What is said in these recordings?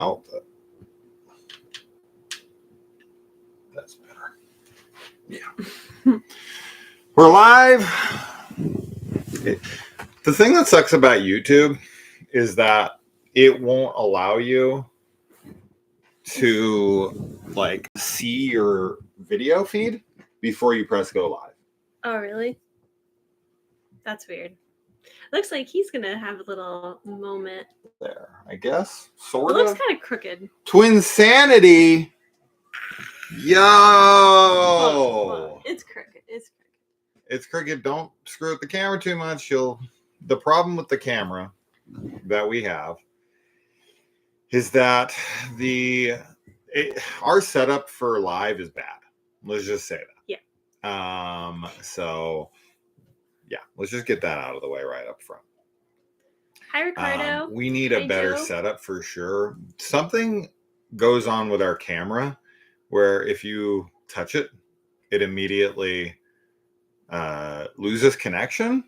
Oh, that's better. Yeah. We're live. The thing that sucks about YouTube is that it won't allow you to like see your video feed before you press go live. Oh, really? That's weird. Looks like he's gonna have a little moment. There, I guess. Sort It of. looks kind of crooked. Twinsanity. Yo! Well, it's crooked. It's crooked. Don't screw with the camera too much. The problem with the camera that we have is that our setup for live is bad. Let's just say that. Yeah. So yeah, let's just get that out of the way right up front. Hi, Ricardo. We need a better setup for sure. Something goes on with our camera where if you touch it, it immediately loses connection,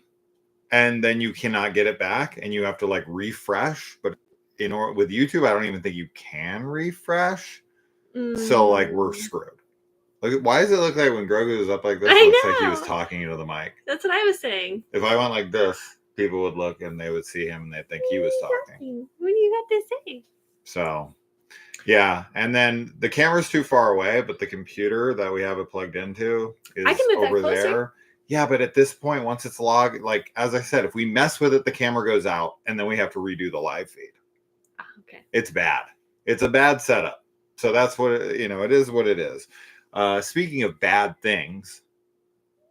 and then you cannot get it back, and you have to like refresh. But with YouTube, I don't even think you can refresh. So like we're screwed. Look, why does it look like when Grogu was up like this, it looks like he was talking into the mic? That's what I was saying. If I went like this, people would look and they would see him and they'd think he was talking. What do you got to say? So, yeah. And then the camera's too far away, but the computer that we have it plugged into is over there. Yeah, but at this point, once it's logged, like, as I said, if we mess with it, the camera goes out and then we have to redo the live feed. Okay. It's bad. It's a bad setup. So that's what, it is what it is. Speaking of bad things,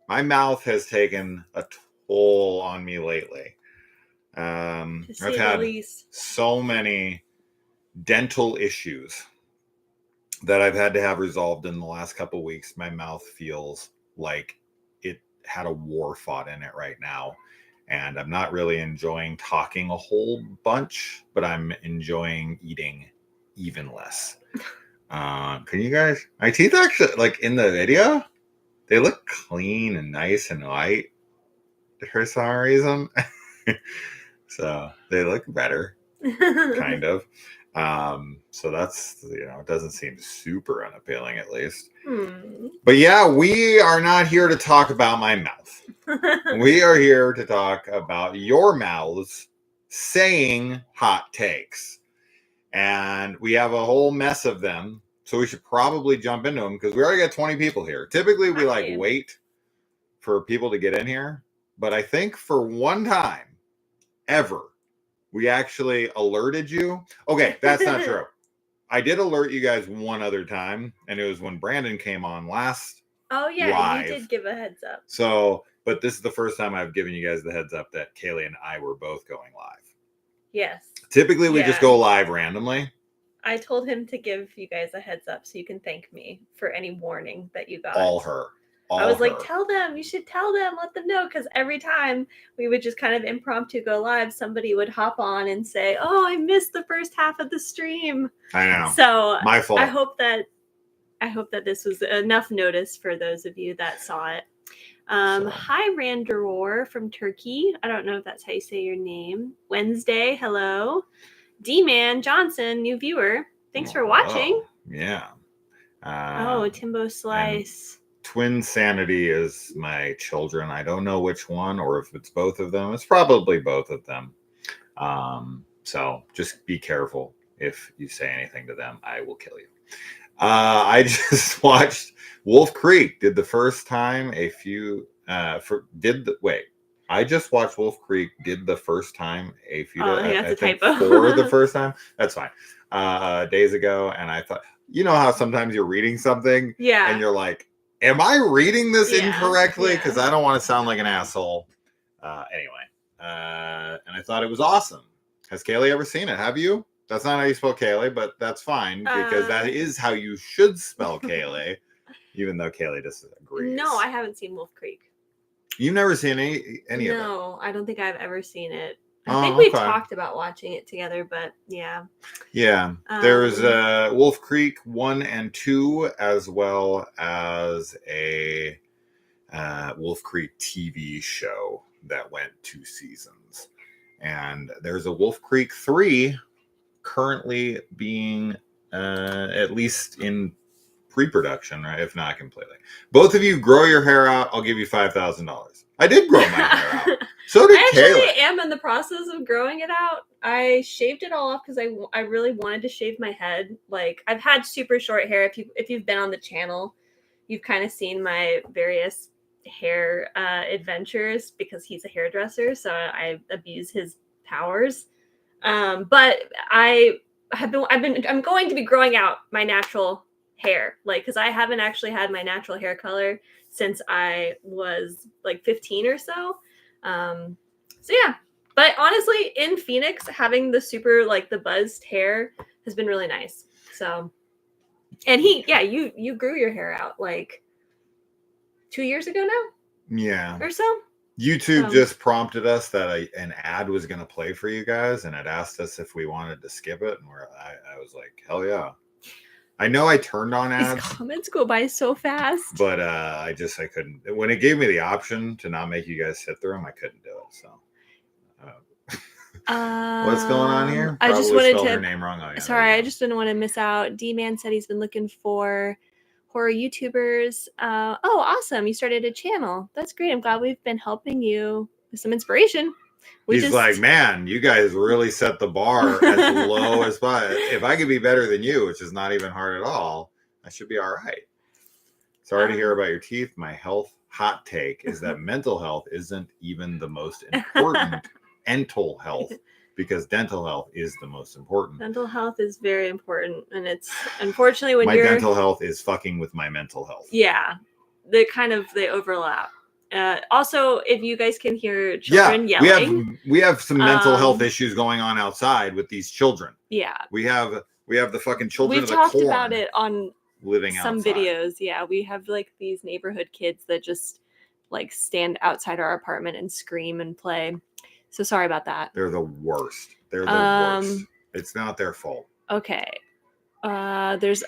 my mouth has taken a toll on me lately. I've had so many dental issues that I've had to have resolved in the last couple of weeks. My mouth feels like it had a war fought in it right now. And I'm not really enjoying talking a whole bunch, but I'm enjoying eating even less. Can you guys, my teeth actually, like in the video, they look clean and nice and white for some reason. So they look better, kind of. So that's, it doesn't seem super unappealing at least. But yeah, we are not here to talk about my mouth. We are here to talk about your mouths saying hot takes. And we have a whole mess of them. So we should probably jump into them because we already got 20 people here. Typically we wait for people to get in here. But I think for one time ever, we actually alerted you. Okay, that's not true. I did alert you guys one other time, and it was when Brandon came on last. Oh, yeah, live. You did give a heads up. So, but this is the first time I've given you guys the heads up that Kaylee and I were both going live. Yes. Typically, we just go live randomly. I told him to give you guys a heads up so you can thank me for any warning that you got. All her. I was like, tell them. You should tell them. Let them know. Because every time we would just kind of impromptu go live, somebody would hop on and say, oh, I missed the first half of the stream. I know. So my fault. I hope that this was enough notice for those of you that saw it. Hi, Randeror from Turkey. I don't know if that's how you say your name. Wednesday, hello. D-Man Johnson, new viewer. Thanks for watching. Yeah. Timbo Slice. Twinsanity is my children. I don't know which one or if it's both of them. It's probably both of them. So just be careful. If you say anything to them, I will kill you. I just watched Wolf Creek. Did the first time I just watched Wolf Creek. Did the first time a few that's a typo. For the first time. That's fine. Days ago, and I thought, you know how sometimes you're reading something, and you're like, am I reading this incorrectly? Because I don't want to sound like an asshole. Anyway, and I thought it was awesome. Has Kaylee ever seen it? Have you? That's not how you spell Kaylee, but that's fine because that is how you should spell Kaylee, even though Kaylee disagrees. No, I haven't seen Wolf Creek. You've never seen any of it? No, I don't think I've ever seen it. I think we've talked about watching it together, but yeah. Yeah. There's Wolf Creek 1 and 2, as well as a Wolf Creek TV show that went 2 seasons. And there's a Wolf Creek 3 currently being at least in pre-production, right? If not completely. Both of you grow your hair out. I'll give you $5,000. I did grow my hair out. So did I Kayla. actually am in the process of growing it out. I shaved it all off because I really wanted to shave my head. Like, I've had super short hair. If you've been on the channel, you've kind of seen my various hair adventures because he's a hairdresser, so I abuse his powers. But I'm going to be growing out my natural hair, like, because I haven't actually had my natural hair color since I was like 15 or so. So yeah, but honestly, in Phoenix, having the super, like, the buzzed hair has been really nice. So, and you grew your hair out like 2 years ago now. Yeah. Or so. YouTube just prompted us that an ad was going to play for you guys, and it asked us if we wanted to skip it, and I was like, hell yeah. I know I turned on ads. These comments go by so fast. But I couldn't. When it gave me the option to not make you guys sit through them, I couldn't do it. So what's going on here? I just wanted to. Her name wrong. Oh, yeah, sorry, I just didn't want to miss out. D-Man said he's been looking for horror YouTubers. Oh, awesome! You started a channel. That's great. I'm glad we've been helping you with some inspiration. He's like, man, you guys really set the bar as low as possible. If I could be better than you, which is not even hard at all, I should be all right. Sorry to hear about your teeth. My health hot take is that mental health isn't even the most important dental health, because dental health is the most important. Dental health is very important, and it's unfortunately when my dental health is fucking with my mental health. Yeah, they overlap. Also, if you guys can hear children yelling, we have some mental health issues going on outside with these children. Yeah, we have the fucking children. We've talked about it on living some outside. Videos. Yeah, we have like these neighborhood kids that just like stand outside our apartment and scream and play. So sorry about that. They're the worst. They're the worst. It's not their fault. Okay. There's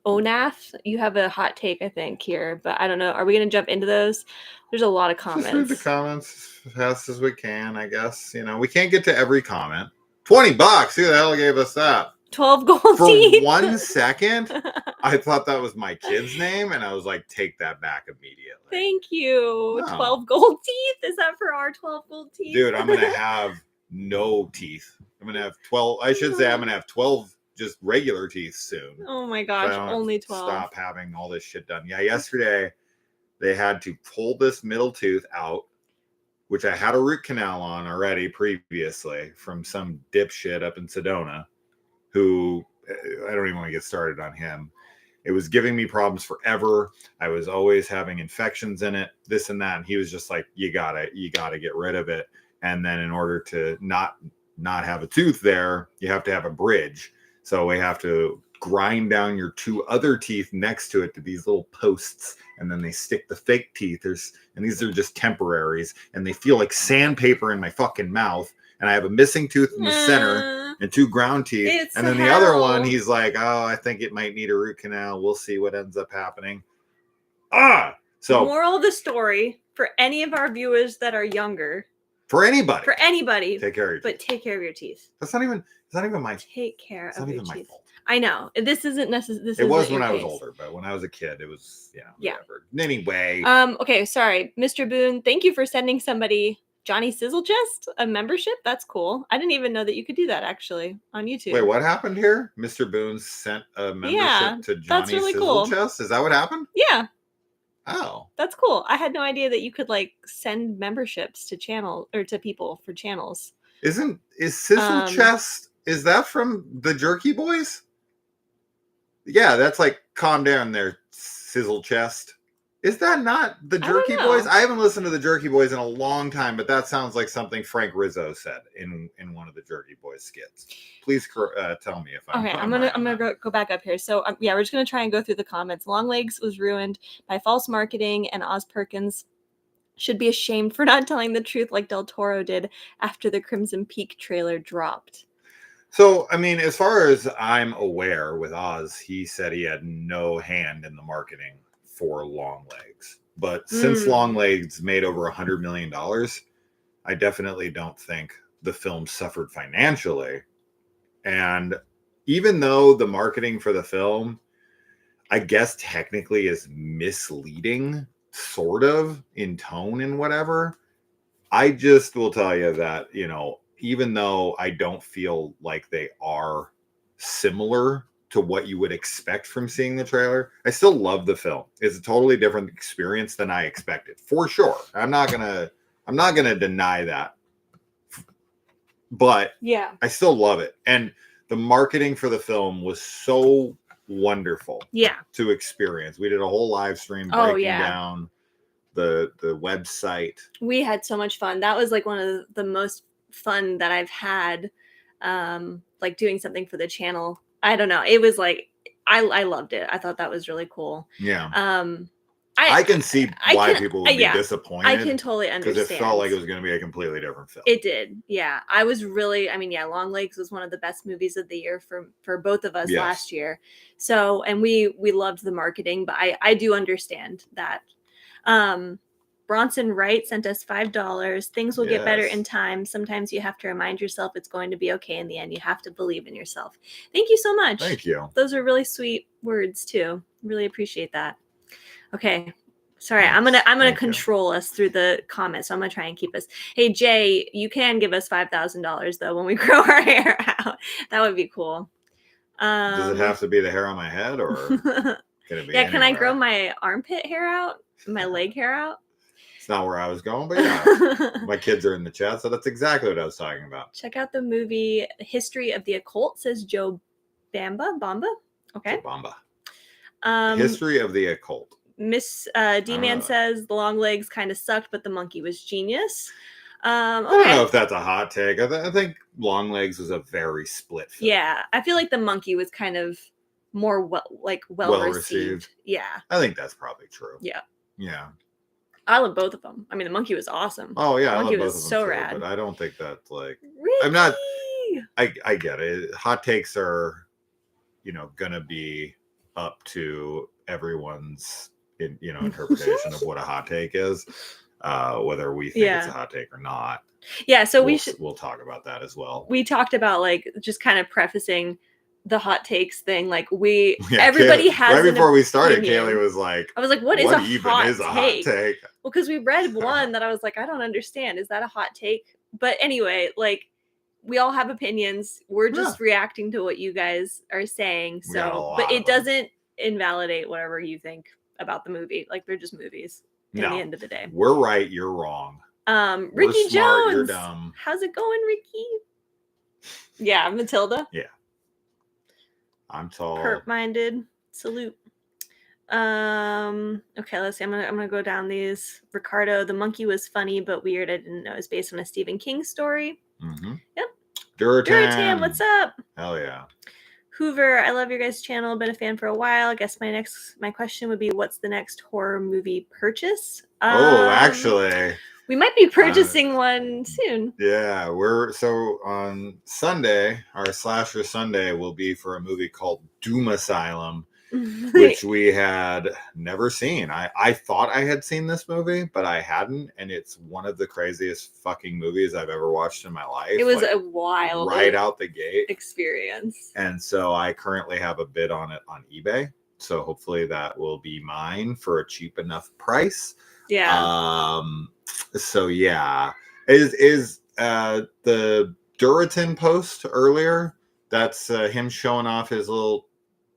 Onath. You have a hot take, I think, here, but I don't know. Are we going to jump into those? There's a lot of comments. Just read the comments as fast as we can, I guess. You know, we can't get to every comment. $20. Who the hell gave us that? 12 gold teeth. For 1 second, I thought that was my kid's name, and I was like, take that back immediately. Thank you. No. 12 gold teeth? Is that for our 12 gold teeth? Dude, I'm going to have no teeth. I'm going to have 12. I should say I'm going to have 12 just regular teeth soon. Oh my gosh, only 12. Stop having all this shit done. Yeah, yesterday they had to pull this middle tooth out, which I had a root canal on already previously from some dipshit up in Sedona, who I don't even want to get started on him. It was giving me problems forever. I was always having infections in it, this and that. And he was just like, you gotta get rid of it. And then in order to not have a tooth there, you have to have a bridge. So we have to grind down your two other teeth next to it to these little posts, and then they stick the fake teeth. And these are just temporaries, and they feel like sandpaper in my fucking mouth. And I have a missing tooth in the center and two ground teeth. And then the other one, he's like, oh, I think it might need a root canal. We'll see what ends up happening. So moral of the story for any of our viewers that are younger. For anybody. Take care of your teeth. But take care of your teeth. It's not even my take care of your teeth. Fault. I know. This isn't necessary. It was when I was older, but when I was a kid, it was, whatever. Anyway. Okay, sorry. Mr. Boone, thank you for sending somebody Johnny Sizzle Chest a membership. That's cool. I didn't even know that you could do that actually on YouTube. Wait, what happened here? Mr. Boone sent a membership to Johnny really Sizzle Chest? Is that what happened? Yeah. Oh, that's cool. I had no idea that you could like send memberships to to people for channels. Is Sizzle Chest, is that from the Jerky Boys? Yeah, that's like, calm down there, Sizzle Chest. Is that not the Jerky Boys? I haven't listened to the Jerky Boys in a long time, but that sounds like something Frank Rizzo said in one of the Jerky Boys skits. Please tell me if I'm okay. I'm gonna go back up here. So we're just gonna try and go through the comments. Longlegs was ruined by false marketing, and Oz Perkins should be ashamed for not telling the truth like Del Toro did after the Crimson Peak trailer dropped. So, I mean, as far as I'm aware with Oz, he said he had no hand in the marketing for Longlegs. But since Longlegs made over $100 million, I definitely don't think the film suffered financially. And even though the marketing for the film, I guess technically is misleading, sort of in tone and whatever, I just will tell you that, even though I don't feel like they are similar to what you would expect from seeing the trailer, I still love the film. It's a totally different experience than I expected, for sure. I'm not gonna deny that. But yeah, I still love it. And the marketing for the film was so wonderful to experience. We did a whole live stream breaking down the website. We had so much fun. That was like one of the most fun that I've had, like doing something for the channel. I don't know. It was like I loved it. I thought that was really cool. Yeah. I can see why people would be disappointed. I can totally understand. Because it felt like it was going to be a completely different film. It did. Yeah. I was really, Long Legs was one of the best movies of the year for both of us last year. So, and we loved the marketing, but I do understand that. Bronson Wright sent us $5. Things will get better in time. Sometimes you have to remind yourself it's going to be okay in the end. You have to believe in yourself. Thank you so much. Thank you. Those are really sweet words too. Really appreciate that. Okay. Sorry, I'm gonna control us through the comments. So I'm gonna try and keep us. Hey Jay, you can give us $5,000 though when we grow our hair out. That would be cool. Does it have to be the hair on my head, or can it be? Yeah, can I grow my armpit hair out? My leg hair out? It's not where I was going, but yeah. My kids are in the chat, so that's exactly what I was talking about. Check out the movie History of the Occult, says Joe Bamba. Okay. Joe Bamba. History of the Occult. Miss D-Man says the long legs kind of sucked, but the monkey was genius. Okay. I don't know if that's a hot take. I think Long Legs was a very split film. Yeah, I feel like the monkey was kind of more well received. Yeah, I think that's probably true. Yeah. I love both of them. I mean, the monkey was awesome. Oh yeah, the monkey I love both was of them so too, rad. But I don't think that's like Ricky! I'm not. I get it. Hot takes are, gonna be up to everyone's interpretation of what a hot take is, whether we think it's a hot take or not. Yeah, so we'll talk about that as well. We talked about just kind of prefacing the hot takes thing. Like everybody has right before we started. Opinion. Kaylee was like, I was like, what is a hot take? Well, because we read one that I was like, I don't understand. Is that a hot take? But anyway, we all have opinions. We're just reacting to what you guys are saying. So, but it doesn't invalidate whatever you think about the movie. They're just movies in the end of the day. We're right, you're wrong. Ricky smart, Jones, you're dumb. How's it going, Ricky? Yeah, Matilda. Yeah, I'm tall. Hurt-minded. Salute. Okay, let's see. I'm gonna go down these. Ricardo, the monkey was funny but weird. I didn't know it was based on a Stephen King story. Mm-hmm. Yep. Duratam, what's up? Hell yeah. Hoover, I love your guys' channel. Been a fan for a while. I guess my question would be, what's the next horror movie purchase? Actually, we might be purchasing one soon. Yeah, so on Sunday, our Slasher Sunday will be for a movie called Doom Asylum, which we had never seen. I thought I had seen this movie, but I hadn't, and it's one of the craziest fucking movies I've ever watched in my life. It was a wild right out the gate experience. And so I currently have a bid on it on eBay. So hopefully that will be mine for a cheap enough price. Yeah. So yeah. Is the Duratin post earlier? That's him showing off his little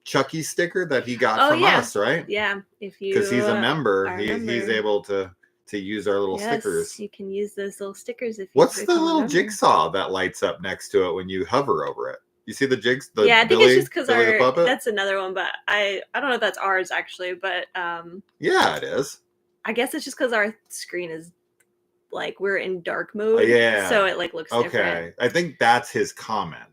Chucky sticker that he got from us, right? Yeah, because he's a member, he's able to use our little stickers. You can use those little stickers if. What's the little jigsaw that lights up next to it when you hover over it? You see the jigs? I think it's just because that's another one, but I don't know if that's ours actually, but yeah, it is. I guess it's just because our screen is we're in dark mode, so it looks different. I think that's his comment.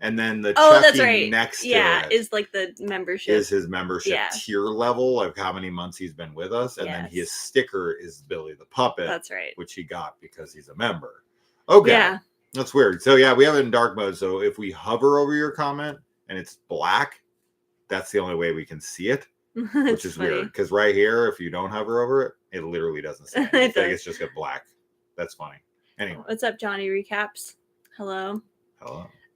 And then the Chucky next to it is the membership. Is his membership tier level of how many months he's been with us. And then his sticker is Billy the Puppet. That's right. Which he got because he's a member. Okay. Yeah. That's weird. So yeah, we have it in dark mode. So if we hover over your comment and it's black, that's the only way we can see it. Which is weird. Because right here, if you don't hover over it, it literally doesn't say anything. It's just got black. That's funny. Anyway. What's up, Johnny Recaps? Hello.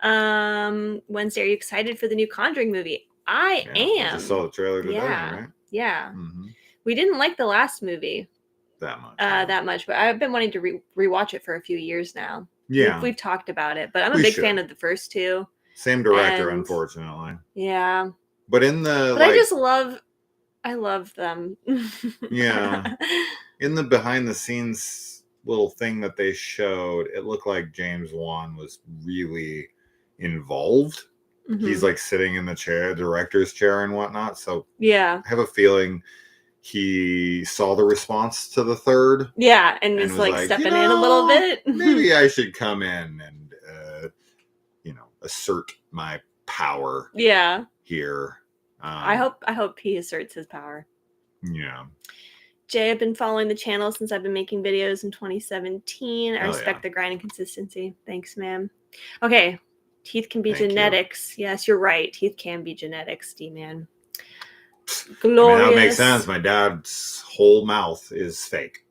Wednesday, are you excited for the new Conjuring movie? I I am. just saw the trailer today, Yeah. right? Yeah. Mm-hmm. We didn't like the last movie That much. but I've been wanting to rewatch it for a few years now. Yeah. We've talked about it, but I'm a We big should. fan of the first two. Same director, And unfortunately. yeah. But in the But I love them. Yeah. In the behind the scenes little thing that they showed, it looked like James Wan was really involved. He's Mhm. like sitting in the chair, director's chair and whatnot. So Yeah. I have a feeling he saw the response to the third. Yeah, and was was like like, stepping in a little bit. maybe I should come in and assert my power Yeah. here. I hope he asserts his power. Yeah. Jay, I've been following the channel since I've been making videos in 2017. I Oh, respect yeah. the grind and consistency. Thanks, ma'am. Okay. Teeth can be Thank you. genetics. Yes, you're right. Teeth can be genetics, D-man. Glorious. That makes sense. My dad's whole mouth is fake.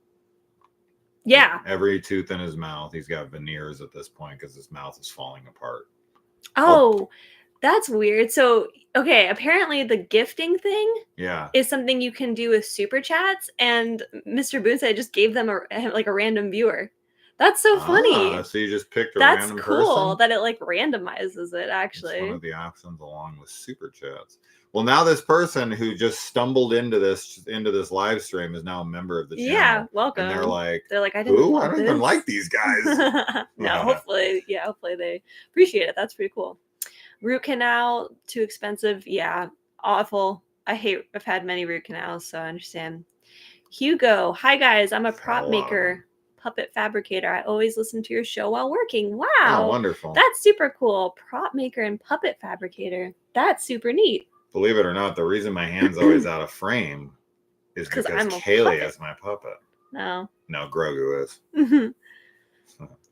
Yeah. Every tooth in his mouth. He's got veneers at this point because his mouth is falling apart. Oh, that's weird. So, okay, apparently the gifting thing Yeah. is something you can do with super chats, and Mr. Boone said I just gave them a random viewer. That's so funny. So you just picked a That's random cool person? that it like randomizes it, actually. It's one of the options along with super chats. Well, now this person who just stumbled into this live stream is now a member of the channel. Yeah, welcome. And they're like, I didn't I don't even like these guys. No, hopefully they appreciate it. That's pretty cool. Root canal, too expensive. Yeah, awful. I've had many root canals, so I understand. Hugo, hi guys, I'm a prop maker, puppet fabricator. I always listen to your show while working. Wow. Oh, wonderful. That's super cool. Prop maker and puppet fabricator. That's super neat. Believe it or not, the reason my hand's always out of frame is because Kaylee is my puppet. No, Grogu is.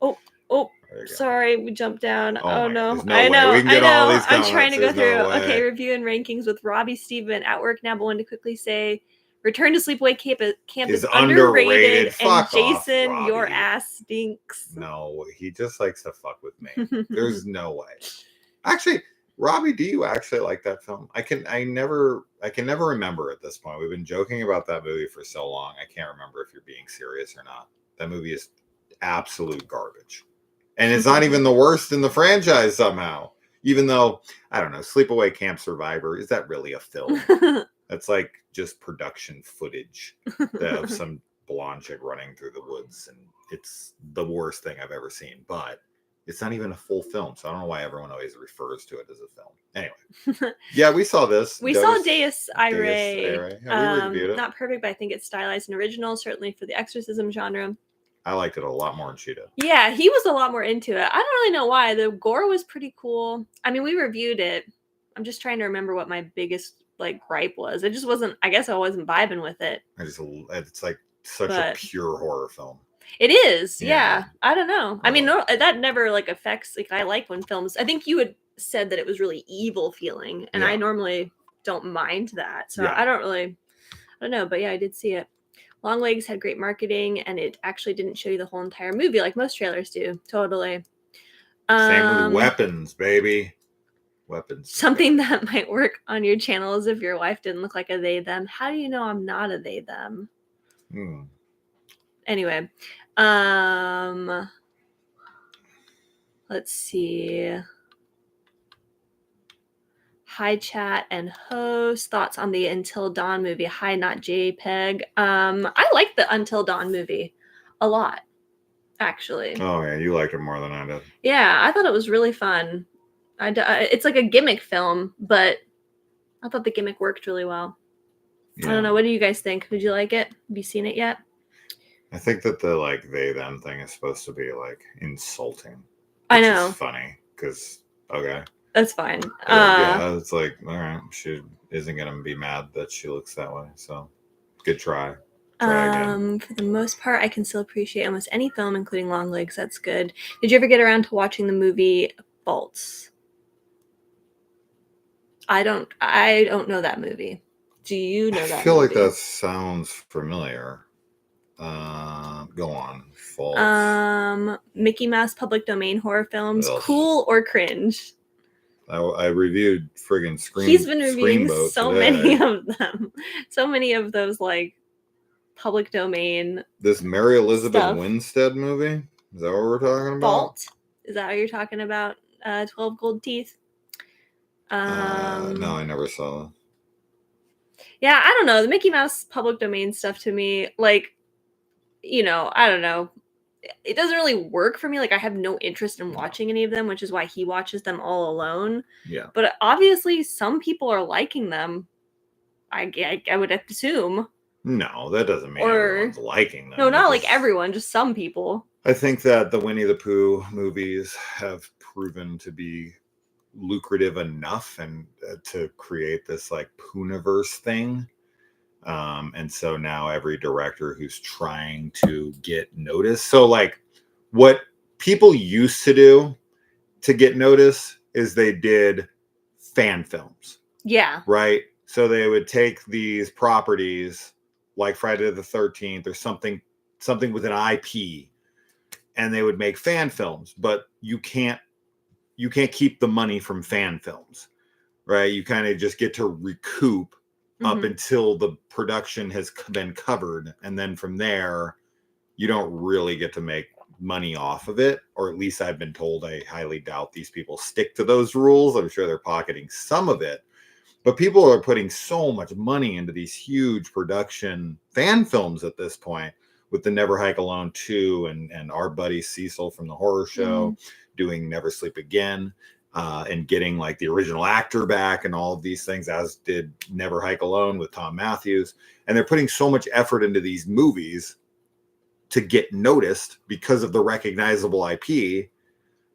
Oh, sorry, we jumped down. Oh no. I know. We can get all these comments. I'm trying to go through. Okay, review and rankings with Robbie Steven at work now, but wanted to quickly say Return to Sleepaway Camp is underrated. And Jason, off, your ass stinks. No, he just likes to fuck with me. There's no way. Actually, Robbie, do you actually like that film? I can never remember at this point. We've been joking about that movie for so long. I can't remember if you're being serious or not. That movie is absolute garbage. And it's not even the worst in the franchise somehow. Even though, I don't know, Sleepaway Camp Survivor, is that really a film? That's like just production footage of some blonde chick running through the woods. And it's the worst thing I've ever seen. But it's not even a full film. So I don't know why everyone always refers to it as a film. Anyway. Yeah, we saw this. We saw Deus Irae. Yeah, we reviewed it. Not perfect, but I think it's stylized and original, certainly for the exorcism genre. I liked it a lot more than she did. Yeah, he was a lot more into it. I don't really know why. The gore was pretty cool. I mean, we reviewed it. I'm just trying to remember what my biggest gripe was. It just wasn't. I guess I wasn't vibing with it. It's like such a pure horror film. It is. Yeah. I don't know. I mean, that never affects. I like when films. I think you had said that it was really evil feeling, and I normally don't mind that. So I don't know. But yeah, I did see it. Long Legs had great marketing, and it actually didn't show you the whole entire movie like most trailers do. Totally. Same with weapons, baby. Weapons. Something that might work on your channel is if your wife didn't look like a they them. How do you know I'm not a they them? Anyway, let's see. Hi, chat and host. Thoughts on the Until Dawn movie? Hi, not JPEG. I like the Until Dawn movie a lot, actually. Oh, yeah. You liked it more than I did. Yeah, I thought it was really fun. It's like a gimmick film, but I thought the gimmick worked really well. Yeah. I don't know. What do you guys think? Did you like it? Have you seen it yet? I think that the they them thing is supposed to be insulting. I know. It's funny because okay. That's fine. Yeah, it's all right. She isn't gonna be mad that she looks that way. So, good try. For the most part, I can still appreciate almost any film, including Long Legs. That's good. Did you ever get around to watching the movie Bolts? I don't know that movie. Do you know that? I feel like that sounds familiar. Go on. False. Mickey Mouse public domain horror films, Ugh. cool or cringe? I reviewed friggin' He's been reviewing Screamboat so today. many of them. So many of those, like, public domain. This Mary Elizabeth stuff. Winstead movie? Is that what we're talking about? Vault? Is that what you're talking about? 12 Gold Teeth? No, I never saw that. Yeah, I don't know. The Mickey Mouse public domain stuff to me, like, you know, I don't know. It doesn't really work for me. Like, I have no interest in watching any of them, which is why he watches them all alone. Yeah. But obviously, some people are liking them. I would assume. No, that doesn't mean everyone's liking them. No, not like everyone, just some people. I think that the Winnie the Pooh movies have proven to be lucrative enough and to create this like Pooniverse thing. And so now every director who's trying to get noticed. So like what people used to do to get noticed is they did fan films. Yeah. Right? So they would take these properties like Friday the 13th or something with an IP, and they would make fan films, but you can't keep the money from fan films, right? You kind of just get to recoup up until the production has been covered, and then from there you don't really get to make money off of it, or at least I've been told. I highly doubt these people stick to those rules. I'm sure they're pocketing some of it, but people are putting so much money into these huge production fan films at this point, with the Never Hike Alone 2 and our buddy Cecil from the horror show doing Never Sleep Again, and getting like the original actor back and all of these things, as did Never Hike Alone with Tom Matthews. And they're putting so much effort into these movies to get noticed because of the recognizable IP.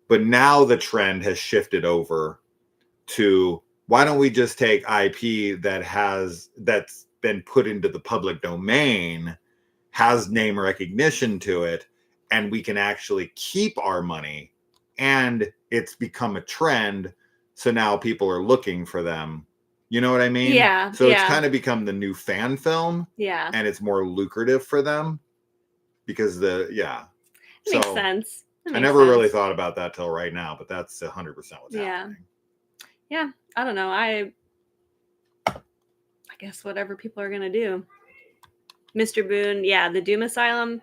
But now the trend has shifted over to, why don't we just take IP that's been put into the public domain, has name recognition to it, and we can actually keep our money, and it's become a trend, so now people are looking for them. You know what I mean? Yeah. So it's kind of become the new fan film. Yeah. And it's more lucrative for them because Makes sense. I never really thought about that till right now, but that's 100% what's happening. Yeah. I don't know. I guess whatever people are going to do. Mr. Boone, the Doom Asylum.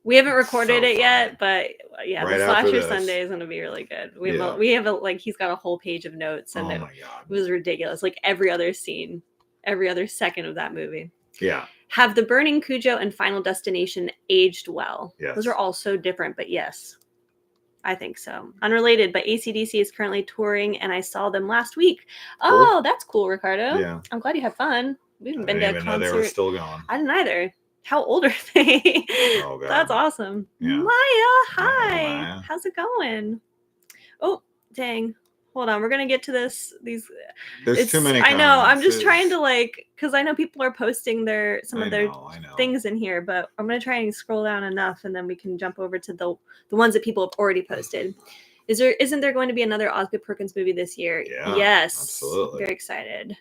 We haven't recorded it yet, but Right, the Slasher Sunday is going to be really good. We have he's got a whole page of notes, and my it God, was ridiculous. Like every other scene, every other second of that movie. Yeah. Have The Burning Cujo and Final Destination aged well? Yes. Those are all so different, but yes, I think so. Unrelated, but AC/DC is currently touring, and I saw them last week. Cool. Oh, that's cool, Ricardo. Yeah. I'm glad you had fun. We haven't been to a concert. I didn't even know they were still going. I didn't either. How old are they? Oh, God. That's awesome. Yeah. Maya, hi. Hey, Maya. How's it going? Oh, dang. Hold on. We're going to get to this. There's too many comments. I know. I'm just trying to because I know people are posting some of their things in here, but I'm going to try and scroll down enough, and then we can jump over to the ones that people have already posted. Isn't there going to be another Osgood Perkins movie this year? Yeah, yes. Absolutely. Very excited.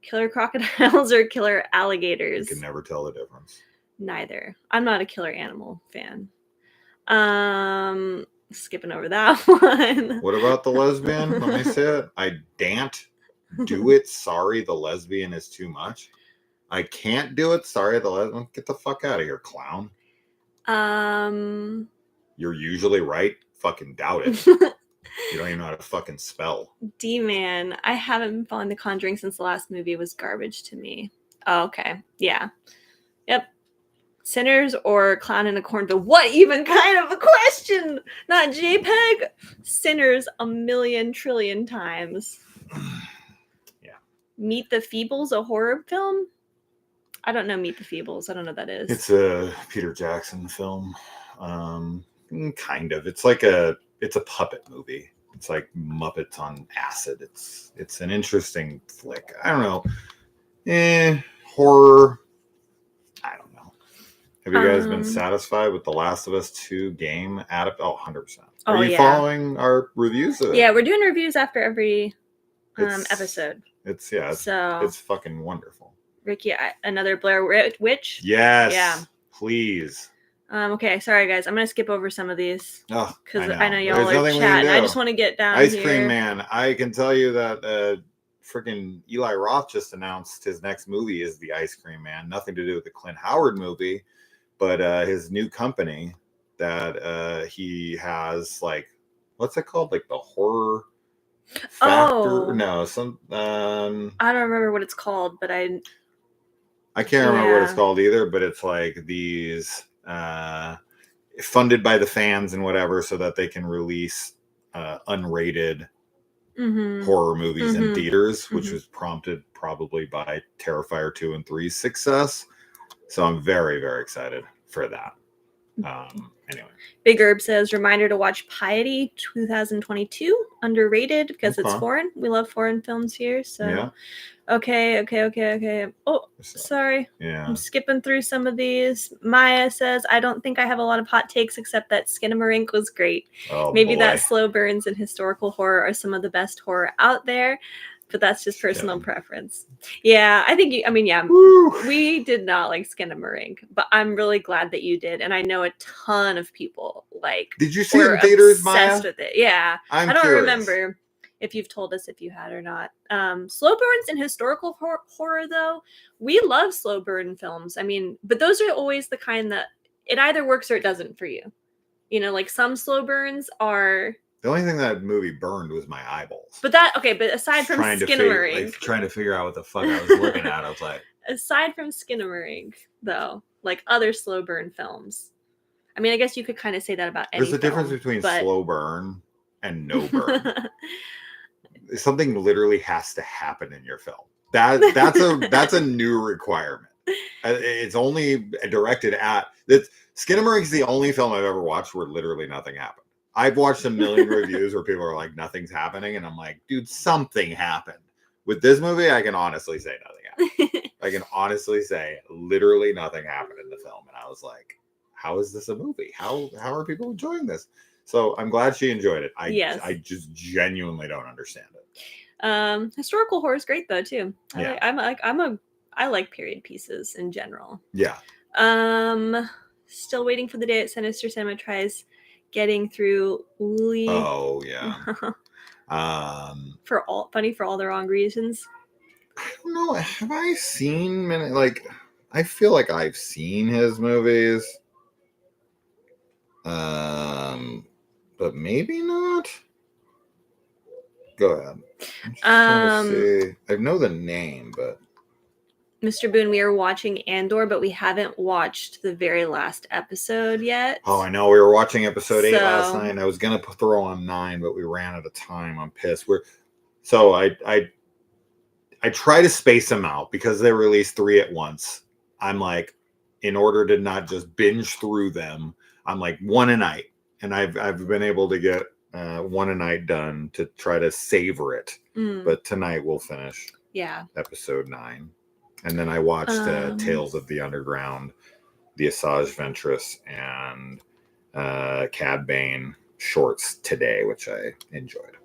Killer crocodiles or killer alligators? You can never tell the difference. Neither. I'm not a killer animal fan. Skipping over that one. What about the lesbian? Let me say it. I daren't do it. Sorry, the lesbian is too much. I can't do it. Sorry, the lesbian. Get the fuck out of here, clown. You're usually right. Fucking doubt it. You don't even know how to fucking spell. D-Man, I haven't been following The Conjuring since the last movie was garbage to me. Oh, okay. Yeah. Yep. Sinners or Clown in a Cornfield? What even kind of a question? Not JPEG? Sinners a million trillion times. Yeah. Meet the Feebles, a horror film? I don't know Meet the Feebles. I don't know what that is. It's a Peter Jackson film. Kind of. It's a puppet movie. It's like Muppets on acid. It's an interesting flick. I don't know. Horror. I don't know. Have you guys been satisfied with The Last of Us 2 game? 100%. Are you following our reviews of it? Yeah, we're doing reviews after every episode. It's fucking wonderful. Ricky, another Blair Witch? Yes. Yeah. Please. Okay, sorry guys, I'm gonna skip over some of these Oh, because I I know know. y'all There's are nothing we can chatting. I do. just want to get down Ice here. Cream Man. I can tell you that freaking Eli Roth just announced his next movie is The Ice Cream Man. Nothing to do with the Clint Howard movie, but his new company that he has, like, what's it called? Like the Horror Factor? Oh. No, some I don't remember what it's called, but I can't remember what it's Yeah. called either, but it's like these funded by the fans and whatever so that they can release unrated horror movies in theaters, which was prompted probably by Terrifier 2 and 3's success. So I'm very, very excited for that. Anyway. Big Herb says, reminder to watch Piety 2022, underrated because it's foreign. We love foreign films here. So yeah. Okay. Oh, sorry. Yeah. I'm skipping through some of these. Maya says, I don't think I have a lot of hot takes except that Skinamarink was great. Oh, maybe boy. that slow burns and historical horror are some of the best horror out there, but that's just personal preference. Yeah, I think we did not like Skinamarink, but I'm really glad that you did, and I know a ton of people like. Did you see it in theaters, Maya? Obsessed with it. Yeah, I don't remember if you've told us if you had or not. Slow burns and historical horror, though, we love slow burn films. I mean, but those are always the kind that it either works or it doesn't for you. You know, like some slow burns are. The only thing that movie burned was my eyeballs. But aside from Skinamarink. Trying to figure out what the fuck I was looking at, I was like. Aside from Skinamarink, though, like other slow burn films. I mean, I guess you could kind of say that about any There's a difference between slow burn and no burn. Something literally has to happen in your film. That's a new requirement. It's only directed at that. Skinamarink's the only film I've ever watched where literally nothing happened. I've watched a million reviews where people are like, nothing's happening, and I'm like, dude, something happened. With this movie, I can honestly say nothing happened. I can honestly say literally nothing happened in the film, and I was like, how is this a movie? How are people enjoying this? So I'm glad she enjoyed it. I just genuinely don't understand it. Historical horror is great though too. I like period pieces in general. Yeah. Still waiting for the day at Sinister Cinema tries getting through Uli. Oh yeah. For all the wrong reasons. I don't know. Have I seen many? Like, I feel like I've seen his movies. But maybe not. Go ahead. I know the name, but Mr. Boone, we are watching Andor, but we haven't watched the very last episode yet. Oh, I know. We were watching episode 8 last night, and I was gonna throw on 9, but we ran out of time. I'm pissed. I try to space them out because they release 3 at once. I'm like, in order to not just binge through them, I'm like 1 a night. And I've been able to get 1 a night done to try to savor it. But tonight we'll finish episode 9. And then I watched Tales of the Underground, the Asajj Ventress, and Cad Bane shorts today, which I enjoyed.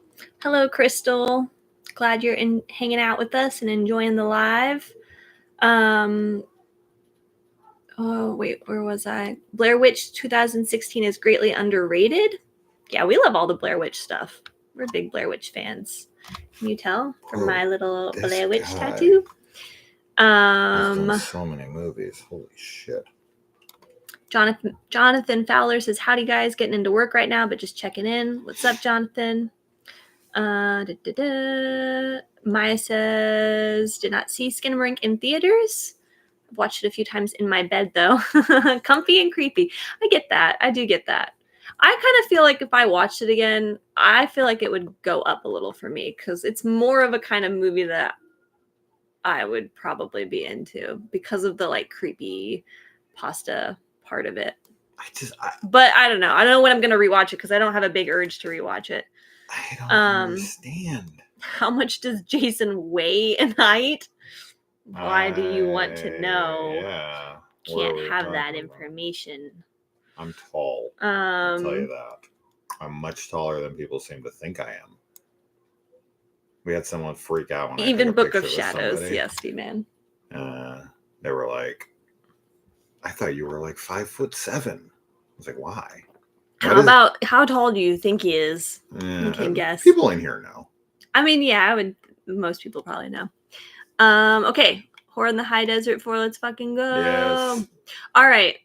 Hello, Crystal. Glad you're hanging out with us and enjoying the live. Oh, wait, where was I? Blair Witch 2016 is greatly underrated. Yeah, we love all the Blair Witch stuff. We're big Blair Witch fans. Can you tell from my little Blair Witch tattoo? He's done so many movies. Holy shit. Jonathan Fowler says, howdy guys, getting into work right now, but just checking in. What's up, Jonathan? Maya says, did not see Skinamarink in theaters. I've watched it a few times in my bed, though. Comfy and creepy. I get that. I do get that. I kind of feel like if I watched it again, I feel like it would go up a little for me because it's more of a kind of movie that I would probably be into because of the like creepy pasta part of it. But I don't know. I don't know when I'm going to rewatch it because I don't have a big urge to rewatch it. I don't understand. How much does Jason weigh a night? Why do you want to know? Yeah. Can't have that information. I'm tall. I'll tell you that. I'm much taller than people seem to think I am. We had someone freak out when even Book of Shadows, yes, man. They were like, I thought you were like 5'7". was like, why? How tall do you think he is? You can guess. People in here know. I mean, yeah, most people probably know. Okay. Horror in the High Desert 4, let's fucking go. Yes. All right.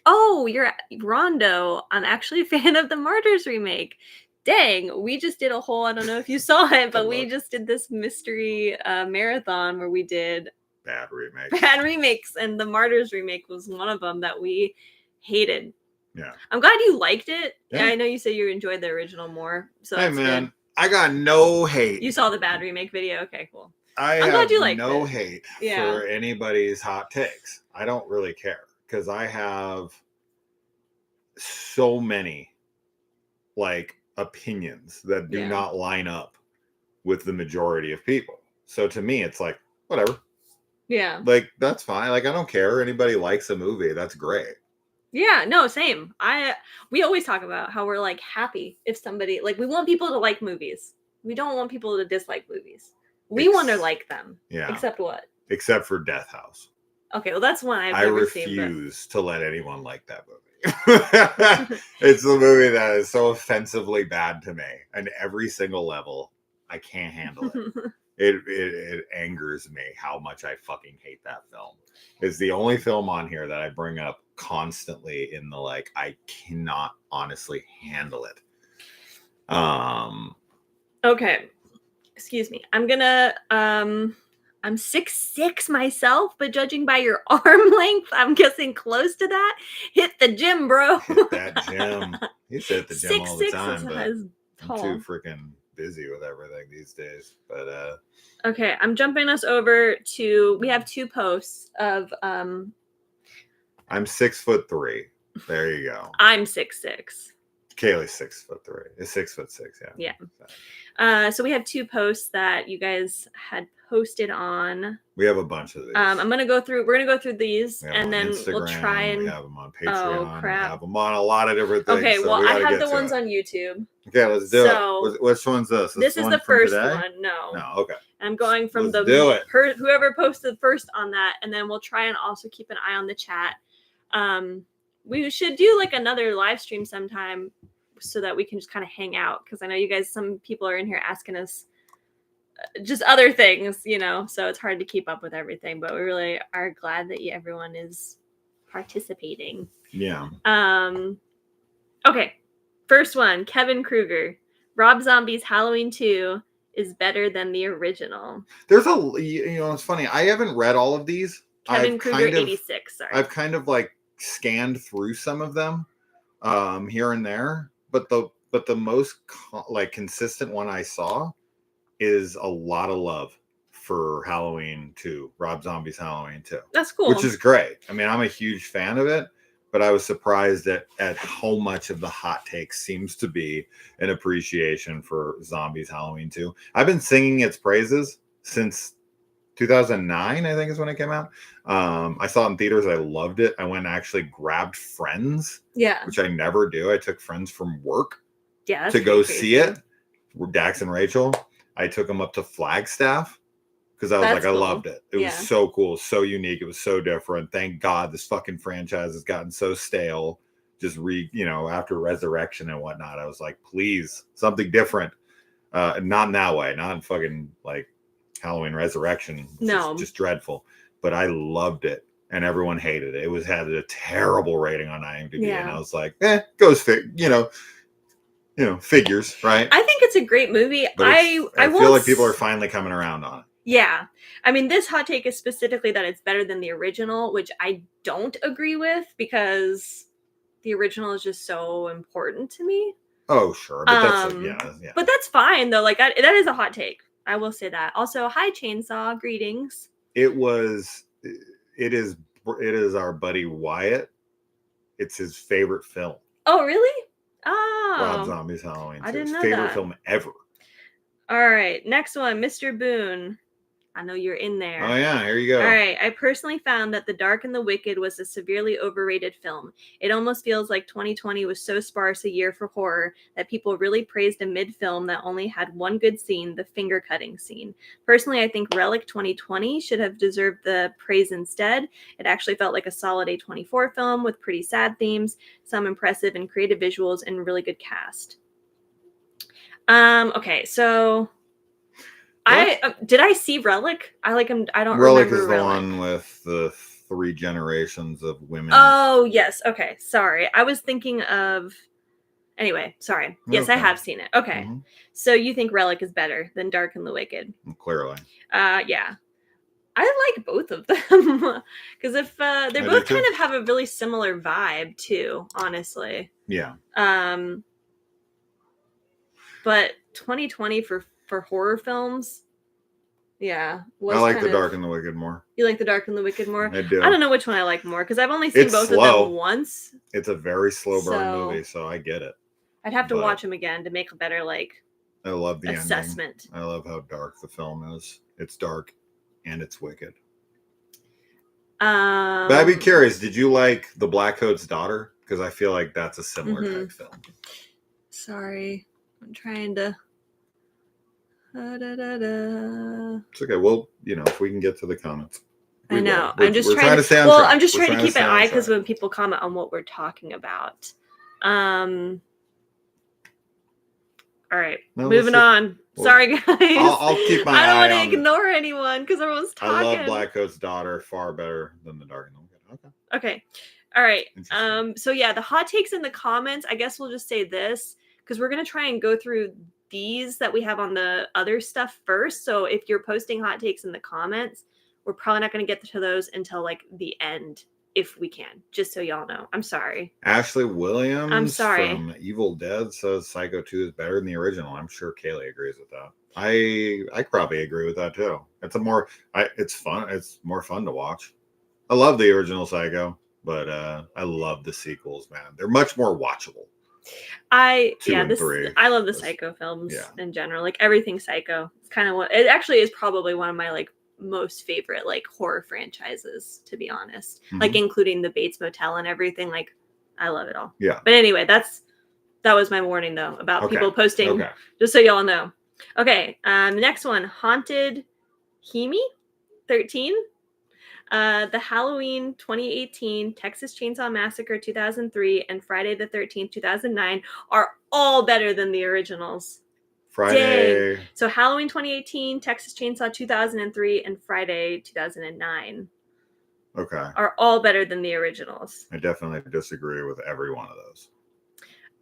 Oh, you're Rondo. I'm actually a fan of the Martyrs remake. Dang, we just did a whole, I don't know if you saw it, but we just did this mystery marathon where we did bad remakes. And the Martyrs remake was one of them that we hated. Yeah. I'm glad you liked it. Yeah. I know you said you enjoyed the original more. So hey, that's man, good. I got no hate. You saw the bad remake video? Okay, cool. I'm glad you liked no hate for anybody's hot takes. I don't really care because I have so many like opinions that do not line up with the majority of people. So to me, it's like, whatever. Yeah. Like, that's fine. Like, I don't care. Anybody likes a movie. That's great. Yeah, no, same. We always talk about how we're like happy if somebody, like, we want people to like movies. We don't want people to dislike movies. We want to like them. Yeah. Except what? Except for Death House. Okay, well, that's one I refuse to let anyone like that movie. It's the movie that is so offensively bad to me. And every single level, I can't handle it. It angers me how much I fucking hate that film. It's the only film on here that I bring up constantly in the, like, I cannot honestly handle it. Okay. Excuse me. I'm 6'6" myself, but judging by your arm length, I'm guessing close to that. Hit the gym, bro. Hit that gym. You sit at the gym all the time, but I'm too freaking busy with everything these days. But okay, I'm jumping us over to, we have 2 posts of I'm 6'3". There you go. I'm 6'6". Kaylee's 6'3". It's 6'6", yeah. So we have 2 posts that you guys had posted on. We have a bunch of these. We're gonna go through these, and then Instagram, we'll try and we have them on Patreon. Oh crap! We have them on a lot of different things. Okay, well, I have the ones on YouTube. Okay, let's do it. Which one's this? This is the first one. No. Okay. I'm going from whoever posted first on that, and then we'll try and also keep an eye on the chat. We should do like another live stream sometime so that we can just kind of hang out, because I know you guys, some people are in here asking us just other things, so it's hard to keep up with everything, but we really are glad that everyone is participating. Yeah. Okay. First one, Kevin Kruger. Rob Zombie's Halloween 2 is better than the original. There's it's funny. I haven't read all of these. Kevin Kruger 86, sorry. I've kind of like scanned through some of them here and there, but the most consistent one I saw is a lot of love for Halloween 2, Rob Zombie's Halloween 2. That's cool. Which is great. I mean, I'm a huge fan of it, but I was surprised at how much of the hot take seems to be an appreciation for Zombies Halloween 2. I've been singing its praises since 2009, I think is when it came out. I saw it in theaters. I loved it. I went and actually grabbed friends, which I never do. I took friends from work to go see it. Dax and Rachel. I took them up to Flagstaff because I was cool. I loved it. It was so cool, so unique. It was so different. Thank God this fucking franchise has gotten so stale. Just after Resurrection and whatnot, I was like, please, something different. Not in that way. Not in fucking like Halloween Resurrection. No, just dreadful. But I loved it, and everyone hated it. It had a terrible rating on IMDb, and I was like, figures, right? I think it's a great movie. But I feel like people are finally coming around on it. Yeah. I mean, this hot take is specifically that it's better than the original, which I don't agree with because the original is just so important to me. Oh, sure. But But that's fine, though. Like, that is a hot take. I will say that. Also, hi, Chainsaw. Greetings. It is our buddy Wyatt. It's his favorite film. Oh, really? Oh. Rob Zombie's Halloween 2. I didn't know favorite that. film ever. All right. Next one, Mr. Boone. I know you're in there. Oh yeah, here you go. All right. I personally found that The Dark and the Wicked was a severely overrated film. It almost feels like 2020 was so sparse a year for horror that people really praised a mid-film that only had one good scene, the finger-cutting scene. Personally, I think Relic 2020 should have deserved the praise instead. It actually felt like a solid A24 film with pretty sad themes, some impressive and creative visuals, and really good cast. Okay, so did I see Relic? I don't Relic remember is the Relic. one with the 3 generations of women. Oh yes, okay. Sorry, I was thinking of. Anyway, sorry. Yes, Okay. I have seen it. Okay, so you think Relic is better than Dark and the Wicked? Clearly. Yeah. I like both of them because if they both kind of have a really similar vibe too, honestly. Yeah. But 2020 for horror films, yeah. I like The Dark and the Wicked more. You like The Dark and the Wicked more? I do. I don't know which one I like more because I've only seen both of them once. It's a very slow burn movie, so I get it. I'd have to watch them again to make a better I love the assessment. Ending. I love how dark the film is. It's dark and it's wicked. But I'd be curious, did you like The Black Coat's Daughter? Because I feel like that's a similar type film. Sorry. I'm trying to. It's okay. Well, if we can get to the comments. I know. I'm just trying to stay on track. I'm just trying to keep an eye because when people comment on what we're talking about. All right. Moving on. Well, sorry, guys. I'll keep my eye on. I don't want to ignore anyone because everyone's talking. I love Black Coat's Daughter far better than The Dark and the Wicked. Okay. All right. So yeah, the hot takes in the comments. I guess we'll just say this because we're gonna try and go through these that we have on the other stuff first. So if you're posting hot takes in the comments, we're probably not going to get to those until the end, if we can, just so y'all know. I'm sorry. Ashley Williams from Evil Dead says Psycho 2 is better than the original. I'm sure Kaylee agrees with that. I probably agree with that too. It's it's fun. It's more fun to watch. I love the original Psycho, but I love the sequels, man. They're much more watchable. I love the Psycho films in general. Everything Psycho. It's kind of it actually is probably one of my most favorite horror franchises, to be honest. Including the Bates Motel and everything. I love it all. Yeah. But anyway, that was my warning though about people posting. Just so y'all know. Okay. The next one, Haunted Hemi 13. The Halloween 2018, Texas Chainsaw Massacre 2003, and Friday the 13th 2009 are all better than the originals. Friday. Dang. So Halloween 2018, Texas Chainsaw 2003, and Friday 2009. Okay. Are all better than the originals. I definitely disagree with every one of those.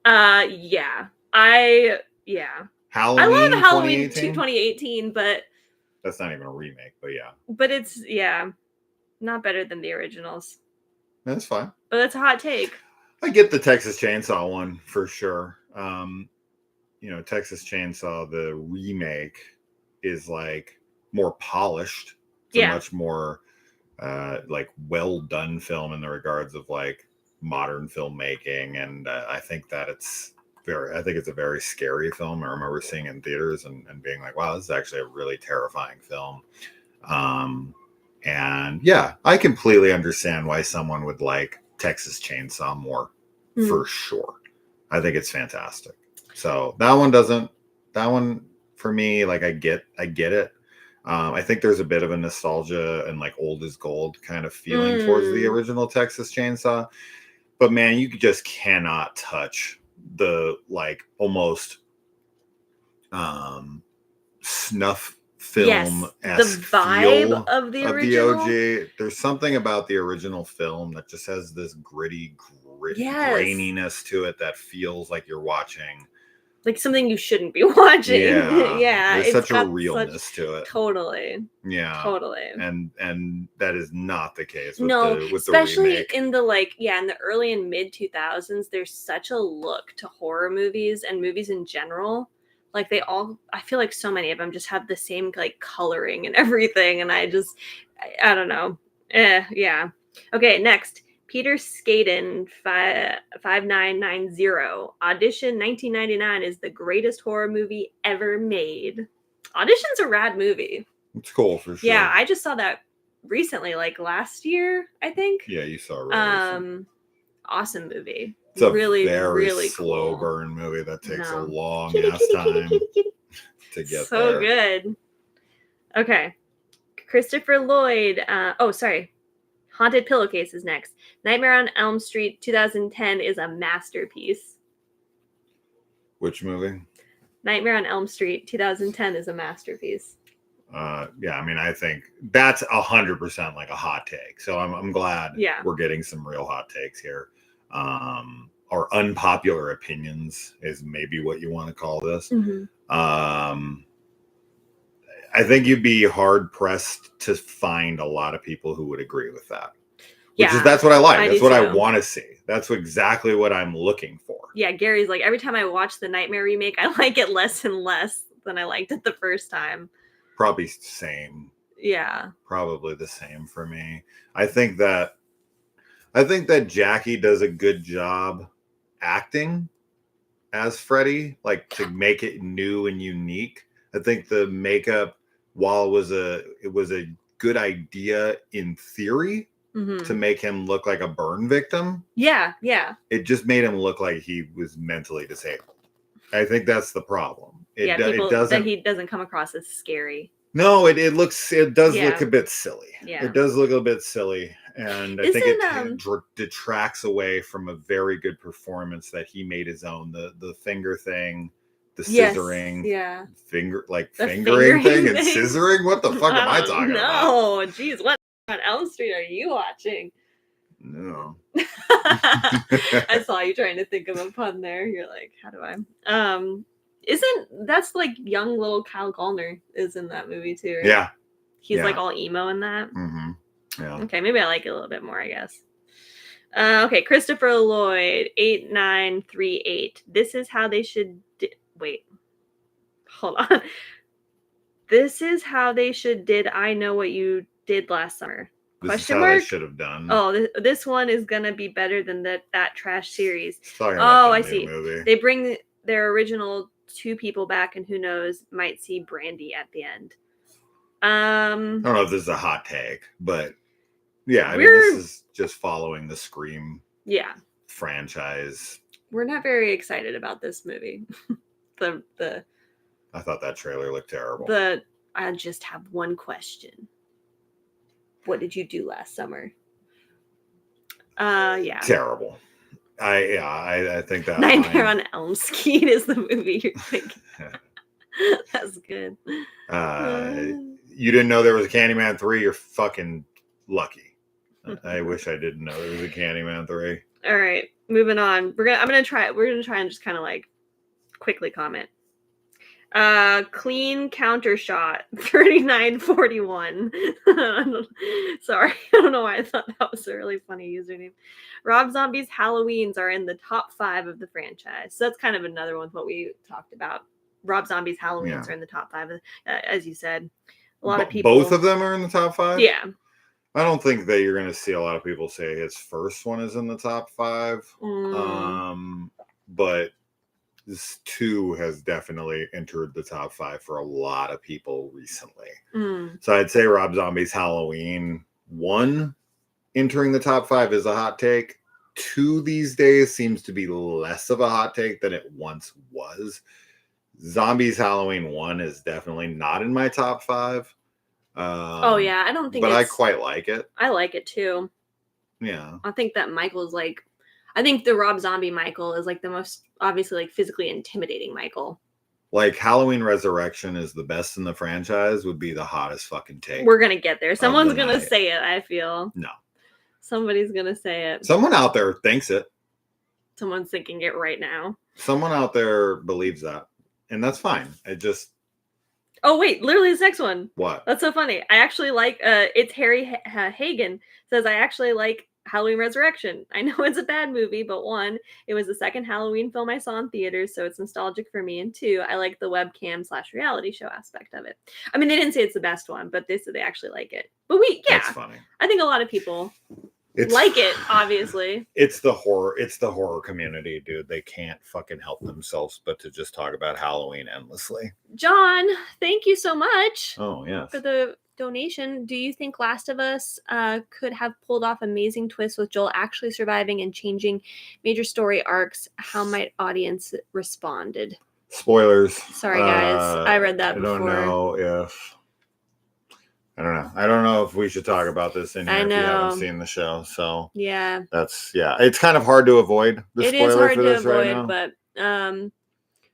Yeah. I love Halloween 2018, but that's not even a remake, but yeah. But it's not better than the originals. That's fine. But that's a hot take. I get the Texas Chainsaw one for sure. Texas Chainsaw, the remake is more polished. It's a much more well done film in the regards of modern filmmaking, and I think that it's a very scary film. I remember seeing it in theaters and being like, wow, this is actually a really terrifying film. And yeah, I completely understand why someone would like Texas Chainsaw more, for sure. I think it's fantastic. So that one for me, I get it. I think there's a bit of a nostalgia and old as gold kind of feeling towards the original Texas Chainsaw. But man, you just cannot touch the almost snuff film the vibe of the original. OG. There's something about the original film that just has this gritty graininess to it that feels like you're watching something you shouldn't be watching. Yeah. There's such a realness to it. Totally. Yeah. Totally. And that is not the case with especially the remake. In the in the early and mid 2000s, there's such a look to horror movies and movies in general. I feel like so many of them just have the same coloring and everything, and I don't know. Yeah. Okay, next. Peter Skaden 5990. Audition 1999 is the greatest horror movie ever made. Audition's a rad movie. It's cool for sure. Yeah, I just saw that recently, like last year, I think. Yeah, you saw it really recent. Awesome movie. It's a really, very really slow cool. burn movie that takes a No. long Kitty, ass kitty, time kitty, kitty, kitty. to get So there. good. Okay. Christopher Lloyd. Sorry. Haunted Pillowcase is next. Nightmare on Elm Street 2010 is a masterpiece. Which movie? Nightmare on Elm Street 2010 is a masterpiece. Yeah, I mean, I think that's 100% like a hot take. So I'm glad we're getting some real hot takes here. Or unpopular opinions is maybe what you want to call this. Mm-hmm. I think you'd be hard pressed to find a lot of people who would agree with that. That's what I like. That's what I want to see. That's exactly what I'm looking for. Yeah, Gary's like, every time I watch the Nightmare remake, I like it less and less than I liked it the first time. Probably same. Yeah. Probably the same for me. I think that Jackie does a good job acting as Freddy, like to make it new and unique. I think the makeup, while it was a good idea in theory to make him look like a burn victim. Yeah. It just made him look like he was mentally disabled. I think that's the problem. It doesn't come across as scary. No, it does look a bit silly. Yeah. It does look a bit silly. And I think it detracts away from a very good performance that he made his own. The finger thing, the scissoring, fingering thing and scissoring. What the fuck am I talking about? No, geez, what on Elm Street are you watching? No. I saw you trying to think of a pun there. You're like, how do I? That's like young little Kyle Gallner is in that movie too, right? Yeah. He's like all emo in that. Mm-hmm. Yeah. Okay, maybe I like it a little bit more, I guess. Okay, Christopher Lloyd, 8938. This is how they should... Wait. Hold on. This is how they should did I know what you did last summer? This is how they should have done. Oh, this one is going to be better than that trash series. I see. Movie. They bring their original two people back, and who knows, might see Brandy at the end. I don't know if this is a hot take, but yeah, I mean, this is just following the Scream franchise. We're not very excited about this movie. I thought that trailer looked terrible. I just have one question. What did you do last summer? Yeah. Terrible. I think that Nightmare on Elm Street is the movie you're thinking. That's good. You didn't know there was a Candyman 3? You're fucking lucky. I wish I didn't know there was a Candyman 3. All right, moving on. We're gonna try and just kind of like quickly comment. Clean counter shot 3941. Sorry, I don't know why I thought that was a really funny username. Rob Zombie's Halloweens are in the top 5 of the franchise. So that's kind of another one with what we talked about. Rob Zombie's Halloweens are in the top 5, as you said. A lot of people. Both of them are in the top 5? Yeah. I don't think that you're going to see a lot of people say his first one is in the top 5. But this 2 has definitely entered the top 5 for a lot of people recently. So I'd say Rob Zombie's Halloween 1 entering the top 5 is a hot take. 2 these days seems to be less of a hot take than it once was. Zombies Halloween 1 is definitely not in my top 5. I don't think. But I quite like it. I like it too. Yeah. I think that Michael's like. I think the Rob Zombie Michael is like the most obviously like physically intimidating Michael. Like Halloween Resurrection is the best in the franchise would be the hottest fucking take. We're gonna get there. Someone's gonna say it. I feel. No. Somebody's gonna say it. Someone out there thinks it. Someone's thinking it right now. Someone out there believes that, and that's fine. It just. Oh wait, literally this next one. What? That's so funny. I actually like. It's Harry Hagen says I actually like Halloween Resurrection. I know it's a bad movie, but 1, it was the second Halloween film I saw in theaters, so it's nostalgic for me. And 2, I like the webcam/reality show aspect of it. I mean, they didn't say it's the best one, but they said they actually like it. But that's funny. I think a lot of people like it, obviously. It's the horror community, dude. They can't fucking help themselves but to just talk about Halloween endlessly. John, thank you so much yes, for the donation. Do you think Last of Us could have pulled off amazing twists with Joel actually surviving and changing major story arcs? How might audience responded? Spoilers. Sorry, guys. I read that before. I don't know if we should talk about this in here if you haven't seen the show. So yeah, it's kind of hard to avoid the spoiler for this right now. But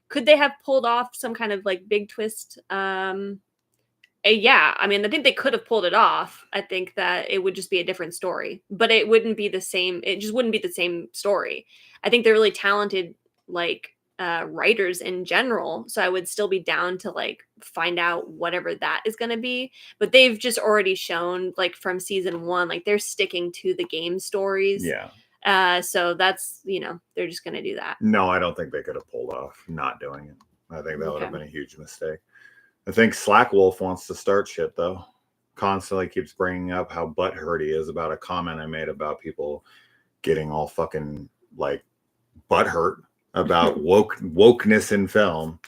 could they have pulled off some kind of like big twist? Yeah, I mean, I think they could have pulled it off. I think that it would just be a different story, but it wouldn't be the same. It just wouldn't be the same story. I think they're really talented, like writers in general. So I would still be down to like find out whatever that is going to be. But they've just already shown, like from season 1, like they're sticking to the game stories. Yeah. So that's, they're just going to do that. No, I don't think they could have pulled off not doing it. I think that would have been a huge mistake. I think Slack Wolf wants to start shit though. Constantly keeps bringing up how butthurt he is about a comment I made about people getting all fucking like butthurt about wokeness in film.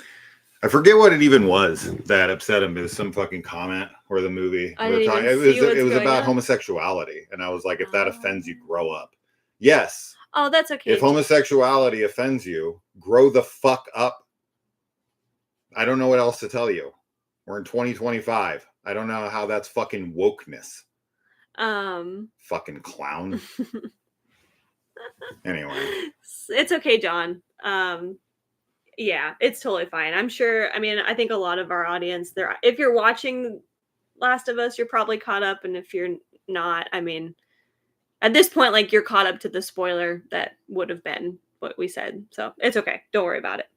I forget what it even was that upset him. It was some fucking comment or the movie. It was about homosexuality, and I was like, if that offends you, grow up. Yes. Oh, that's okay. If homosexuality offends you, grow the fuck up. I don't know what else to tell you. We're in 2025. I don't know how that's fucking wokeness. Fucking clown. Anyway. It's okay, John. Yeah, it's totally fine. I'm sure. I mean, I think a lot of our audience there, if you're watching Last of Us, you're probably caught up. And if you're not, I mean, at this point, like you're caught up to the spoiler that would have been what we said. So it's okay. Don't worry about it.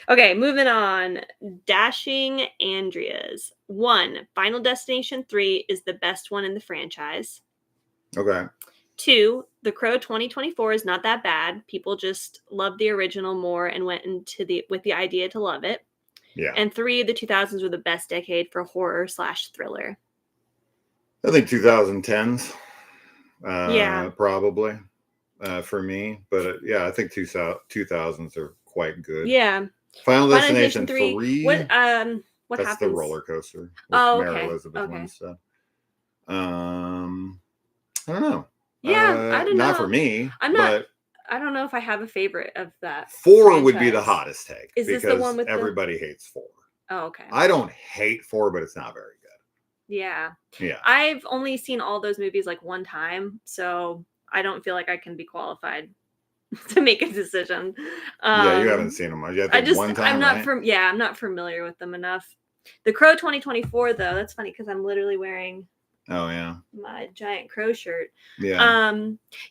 Okay, moving on. Dashing Andreas. 1, Final Destination 3 is the best one in the franchise. Okay. 2, The Crow 2024 is not that bad. People just loved the original more and went with the idea to love it. Yeah. And 3, the 2000s were the best decade for horror/thriller. I think 2010s. Yeah. Probably for me. But I think 2000s are quite good. Yeah. Final Destination 3. What that's happens? The roller coaster. With Mary Elizabeth Winstead. I don't know. Yeah, I don't know. Not for me. I don't know if I have a favorite of that. 4 franchise. Would be the hottest take. Is this the one with everybody hates 4? Oh, okay. I don't hate 4, but it's not very good. Yeah. Yeah. I've only seen all those movies like one time, so I don't feel like I can be qualified to make a decision. Yeah, you haven't seen them. One time, I'm not familiar with them enough. The Crow 2024, though, that's funny because I'm literally wearing my giant crow shirt. Yeah.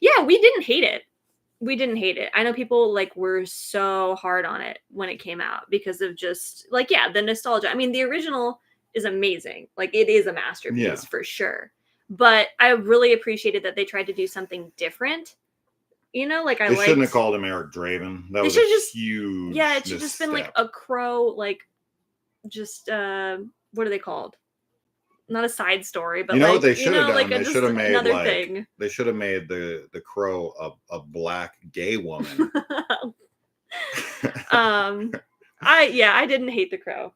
Yeah, we didn't hate it. I know people like were so hard on it when it came out because of just like the nostalgia. I mean, the original is amazing. Like it is a masterpiece for sure. But I really appreciated that they tried to do something different. They shouldn't have called him Eric Draven. That was huge. Yeah, it should just been like a crow, like just what are they called? Not a side story, but what they should have done? Like they should have made another thing. They should have made the crow a black gay woman. I didn't hate the Crow.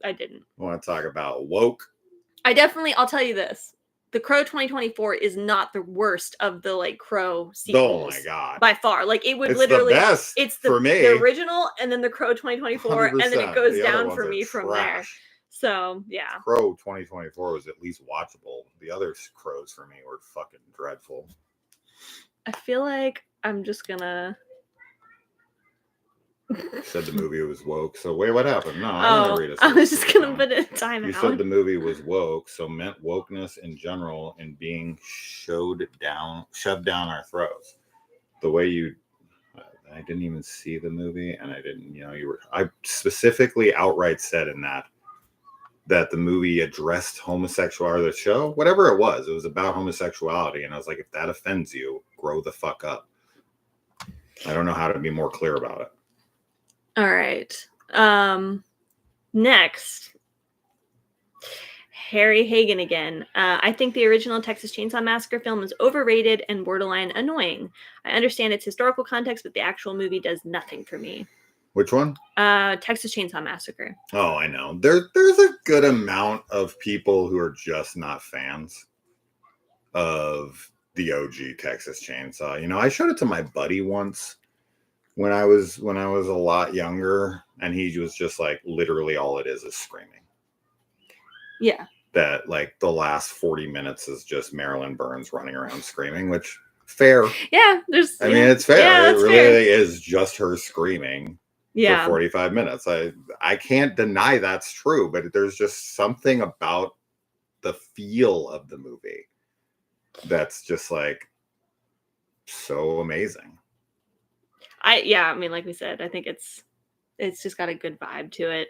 I didn't. Want to talk about woke? I'll tell you this. The Crow 2024 is not the worst of the like Crow sequels. Oh my god! By far, like it would it's literally. The best it's for me. The original, and then the Crow 2024, and then it goes down for me from there. So yeah. Crow 2024 was at least watchable. The other Crows for me were fucking dreadful. I feel like I'm just gonna. Said the movie was woke. So wait, what happened? No, I don't read it. I was just gonna put it in timeout. You said the movie was woke, so meant wokeness in general and being shoved down our throats. The way I didn't even see the movie, and I didn't. I specifically outright said in that the movie addressed homosexuality. The show, whatever it was about homosexuality, and I was like, if that offends you, grow the fuck up. I don't know how to be more clear about it. All right. Next. Harry Hagen again. I think the original Texas Chainsaw Massacre film is overrated and borderline annoying. I understand its historical context, but the actual movie does nothing for me. Which one? Texas Chainsaw Massacre. Oh, I know. There's a good amount of people who are just not fans of the OG Texas Chainsaw. You know, I showed it to my buddy once when I was a lot younger, and he was just like, literally all it is screaming. Yeah. That like the last 40 minutes is just Marilyn Burns running around screaming, which fair. Yeah, I mean, it's fair. Yeah, it really fair. Is just her screaming for 45 minutes. I can't deny that's true, but there's just something about the feel of the movie that's just like so amazing. I mean, like we said, I think it's just got a good vibe to it.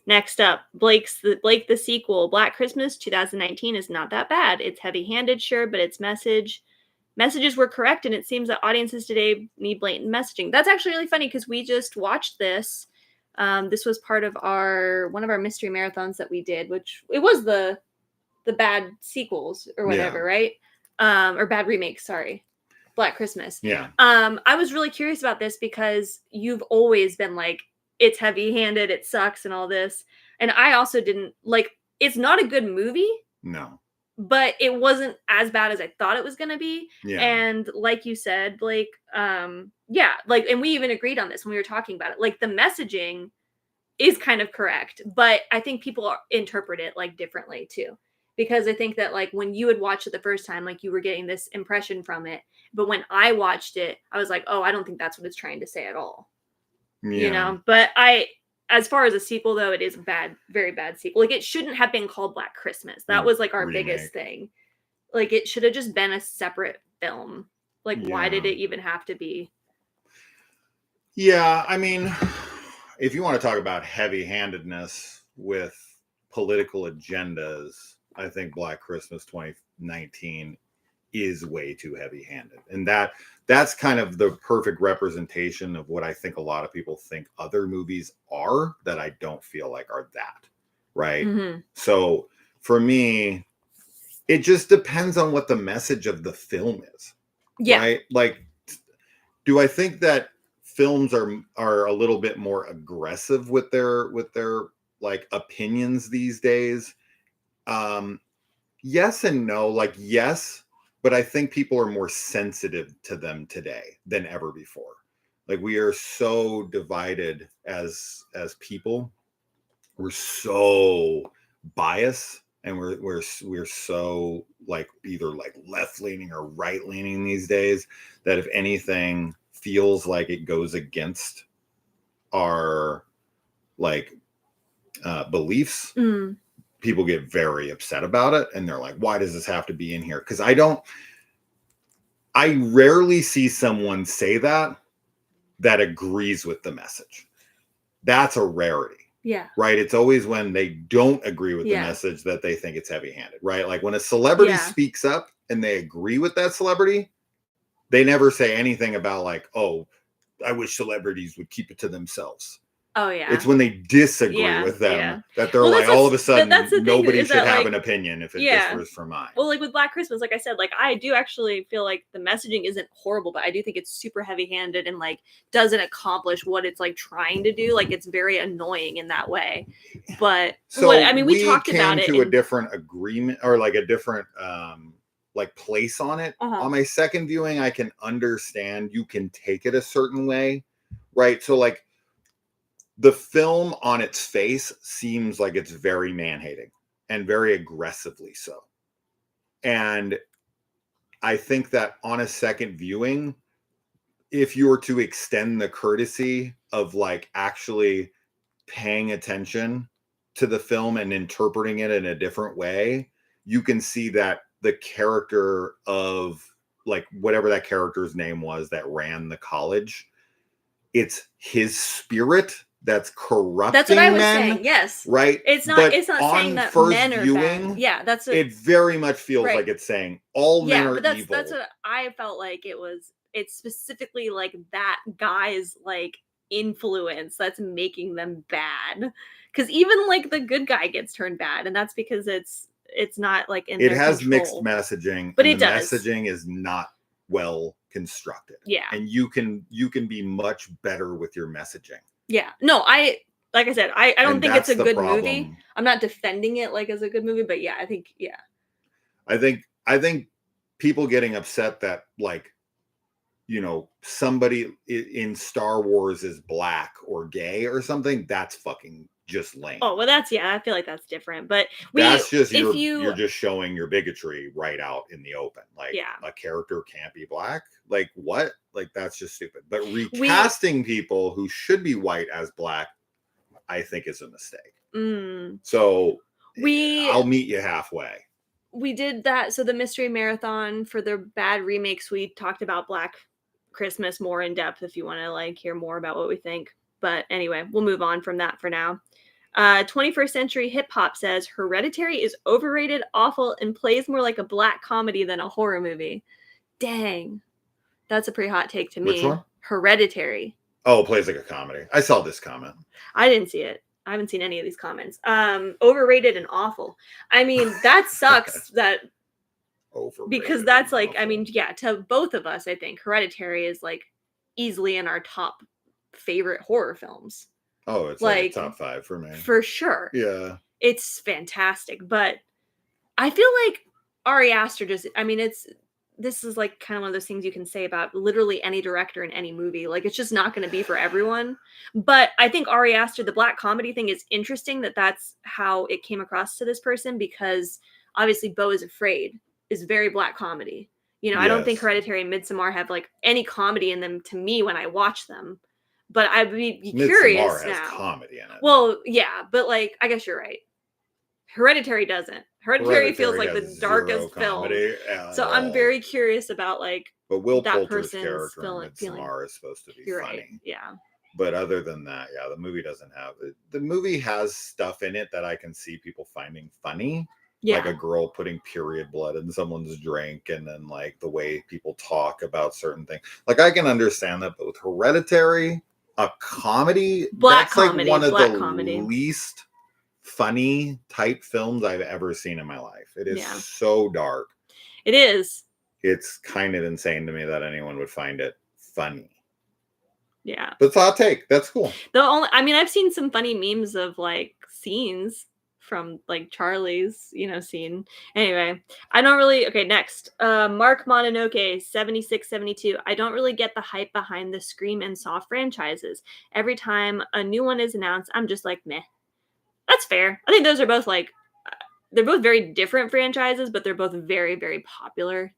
Next up, Blake the sequel, Black Christmas 2019 is not that bad. It's heavy-handed, sure, but its messages were correct, and it seems that audiences today need blatant messaging. That's actually really funny because we just watched this. This was part of one of our mystery marathons that we did, which it was the bad sequels or whatever, right? Or bad remakes, sorry. Black Christmas. Yeah. I was really curious about this because you've always been like, it's heavy-handed, it sucks, and all this. And I also didn't like. It's not a good movie. No. But it wasn't as bad as I thought it was going to be. Yeah. And like you said, Blake, yeah, like, and we even agreed on this when we were talking about it. Like, the messaging is kind of correct, but I think people interpret it like differently too. Because I think that like when you had watched it the first time, like you were getting this impression from it. But when I watched it, I was like, oh, I don't think that's what it's trying to say at all. Yeah. You know, but as far as a sequel, though, it is a bad, very bad sequel. Like, it shouldn't have been called Black Christmas. That was like our biggest thing. Like, it should have just been a separate film. Like, why did it even have to be? Yeah, I mean, if you want to talk about heavy-handedness with political agendas, I think Black Christmas 2019 is way too heavy-handed. And that's kind of the perfect representation of what I think a lot of people think other movies are that I don't feel like are that, right? Mm-hmm. So for me, it just depends on what the message of the film is. Yeah. Right? Like, do I think that films are a little bit more aggressive with their like opinions these days? Yes and no. Like, yes, but I think people are more sensitive to them today than ever before. Like, we are so divided as people. We're so biased, and we're so like either like left leaning or right leaning these days that if anything feels like it goes against our like beliefs, people get very upset about it, and they're like, why does this have to be in here? Because I rarely see someone say that agrees with the message. That's a rarity. Yeah. Right. It's always when they don't agree with the message that they think it's heavy-handed, right? Like when a celebrity speaks up and they agree with that celebrity, they never say anything about like, oh, I wish celebrities would keep it to themselves. Oh, yeah. It's when they disagree with them that they're like, all of a sudden, nobody should have an opinion if it differs from mine. Well, like with Black Christmas, like I said, like I do actually feel like the messaging isn't horrible, but I do think it's super heavy-handed and like doesn't accomplish what it's like trying to do. Like it's very annoying in that way. But so I mean, we talked about it. To a different agreement or like a different like place on it. On my second viewing, I can understand you can take it a certain way, right? So like, the film on its face seems like it's very man-hating and very aggressively so. And I think that on a second viewing, if you were to extend the courtesy of like actually paying attention to the film and interpreting it in a different way, you can see that the character of like whatever that character's name was that ran the college, it's his spirit that's corrupting. That's what I was saying. Yes. Right. It's not saying that men are bad. Yeah. That's what it very much feels like it's saying all men are evil. That's what I felt like it was. It's specifically like that guy's like influence that's making them bad. Because even like the good guy gets turned bad, and that's because it's it's not like in It their has control. mixed messaging, But and it the does. messaging is not well constructed. Yeah. And you can be much better with your messaging. Yeah. No, like I said, I don't And think it's a that's the good problem. movie. I'm not defending it like as a good movie, but yeah, I think I think people getting upset that, like, you know, somebody in Star Wars is black or gay or something, that's fucking just lame. Oh, well, I feel like that's different. But that's just you're just showing your bigotry right out in the open. Like, a character can't be black. Like, what? Like, that's just stupid. But recasting people who should be white as black, I think, is a mistake. So I'll meet you halfway. We did that. So the mystery marathon for the bad remakes, we talked about Black Christmas more in depth if you want to like hear more about what we think. But anyway, we'll move on from that for now. 21st Century Hip Hop says Hereditary is overrated, awful, and plays more like a black comedy than a horror movie. Dang. That's a pretty hot take to me. Which one? Hereditary. Oh, it plays like a comedy. I saw this comment. I didn't see it. I haven't seen any of these comments. Overrated and awful. I mean, that sucks that overrated, because that's like, awful. I mean, yeah, to both of us, I think Hereditary is like easily in our top favorite horror films. Oh, it's like top 5 for me. For sure. Yeah. It's fantastic. But I feel like Ari Aster just, I mean, this is like kind of one of those things you can say about literally any director in any movie. Like, it's just not going to be for everyone. But I think Ari Aster, the black comedy thing, is interesting that that's how it came across to this person, because obviously Beau is Afraid is very black comedy. You know, yes. I don't think Hereditary and Midsommar have like any comedy in them to me when I watch them. But I'd be curious now. Has comedy in it. Well, yeah, but like, I guess you're right. Hereditary doesn't. Hereditary feels like the darkest film. So I'm very curious about like. But Will Poulter's character in Midsommar is supposed to be funny. Right. Yeah. But other than that, yeah, the movie doesn't have it. The movie has stuff in it that I can see people finding funny. Yeah. Like a girl putting period blood in someone's drink, and then like the way people talk about certain things. Like, I can understand that, but with Hereditary, a comedy, that's like one of the least funny type films I've ever seen in my life. It is so dark. It is. It's kind of insane to me that anyone would find it funny. Yeah. But it's a hot take. That's cool. I've seen some funny memes of like scenes from like Charlie's, scene. Anyway, I don't really. Okay, next. Mark Mononoke 7672. I don't really get the hype behind the Scream and Saw franchises. Every time a new one is announced, I'm just like, meh. That's fair. I think those are both like, they're both very different franchises, but they're both very, very popular.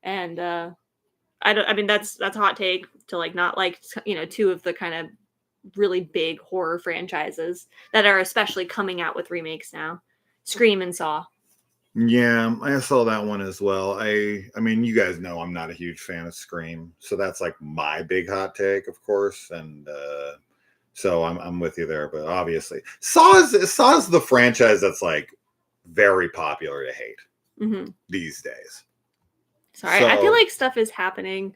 And that's a hot take to like not like, two of the kind of really big horror franchises that are especially coming out with remakes now. Scream and Saw. Yeah, I saw that one as well. I mean, you guys know I'm not a huge fan of Scream, so that's like my big hot take, of course. And so I'm with you there. But obviously, Saw is the franchise that's like very popular to hate these days. Sorry, I feel like stuff is happening.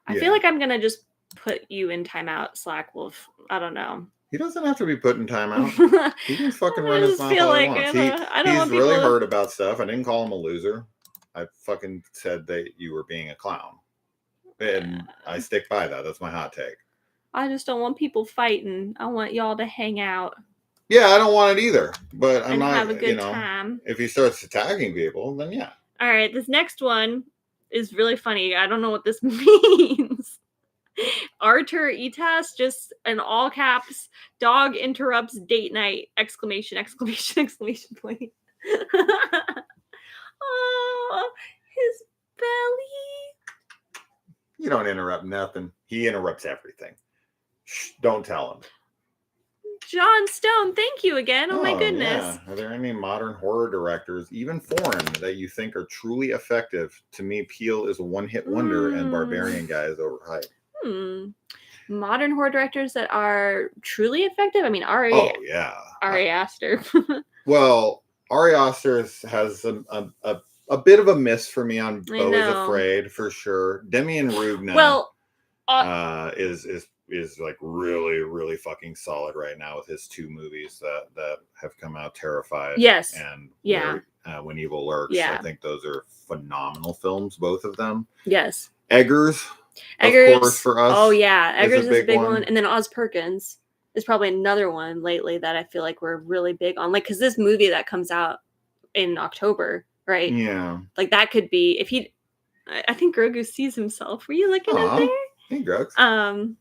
I feel like I'm gonna just put you in timeout, Slack Wolf. I don't know. He doesn't have to be put in timeout. He can fucking run his mouth all he wants. He's really hurt about stuff. I didn't call him a loser. I fucking said that you were being a clown. And I stick by that. That's my hot take. I just don't want people fighting. I want y'all to hang out. Yeah, I don't want it either. But I'm not, have a good time. If he starts attacking people, then yeah. All right, this next one is really funny. I don't know what this means. Artur Itas, just in all caps, dog interrupts date night, exclamation, exclamation, exclamation point. Oh, his belly. You don't interrupt nothing. He interrupts everything. Shh, don't tell him. John Stone, thank you again. Oh my goodness. Yeah. Are there any modern horror directors, even foreign, that you think are truly effective? To me, Peele is a one-hit wonder and Barbarian Guy is overhyped. Modern horror directors that are truly effective? I mean, Ari Aster. Well, Ari Aster has a bit of a miss for me on Beau is Afraid, for sure. Demian Rugna is is like really, really fucking solid right now with his 2 movies that have come out, Terrified Yes. and Yeah. When Evil Lurks. Yeah. I think those are phenomenal films, both of them. Yes. Eggers, of course, for us. Oh yeah, Eggers is a big one. one. And then Oz Perkins is probably another one lately that I feel like we're really big on. Like, because this movie that comes out in October, right? Yeah. Like that could be if he. I think Grogu sees himself. Were you looking up there? Hey, Grogu.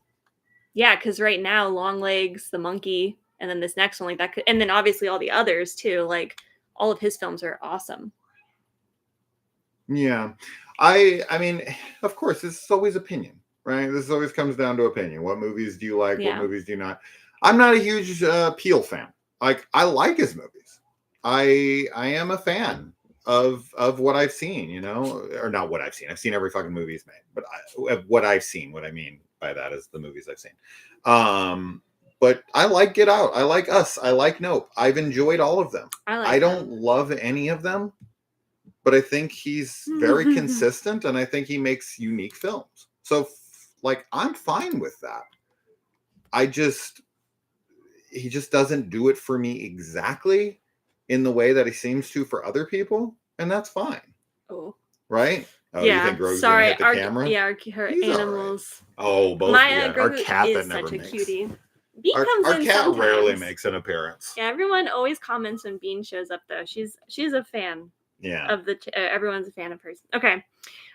Yeah, because right now, Longlegs, the monkey, and then this next one, like that could, and then obviously all the others too. Like all of his films are awesome. Yeah, I mean, of course, this is always opinion, right? This always comes down to opinion. What movies do you like? Yeah. What movies do you not? I'm not a huge Peele fan. Like, I like his movies. I am a fan of what I've seen, you know, or not what I've seen. I've seen every fucking movie he's made, but what I've seen, what I mean by that is the movies I've seen. But I like Get Out. I like Us. I like Nope. I've enjoyed all of them. I don't love any of them, but I think he's very consistent, and I think he makes unique films. So, like, I'm fine with that. He just doesn't do it for me exactly in the way that he seems to for other people, and that's fine. Oh. Right? Oh, yeah. You think Grogu's sorry, hit the camera? Yeah, her animals. Right. Oh, both. Maya Our cat is that never such a makes. Cutie. Bean our comes in cat sometimes. Rarely makes an appearance. Yeah, everyone always comments when Bean shows up, though. She's a fan. Yeah. Of the everyone's a fan of hers. Okay.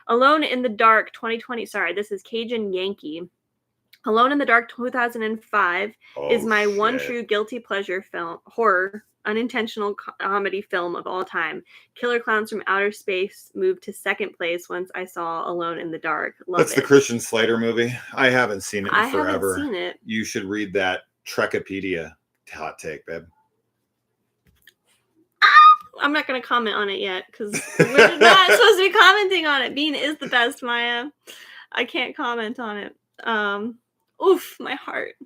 Alone in the Dark 2020. Sorry, this is Cajun Yankee. Alone in the Dark 2005 is my one true guilty pleasure film, horror, unintentional comedy film of all time. Killer Clowns from Outer Space moved to second place once I saw Alone in the Dark. That's the Christian Slater movie. I haven't seen it in forever. I haven't seen it. You should read that Trekipedia hot take, babe. I'm not going to comment on it yet because we're not supposed to be commenting on it. Bean is the best, Maya. I can't comment on it. Oof, my heart.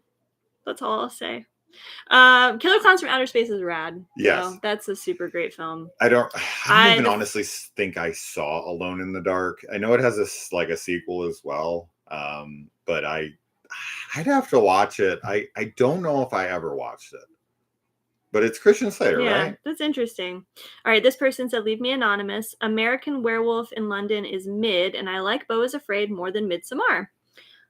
That's all I'll say. Killer Clowns from Outer Space is rad. Yes. So that's a super great film. I don't even honestly think I saw Alone in the Dark. I know it has a sequel as well. But I'd have to watch it. I don't know if I ever watched it. But it's Christian Slater, right? That's interesting. All right, this person said, leave me anonymous. American Werewolf in London is mid, and I like Beau is Afraid more than Midsommar.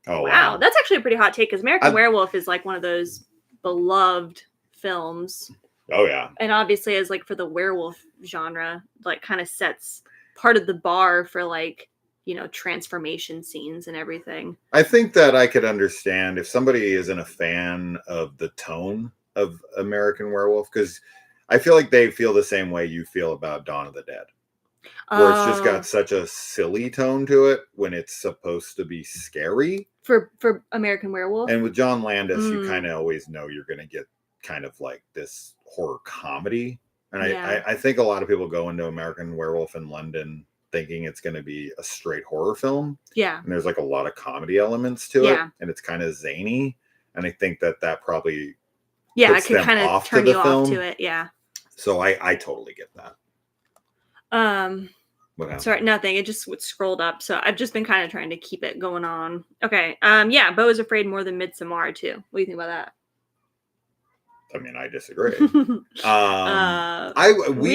Oh, wow. That's actually a pretty hot take, because American Werewolf is like one of those beloved films. Oh, yeah. And obviously, as like for the werewolf genre, like kind of sets part of the bar for like, you know, transformation scenes and everything. I think that I could understand if somebody isn't a fan of the tone of American Werewolf, because I feel like they feel the same way you feel about Dawn of the Dead, where it's just got such a silly tone to it when it's supposed to be scary. For American Werewolf, and with John Landis, you kind of always know you're going to get kind of like this horror comedy, and I think a lot of people go into American Werewolf in London thinking it's going to be a straight horror film. Yeah, and there's like a lot of comedy elements to it, and it's kind of zany, and I think that probably it could kind of turn you off to it. Yeah. So I totally get that. What happened? Sorry, nothing. It just scrolled up. So I've just been kind of trying to keep it going on. Okay. Yeah, Beau is Afraid more than Midsommar too. What do you think about that? I mean, I disagree. We've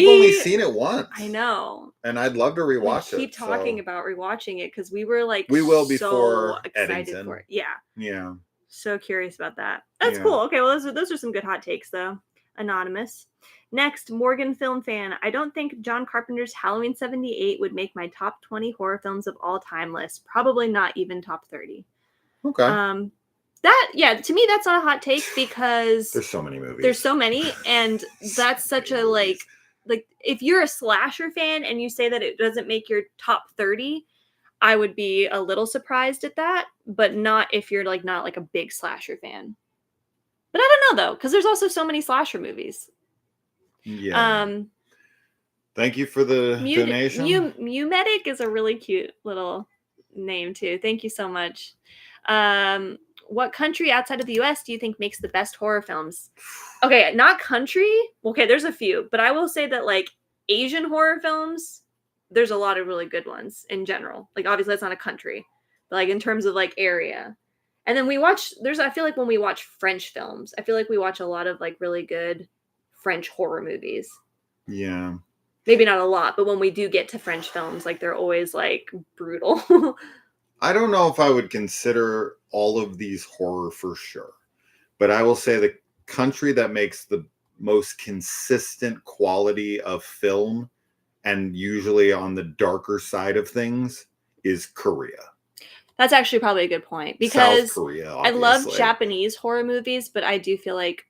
only seen it once. I know. And I'd love to rewatch it. Keep talking about rewatching it because we were like before excited Eddington. for it. Yeah. Yeah. So curious about that. That's cool. Okay, well those are some good hot takes though. Anonymous. Next, Morgan Film Fan. I don't think John Carpenter's Halloween 78 would make my top 20 horror films of all time list. Probably not even top 30. Okay. To me that's not a hot take because there's so many movies. There's so many, and that's such a like if you're a slasher fan and you say that it doesn't make your top 30, I would be a little surprised at that, but not if you're like not like a big slasher fan. But I don't know though, because there's also so many slasher movies. Yeah. Thank you for the donation. Medic is a really cute little name too. Thank you so much. What country outside of the US do you think makes the best horror films? Okay, not country. Okay, there's a few, but I will say that like Asian horror films, there's a lot of really good ones in general. Like obviously that's not a country, but like in terms of like area. And then I feel like when we watch French films, I feel like we watch a lot of like really good French horror movies. Yeah. Maybe not a lot, but when we do get to French films, like they're always like brutal. I don't know if I would consider all of these horror for sure, but I will say the country that makes the most consistent quality of film and usually on the darker side of things is Korea. That's actually probably a good point because South Korea, I love obviously. Japanese horror movies, but I do feel like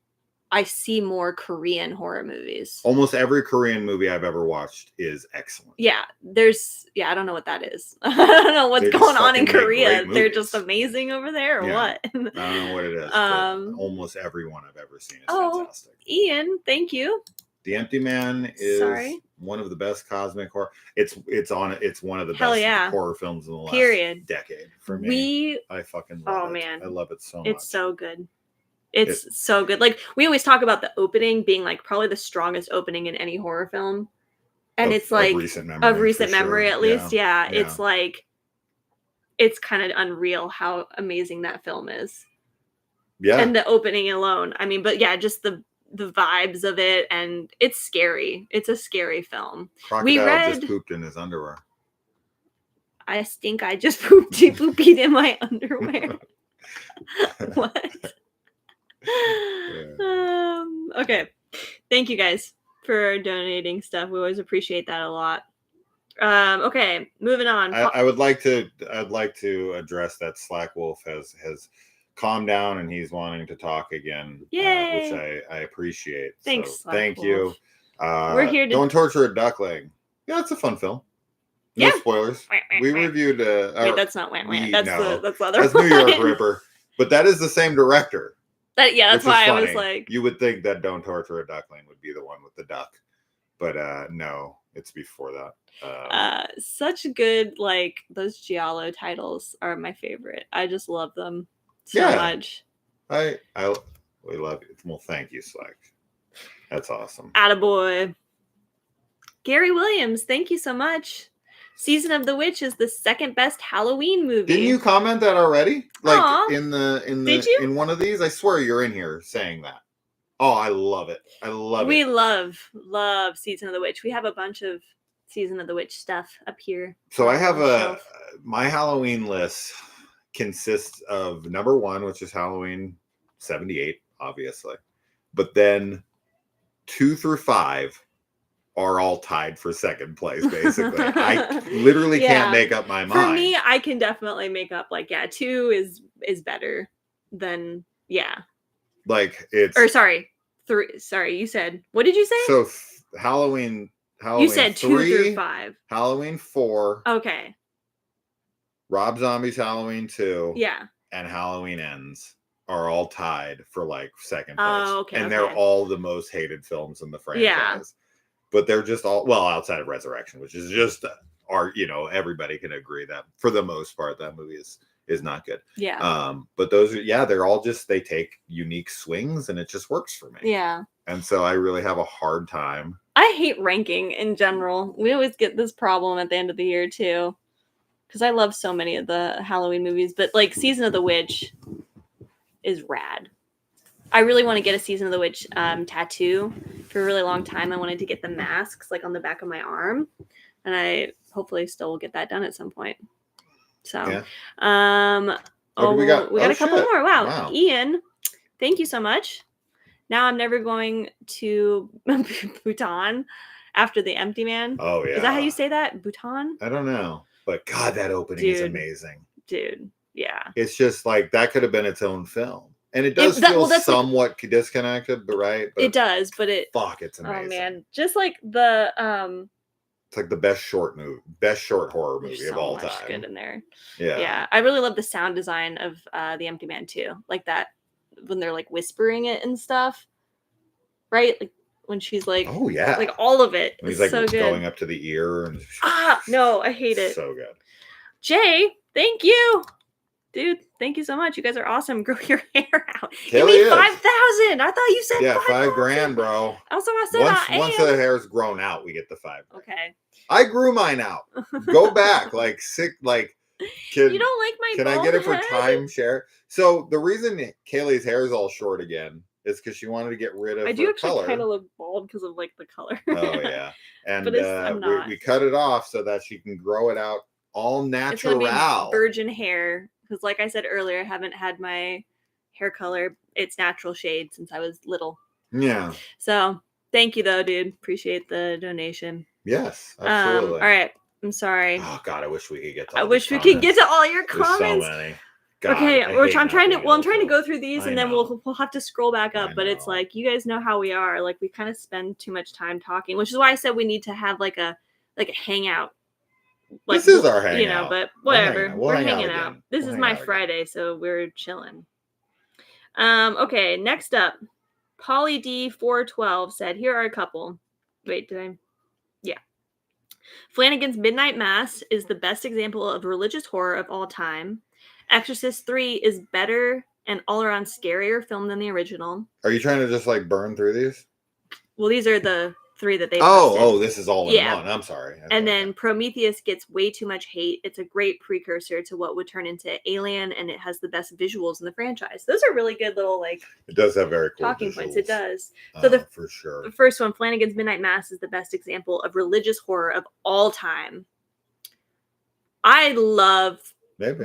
I see more Korean horror movies. Almost every Korean movie I've ever watched is excellent. Yeah, I don't know what that is. I don't know what's going on in Korea. They're just amazing over there, or what? I don't know what it is. But almost everyone I've ever seen is fantastic. Ian, thank you. The Empty Man is one of the best cosmic horror. It's one of the best horror films in the last decade for me. I fucking love it. Man. I love it so much. It's so good. It's so good. Like, we always talk about the opening being like probably the strongest opening in any horror film. And it's like of recent memory at least. Yeah. It's like, it's kind of unreal how amazing that film is. Yeah. And the opening alone. I mean, but yeah, just the vibes of it, and it's scary. It's a scary film. Crocodile just pooped in his underwear. I think I just pooped in my underwear. What? Okay. Thank you guys for donating stuff. We always appreciate that a lot. Okay, moving on. I'd like to address that Slack Wolf has calmed down and he's wanting to talk again. Yay! Which I appreciate. Thanks. So, thank you. We're here to Don't Torture a Duckling. Yeah, it's a fun film. No spoilers. We reviewed wait, that's not Want. That's the other That's New York Ripper. But that is the same director. That's why I was like, you would think that Don't Torture a Duckling would be the one with the duck, but no, it's before that. Such good, like, those Giallo titles are my favorite. I just love them so much. We love you. Well, thank you, Slack. That's awesome. Attaboy. Gary Williams, thank you so much. Season of the Witch is the second best Halloween movie. Didn't you comment that already? Like in one of these? I swear you're in here saying that. Oh, I love it. We love Season of the Witch. We have a bunch of Season of the Witch stuff up here. So I have my Halloween list consists of number 1, which is Halloween 78, obviously. But then 2 through 5 are all tied for second place, basically. I literally can't make up my mind. For me, I can definitely make up 2 is better than like it's 3. Sorry, you said, what did you say? So Halloween you said 2 through 5. Halloween 4. Okay. Rob Zombie's Halloween 2. Yeah. And Halloween Ends are all tied for second place. Oh, okay. And they're all the most hated films in the franchise. Yeah. But they're just all, outside of Resurrection, which is just everybody can agree that for the most part that movie is not good. Yeah. But those are they're all just, they take unique swings and it just works for me. Yeah. And so I really have a hard time. I hate ranking in general. We always get this problem at the end of the year too, because I love so many of the Halloween movies. But Season of the Witch is rad. I really want to get a Season of the Witch tattoo. For a really long time, I wanted to get the masks on the back of my arm, and I hopefully still will get that done at some point. So, we got a couple more. Wow, Ian, thank you so much. Now I'm never going to Bhutan after The Empty Man. Oh yeah, is that how you say that? Bhutan? I don't know, but God, that opening is amazing, dude. Yeah, it's just that could have been its own film. And it does feel somewhat disconnected, but But it does, but it's amazing. Oh man, just the it's the best short horror movie of all time. Good in there. Yeah. I really love the sound design of The Empty Man too. Like that when they're whispering it and stuff, right? When she's oh yeah, all of it. When he's so good. Going up to the ear and no, I hate it. So good. Jay, thank you. Dude, thank you so much. You guys are awesome. Grow your hair out. Give me 5,000. I thought you said $5,000, bro. Also, I said once the hair's grown out, we get the $5,000. Okay. I grew mine out. Go back 6 Can, You don't like my can I bald get it for head? timeshare? So the reason Kaylee's hair is all short again is because she wanted to get rid of I do her actually color. kind of look bald because of like the color. Oh yeah, and But I'm not. we cut it off so that she can grow it out all It's gonna be natural. virgin hair because, like I said earlier, I haven't had my hair color its natural shade since I was little. Yeah. So thank you though, dude. Appreciate the donation. Yes, absolutely. All right. I'm sorry. Oh God, I wish we could get to I all wish these we could get comments. to all your There's comments. so many. God, Okay, I'm trying to to go through these I and then know. we'll have to scroll back up. I But it's know. like you guys know how we are. Like we kind of spend too much time talking, which is why I said we need to have like a hangout. Like, This is our hangout. You know, but We'll hang whatever. out. We'll We're hang out hanging out. again. This We'll is hang my out again. Friday, so we're chilling. Okay, next up. Polly D412 said, here are a couple. Wait, did I? Yeah. Flanagan's Midnight Mass is the best example of religious horror of all time. Exorcist 3 is better and all around scarier film than the original. Are you trying to just like burn through these? Well, these are the 3 that they posted. This is all in one. I'm sorry. Okay, and then Prometheus gets way too much hate. It's a great precursor to what would turn into Alien, and it has the best visuals in the franchise. Those are really good little like. It does have very cool talking visuals. points. It does. So for sure. The first one, Flanagan's Midnight Mass, is the best example of religious horror of all time. I love. Maybe.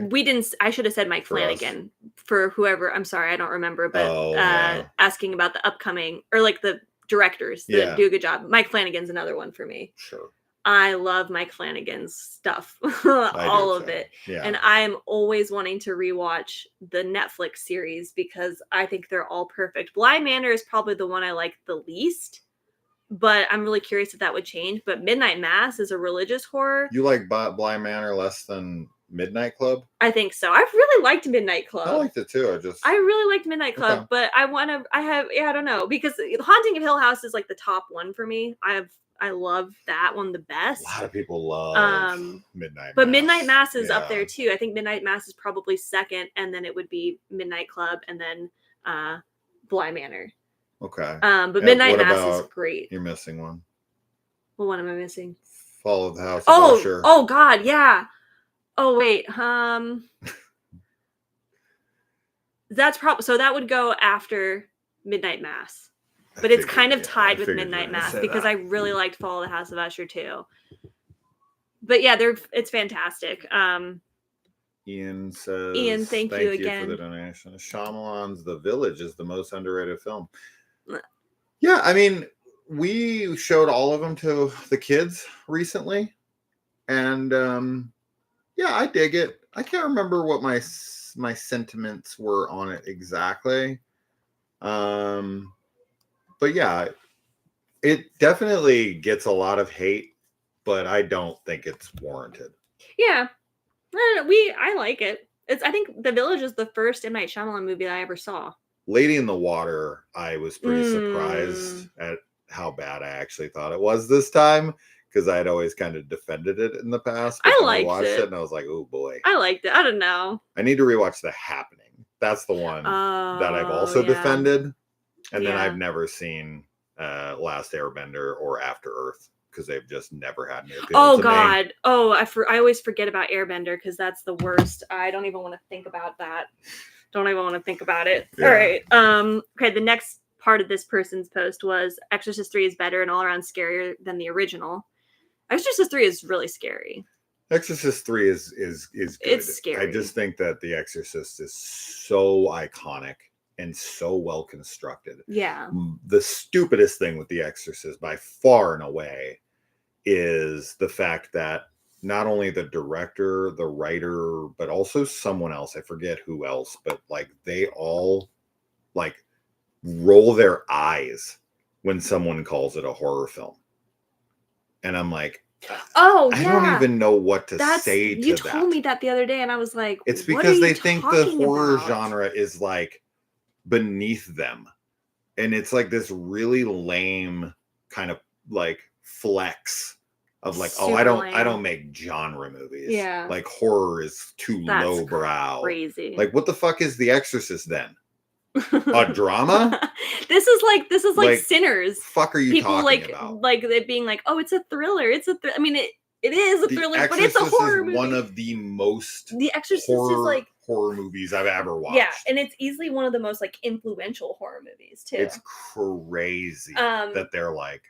I should have said Mike Flanagan for whoever. I'm sorry, I don't remember, but asking about the upcoming or like the directors that do a good job. Mike Flanagan's another one for me. Sure. I love Mike Flanagan's stuff, all of it. Yeah. And I'm always wanting to rewatch the Netflix series because I think they're all perfect. Bly Manor is probably the one I like the least, but I'm really curious if that would change. But Midnight Mass is a religious horror. You like Bly Manor less than Midnight Club? I think so. I've really liked Midnight Club. I liked it too. I really liked Midnight Club, but I don't know, because Haunting of Hill House is like the top one for me. I love that one the best. A lot of people love Midnight Mass. But Midnight Mass is up there too. I think Midnight Mass is probably second, and then it would be Midnight Club, and then Bly Manor. Okay. But Midnight Mass is great. You're missing one. Well, what am I missing? Fall of the House of Usher. Oh God, yeah. Oh wait, that's probably so that would go after Midnight Mass, but it's kind of tied with Midnight Mass because I really liked Fall of the House of Usher too. But yeah, it's fantastic. Ian says, Ian, thank you again for the donation. Shyamalan's The Village is the most underrated film. Yeah, I mean, we showed all of them to the kids recently, and yeah, I dig it. I can't remember what my sentiments were on it exactly. But yeah, it definitely gets a lot of hate, but I don't think it's warranted. Yeah. I like it. I think The Village is the first M. Night Shyamalan movie I ever saw. Lady in the Water, I was pretty surprised at how bad I actually thought it was this time, because I had always kind of defended it in the past. I watched it and I was like, oh boy. I liked it. I don't know. I need to rewatch The Happening. That's the one that I've also defended. And then I've never seen Last Airbender or After Earth, because they've just never had any appeal to me. Oh, I always forget about Airbender because that's the worst. I don't even want to think about that. Don't even want to think about it. Yeah. All right. Okay, the next part of this person's post was Exorcist 3 is better and all around scarier than the original. Exorcist 3 is really scary. Exorcist 3 is good. It's scary. I just think that The Exorcist is so iconic and so well constructed. Yeah. The stupidest thing with The Exorcist by far and away is the fact that not only the director, the writer, but also someone else, I forget who else, but like they all like roll their eyes when someone calls it a horror film. And I'm like, oh, I don't even know what to say to that. You told me that the other day, and I was like, it's because they think the horror genre is like beneath them. And it's like this really lame kind of like flex of like, I don't make genre movies. Yeah. Like horror is too lowbrow. Crazy. Like what the fuck is The Exorcist then? A drama? This is like Sinners. Fuck are you talking about? Like it being like, oh, it's a thriller. I mean, It is a The thriller, but it's a Exorcist horror is movie. one of the most The Exorcist is like horror movies I've ever watched. Yeah, and it's easily one of the most like influential horror movies too. It's crazy that they're like,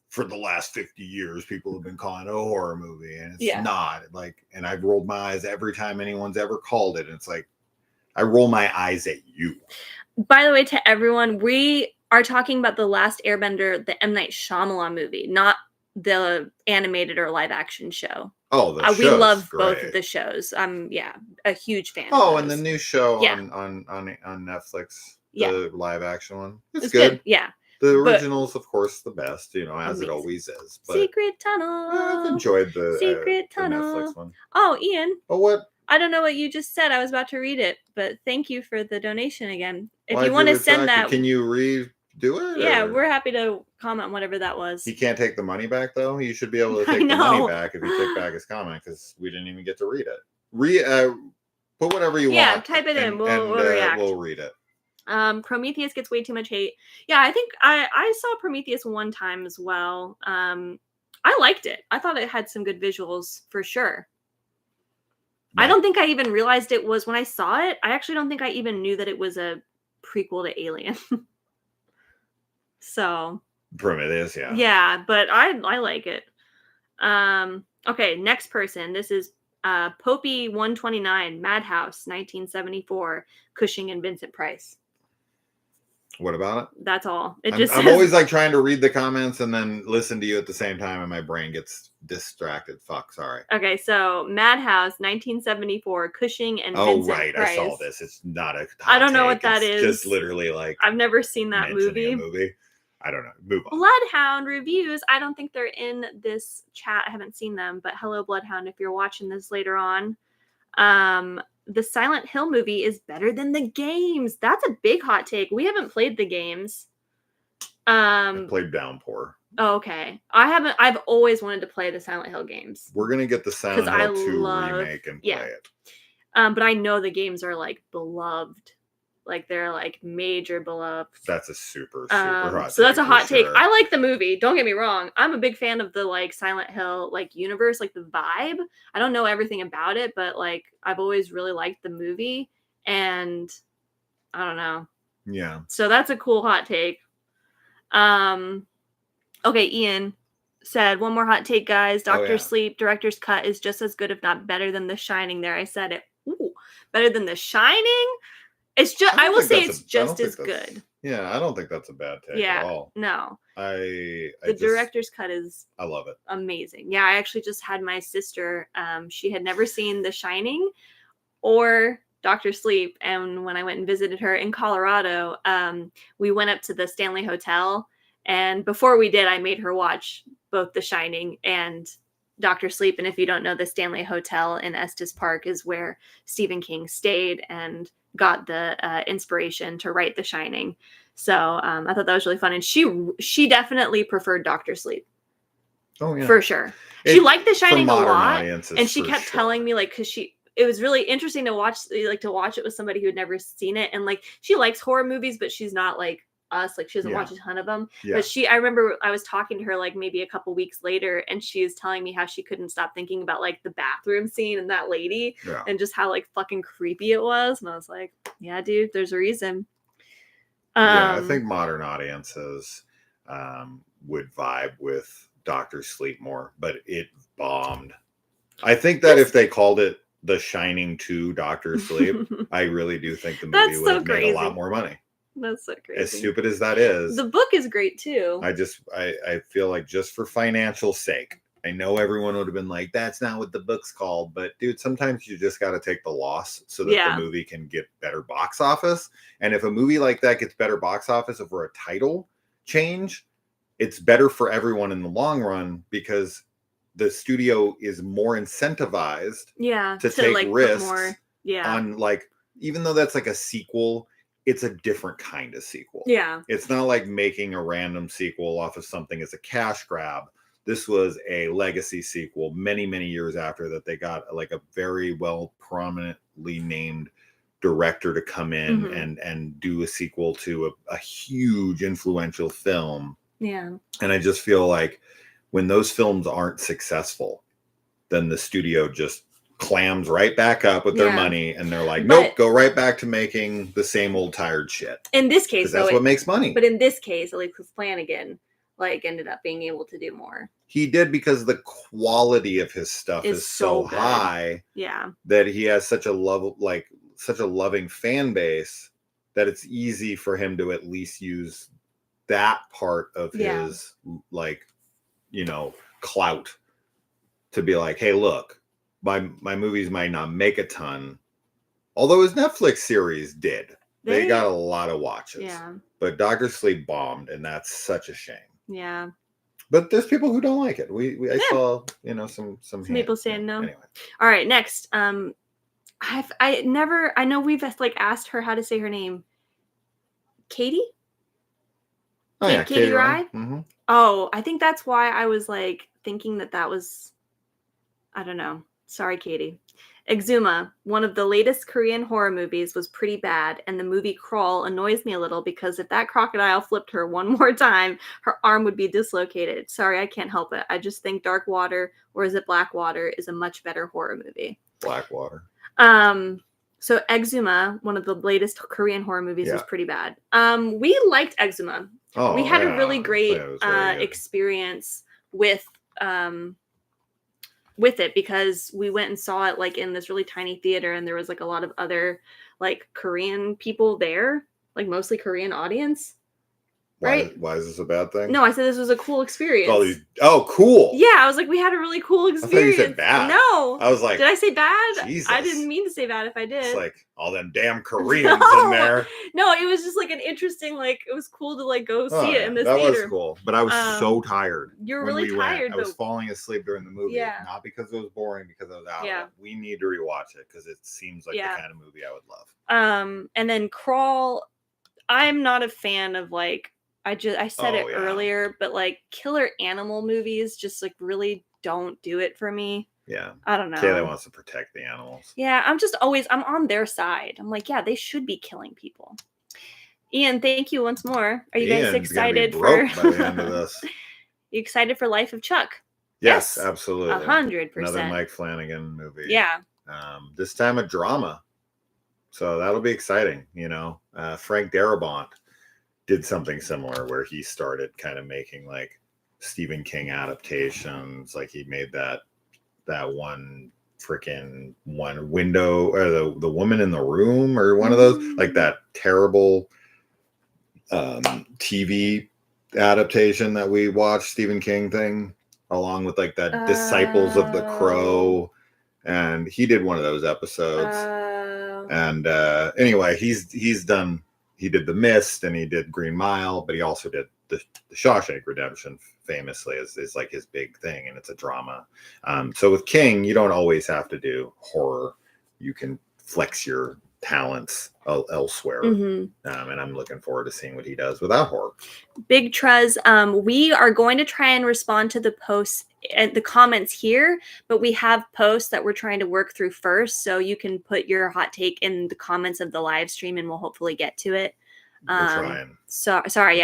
for the last 50 years, people have been calling it a horror movie, and it's not. Like, and I've rolled my eyes every time anyone's ever called it. And it's like, I roll my eyes at you. By the way, to everyone, we are talking about The Last Airbender, the M. Night Shyamalan movie, not the animated or live action show. Oh, the we love great. Both of the shows. I'm a huge fan. Oh, of and the new show on Netflix, the live action one, it's good. Yeah. The original's, of course, the best, as amazing. It always is. But Secret Tunnel. I've enjoyed the Secret Tunnel. The Netflix one. Oh, Ian. Oh, what? I don't know what you just said. I was about to read it, but thank you for the donation again. If you want to send that, can you redo it? Yeah, we're happy to comment on whatever that was. He can't take the money back, though. You should be able to take the money back if you take back his comment, because we didn't even get to read it. Put whatever you want. Yeah, type it in. We'll react. We'll read it. Prometheus gets way too much hate. Yeah, I think I saw Prometheus one time as well. I liked it. I thought it had some good visuals for sure. I don't think I even realized it was when I saw it. I actually don't think I even knew that it was a prequel to Alien. So Prometheus, yeah. Yeah, but I like it. Okay, next person. This is Popey 129, Madhouse 1974, Cushing and Vincent Price. What about it? That's all. I'm always like trying to read the comments and then listen to you at the same time, and my brain gets distracted. Fuck, sorry. Okay, so Madhouse 1974, Cushing and Vincent Price. I saw this. It's not a I don't know what that is. Just literally like I've never seen that movie. I don't know. Move on. Bloodhound reviews. I don't think they're in this chat. I haven't seen them, but hello, Bloodhound, if you're watching this later on. The Silent Hill movie is better than the games. That's a big hot take. We haven't played the games. I played Downpour. Oh, okay. I haven't. I've always wanted to play the Silent Hill games. We're gonna get the Silent Hill 2 remake and play it. But I know the games are like beloved. Like they're like major beloved. That's a super hot take. So that's a hot take. I like the movie. Don't get me wrong. I'm a big fan of the like Silent Hill like universe, like the vibe. I don't know everything about it, but like I've always really liked the movie, and I don't know. Yeah. So that's a cool hot take. Okay, Ian said one more hot take, guys. Doctor Sleep director's cut is just as good, if not better than The Shining. There, I said it. Ooh, better than The Shining. It's just I will say it's just as good. Yeah, I don't think that's a bad take at all. No. The director's cut is I love it. Amazing. Yeah, I actually just had my sister, she had never seen The Shining or Dr. Sleep, and when I went and visited her in Colorado, we went up to the Stanley Hotel, and before we did, I made her watch both The Shining and Dr. Sleep. And if you don't know, the Stanley Hotel in Estes Park is where Stephen King stayed and got the inspiration to write The Shining. So I thought that was really fun. And she definitely preferred Dr. Sleep. Oh, yeah. For sure. She liked The Shining a lot. And she kept telling me, like, because it was really interesting to watch it with somebody who had never seen it. And like, she likes horror movies, but she's not like us. Like, she doesn't watch a ton of them. Yeah. But I remember I was talking to her like maybe a couple weeks later, and she was telling me how she couldn't stop thinking about like the bathroom scene and that lady and just how like fucking creepy it was. And I was like, yeah, dude, there's a reason. I think modern audiences would vibe with Dr. Sleep more, but it bombed. I think that if they called it The Shining 2 Dr. Sleep, I really do think the movie would have made a lot more money. That's so crazy. As stupid as that is. The book is great too. I feel like just for financial sake, I know everyone would have been like, that's not what the book's called. But dude, sometimes you just got to take the loss so that the movie can get better box office. And if a movie like that gets better box office over a title change, it's better for everyone in the long run, because the studio is more incentivized to take like risks on, like, even though that's like a sequel, it's a different kind of sequel. Yeah. It's not like making a random sequel off of something as a cash grab. This was a legacy sequel many, many years after that. They got like a very well prominently named director to come in and do a sequel to a huge influential film. Yeah. And I just feel like when those films aren't successful, then the studio just clams right back up with their money, and they're like, But- nope, go right back to making the same old tired shit. In this case, Because that's what makes money. But in this case, at least Flanagan ended up being able to do more. He did, because the quality of his stuff is so high. Yeah. That he has such a loving fan base that it's easy for him to at least use that part of his clout to be like, hey, look, my movies might not make a ton, although his Netflix series did. They got a lot of watches. Yeah. But Dr. Sleep bombed, and that's such a shame. Yeah. But there's people who don't like it. I saw, some people saying no. Anyway. All right, next. I know we've asked her how to say her name. Katie? Oh, yeah, Katie Rye? Mm-hmm. Oh, I think that's why I was thinking that was, I don't know. Sorry, Katie. Exuma, one of the latest Korean horror movies, was pretty bad, and the movie Crawl annoys me a little because if that crocodile flipped her one more time, her arm would be dislocated. Sorry, I can't help it. I just think Dark Water, or is it Black Water, is a much better horror movie. Blackwater. So Exuma, one of the latest Korean horror movies, was pretty bad. We liked Exuma. Oh, we had a really great experience with it because we went and saw it in this really tiny theater, and there was a lot of other Korean people there, mostly Korean audience. Right? Why is this a bad thing? No, I said this was a cool experience. Cool. Yeah, I was we had a really cool experience. I thought you said bad. No. I was like, did I say bad? Jesus. I didn't mean to say bad if I did. It's all them damn Koreans in there. No, it was just an interesting, it was cool to go see it in this theater. That was cool. But I was so tired. You were really tired. I was falling asleep during the movie. Yeah. Not because it was boring, because I was out. Yeah. We need to rewatch it because it seems like the kind of movie I would love. And then Crawl, I'm not a fan of I said it earlier, but killer animal movies just really don't do it for me. Yeah. I don't know. Kayla wants to protect the animals. Yeah, I'm on their side. I'm yeah, they should be killing people. Ian, thank you once more. Are you guys excited for by the end of this? You excited for Life of Chuck? Yes, absolutely. 100%. Another Mike Flanagan movie. Yeah. This time a drama. So that'll be exciting, Frank Darabont did something similar where he started kind of making Stephen King adaptations. He made that one window, or the woman in the room, or one of those, that terrible TV adaptation that we watched, Stephen King thing, along with that Disciples of the Crow. And he did one of those episodes. And anyway, he did The Mist, and he did Green Mile, but he also did the Shawshank Redemption, famously, is his big thing, and it's a drama. So with King, you don't always have to do horror. You can flex your talents elsewhere. Mm-hmm. And I'm looking forward to seeing what he does without horror. Big Truz, we are going to try and respond to the posts and the comments here, but we have posts that we're trying to work through first, so you can put your hot take in the comments of the live stream, and we'll hopefully get to it. We're trying.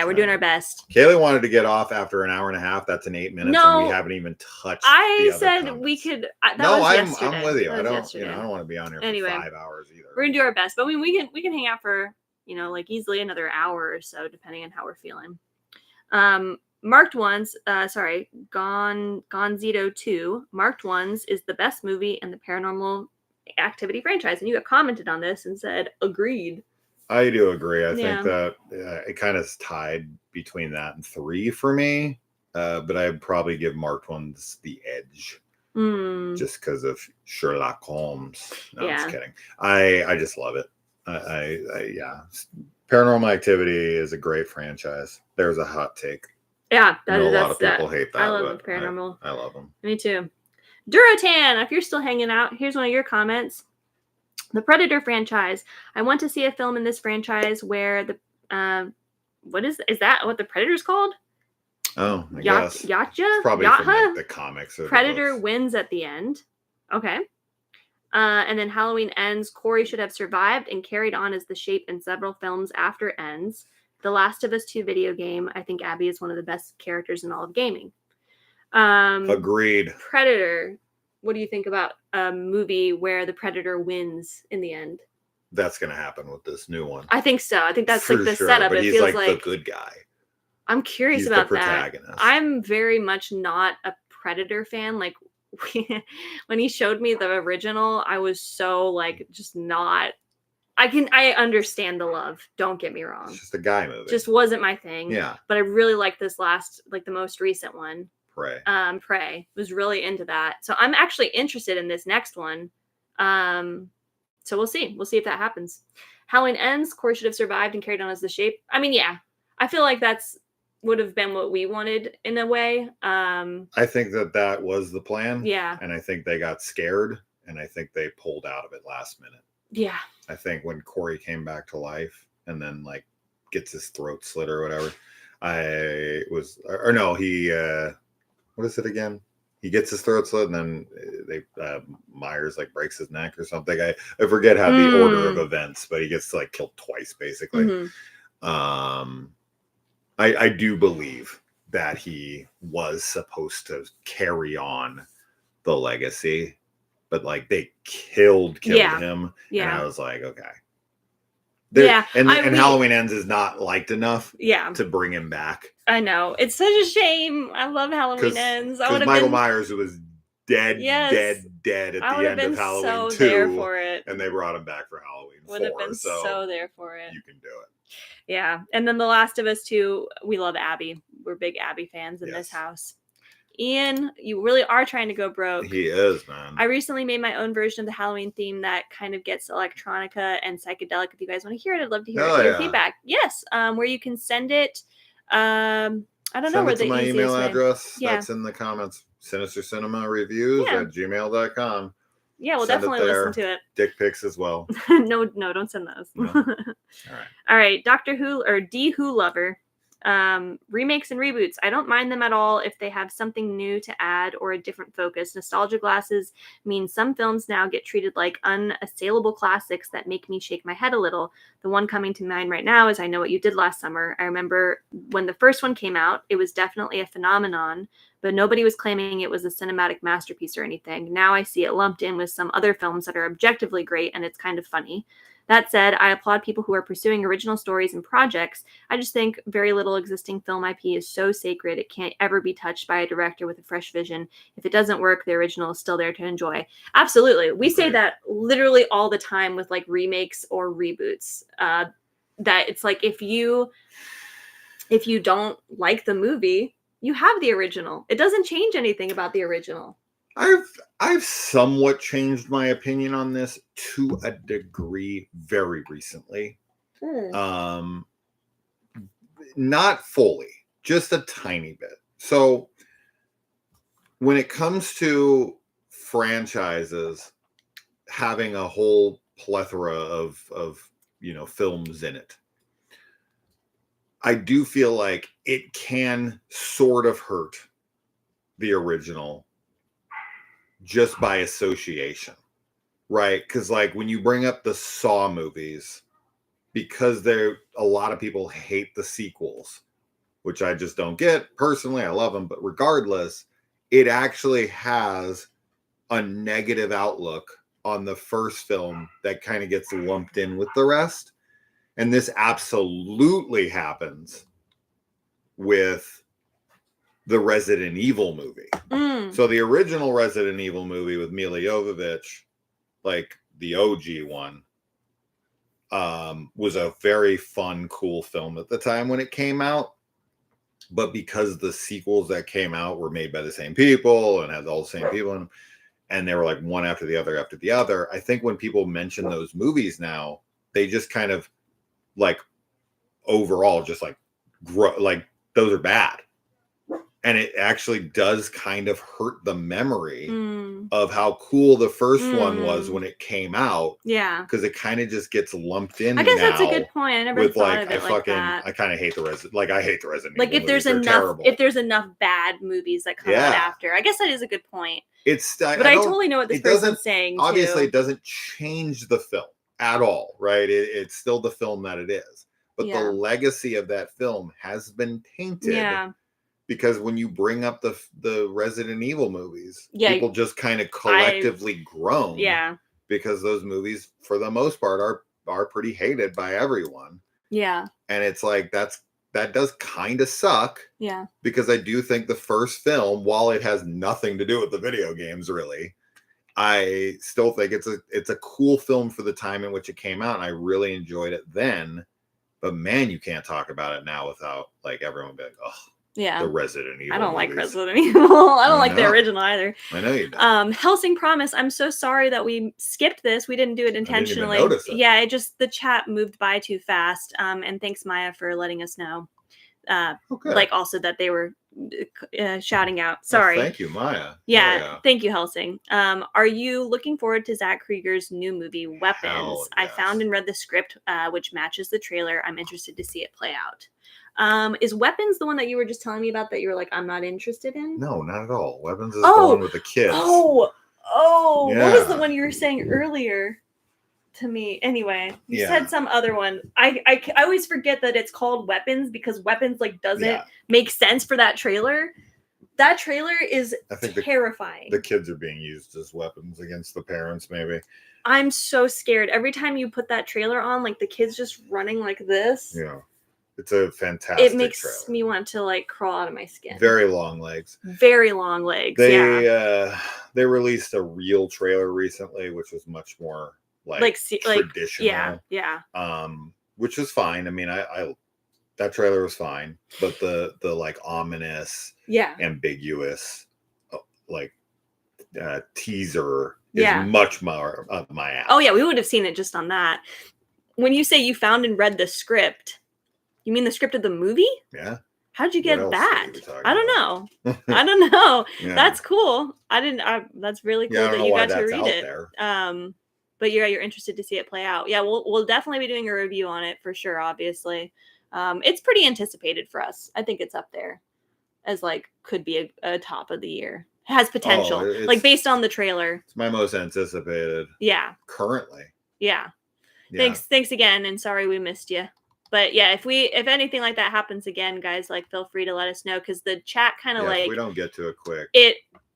We're doing our best. Kaylee wanted to get off after an hour and a half. That's an 8 minutes, and we haven't even touched. I said we could. I'm with you. I don't want to be on here for 5 hours either. We're gonna do our best, but we can hang out for easily another hour or so, depending on how we're feeling. Marked Ones, Gonzito 2, Marked Ones is the best movie in the Paranormal Activity franchise. And you got commented on this and said, agreed. I do agree. I think that it kind of is tied between that and 3 for me. But I'd probably give Marked Ones the edge. Just because of Sherlock Holmes. No, I'm just kidding. I just love it. Paranormal Activity is a great franchise. There's a hot take. Yeah, a lot of people hate that. I love Paranormal. I love them. Me too. Durotan, if you're still hanging out, here's one of your comments. The Predator franchise. I want to see a film in this franchise where the what is that? What the Predator's called? Oh, I guess. Yatcha? Probably from the comics. Or Predator wins at the end. Okay. And then Halloween Ends. Corey should have survived and carried on as the Shape in several films after Ends. The Last of Us 2 video game. I think Abby is one of the best characters in all of gaming. Agreed. Predator. what do you think about a movie where the predator wins in the end? That's gonna happen with this new one. I think so. I think that's For like the sure, setup. but It he's feels like the good guy. I'm curious He's the about that. protagonist. I'm very much not a Predator fan. Like when he showed me the original, I was so like just not. I understand the love. Don't get me wrong. It's just a guy movie. Just wasn't my thing. Yeah. But I really like this last, like the most recent one. Prey. Prey. Was really into that. So I'm actually interested in this next one. So we'll see. We'll see if that happens. Halloween Ends. Corey should have survived and carried on as the Shape. I mean, yeah. I feel like that's would have been what we wanted in a way. I think that was the plan. Yeah. And I think they got scared, and I think they pulled out of it last minute. Yeah. I think when Corey came back to life and then like gets his throat slit or whatever, he what is it again? He gets his throat slit and then Myers like breaks his neck or something. I forget how the order of events, but he gets like killed twice basically. Mm-hmm. I do believe that he was supposed to carry on the legacy, but like they killed him. Yeah. And I was like, okay. And Halloween Ends is not liked enough to bring him back. I know. It's such a shame. I love Halloween Ends. Because Michael Myers was dead at the end of Halloween 2. There for it. And they brought him back for Halloween 4. Would have been so there for it. You can do it. Yeah. And then The Last of Us 2, we love Abby. We're big Abby fans in this house. Ian, you really are trying to go broke. He is, man. I recently made my own version of the Halloween theme that kind of gets electronica and psychedelic. If you guys want to hear it, I'd love to hear your feedback. Yes, where you can send it. I don't know where the my email address. Yeah. That's in the comments. sinistercinemareviews@gmail.com. Yeah, we'll definitely listen to it. Dick pics as well. No, don't send those. No. All right. Doctor Who or D Who Lover. Remakes and reboots. I don't mind them at all if they have something new to add or a different focus. Nostalgia glasses mean some films now get treated like unassailable classics that make me shake my head a little. The one coming to mind right now is I Know What You Did Last Summer. I remember when the first one came out, it was definitely a phenomenon, but nobody was claiming it was a cinematic masterpiece or anything. Now I see it lumped in with some other films that are objectively great, and it's kind of funny. That said, I applaud people who are pursuing original stories and projects. I just think very little existing film IP is so sacred it can't ever be touched by a director with a fresh vision. If it doesn't work, the original is still there to enjoy. Absolutely. We say that literally all the time with like remakes or reboots. That it's like if you don't like the movie, you have the original. It doesn't change anything about the original. I've somewhat changed my opinion on this to a degree very recently. Not fully, just a tiny bit. So when it comes to franchises having a whole plethora of films in it, I do feel like it can sort of hurt the original just by association, right? Because like when you bring up the Saw movies, because a lot of people hate the sequels, which I just don't get personally. I love them, but regardless, it actually has a negative outlook on the first film that kind of gets lumped in with the rest. And this absolutely happens with the Resident Evil movie. So the original Resident Evil movie with Milla Jovovich, like the OG one, was a very fun, cool film at the time when it came out. But because the sequels that came out were made by the same people and had all the same people in them, and they were like one after the other, I think when people mention those movies now, they just kind of like overall just like those are bad. And it actually does kind of hurt the memory of how cool the first one was when it came out. Yeah. Because it kind of just gets lumped in. I guess that's a good point. I never thought of it like that. I kind of hate the Resident. Like I hate the Resident Evil. Like if there's enough bad movies that come out after, I guess that is a good point. But I totally know what this person's saying. Obviously, it doesn't change the film at all, right? It's still the film that it is. But the legacy of that film has been tainted. Yeah. because when you bring up the Resident Evil movies, Yeah. people just kind of collectively groan. Yeah. Because those movies, for the most part, are pretty hated by everyone. Yeah. And it's like that does kind of suck. Yeah. Because I do think the first film, while it has nothing to do with the video games, really, I still think it's a cool film for the time in which it came out, and I really enjoyed it then. But man, you can't talk about it now without like everyone being like, "Oh, yeah, the Resident Evil." I don't movies. like Resident Evil. I don't like the original either. I know you don't. Helsing Promise. I'm so sorry that we skipped this. We didn't do it intentionally. I didn't even notice it. Yeah, the chat moved by too fast. And thanks Maya for letting us know. Okay. Like also that they were shouting out. Sorry. Thank you, Maya. Yeah, thank you, Helsing. Are you looking forward to Zach Krieger's new movie, Weapons? Yes. I found and read the script, which matches the trailer. I'm interested to see it play out. Is Weapons the one that you were just telling me about that you were like, I'm not interested in? No, not at all. Weapons is the one with the kids. Oh, yeah. What was the one you were saying earlier to me? Anyway, you said some other one. I always forget that it's called Weapons because Weapons like doesn't make sense for that trailer. That trailer is terrifying. The kids are being used as weapons against the parents, maybe. I'm so scared. Every time you put that trailer on, like the kids just running like this. Yeah. It's a fantastic It makes trailer. me want to like crawl out of my skin. Very long legs. Very long legs. They released a real trailer recently, which was much more like traditional. Yeah. Which was fine. I mean, I that trailer was fine, but the like ominous, ambiguous, like teaser is much more up my ass. Oh yeah, we would have seen it just on that. When you say you found and read the script, you mean the script of the movie? Yeah. How'd you get that? I don't know. I don't know. Yeah. That's cool. That's really cool that you got to read it. There. But you're interested to see it play out. Yeah, we'll definitely be doing a review on it for sure. Obviously, it's pretty anticipated for us. I think it's up there as like could be a top of the year. It has potential, like based on the trailer. It's my most anticipated. Yeah. Currently. Yeah. Thanks again, and sorry we missed you. But yeah, if anything like that happens again, guys, like feel free to let us know because the chat kind of like if we don't get to it quick.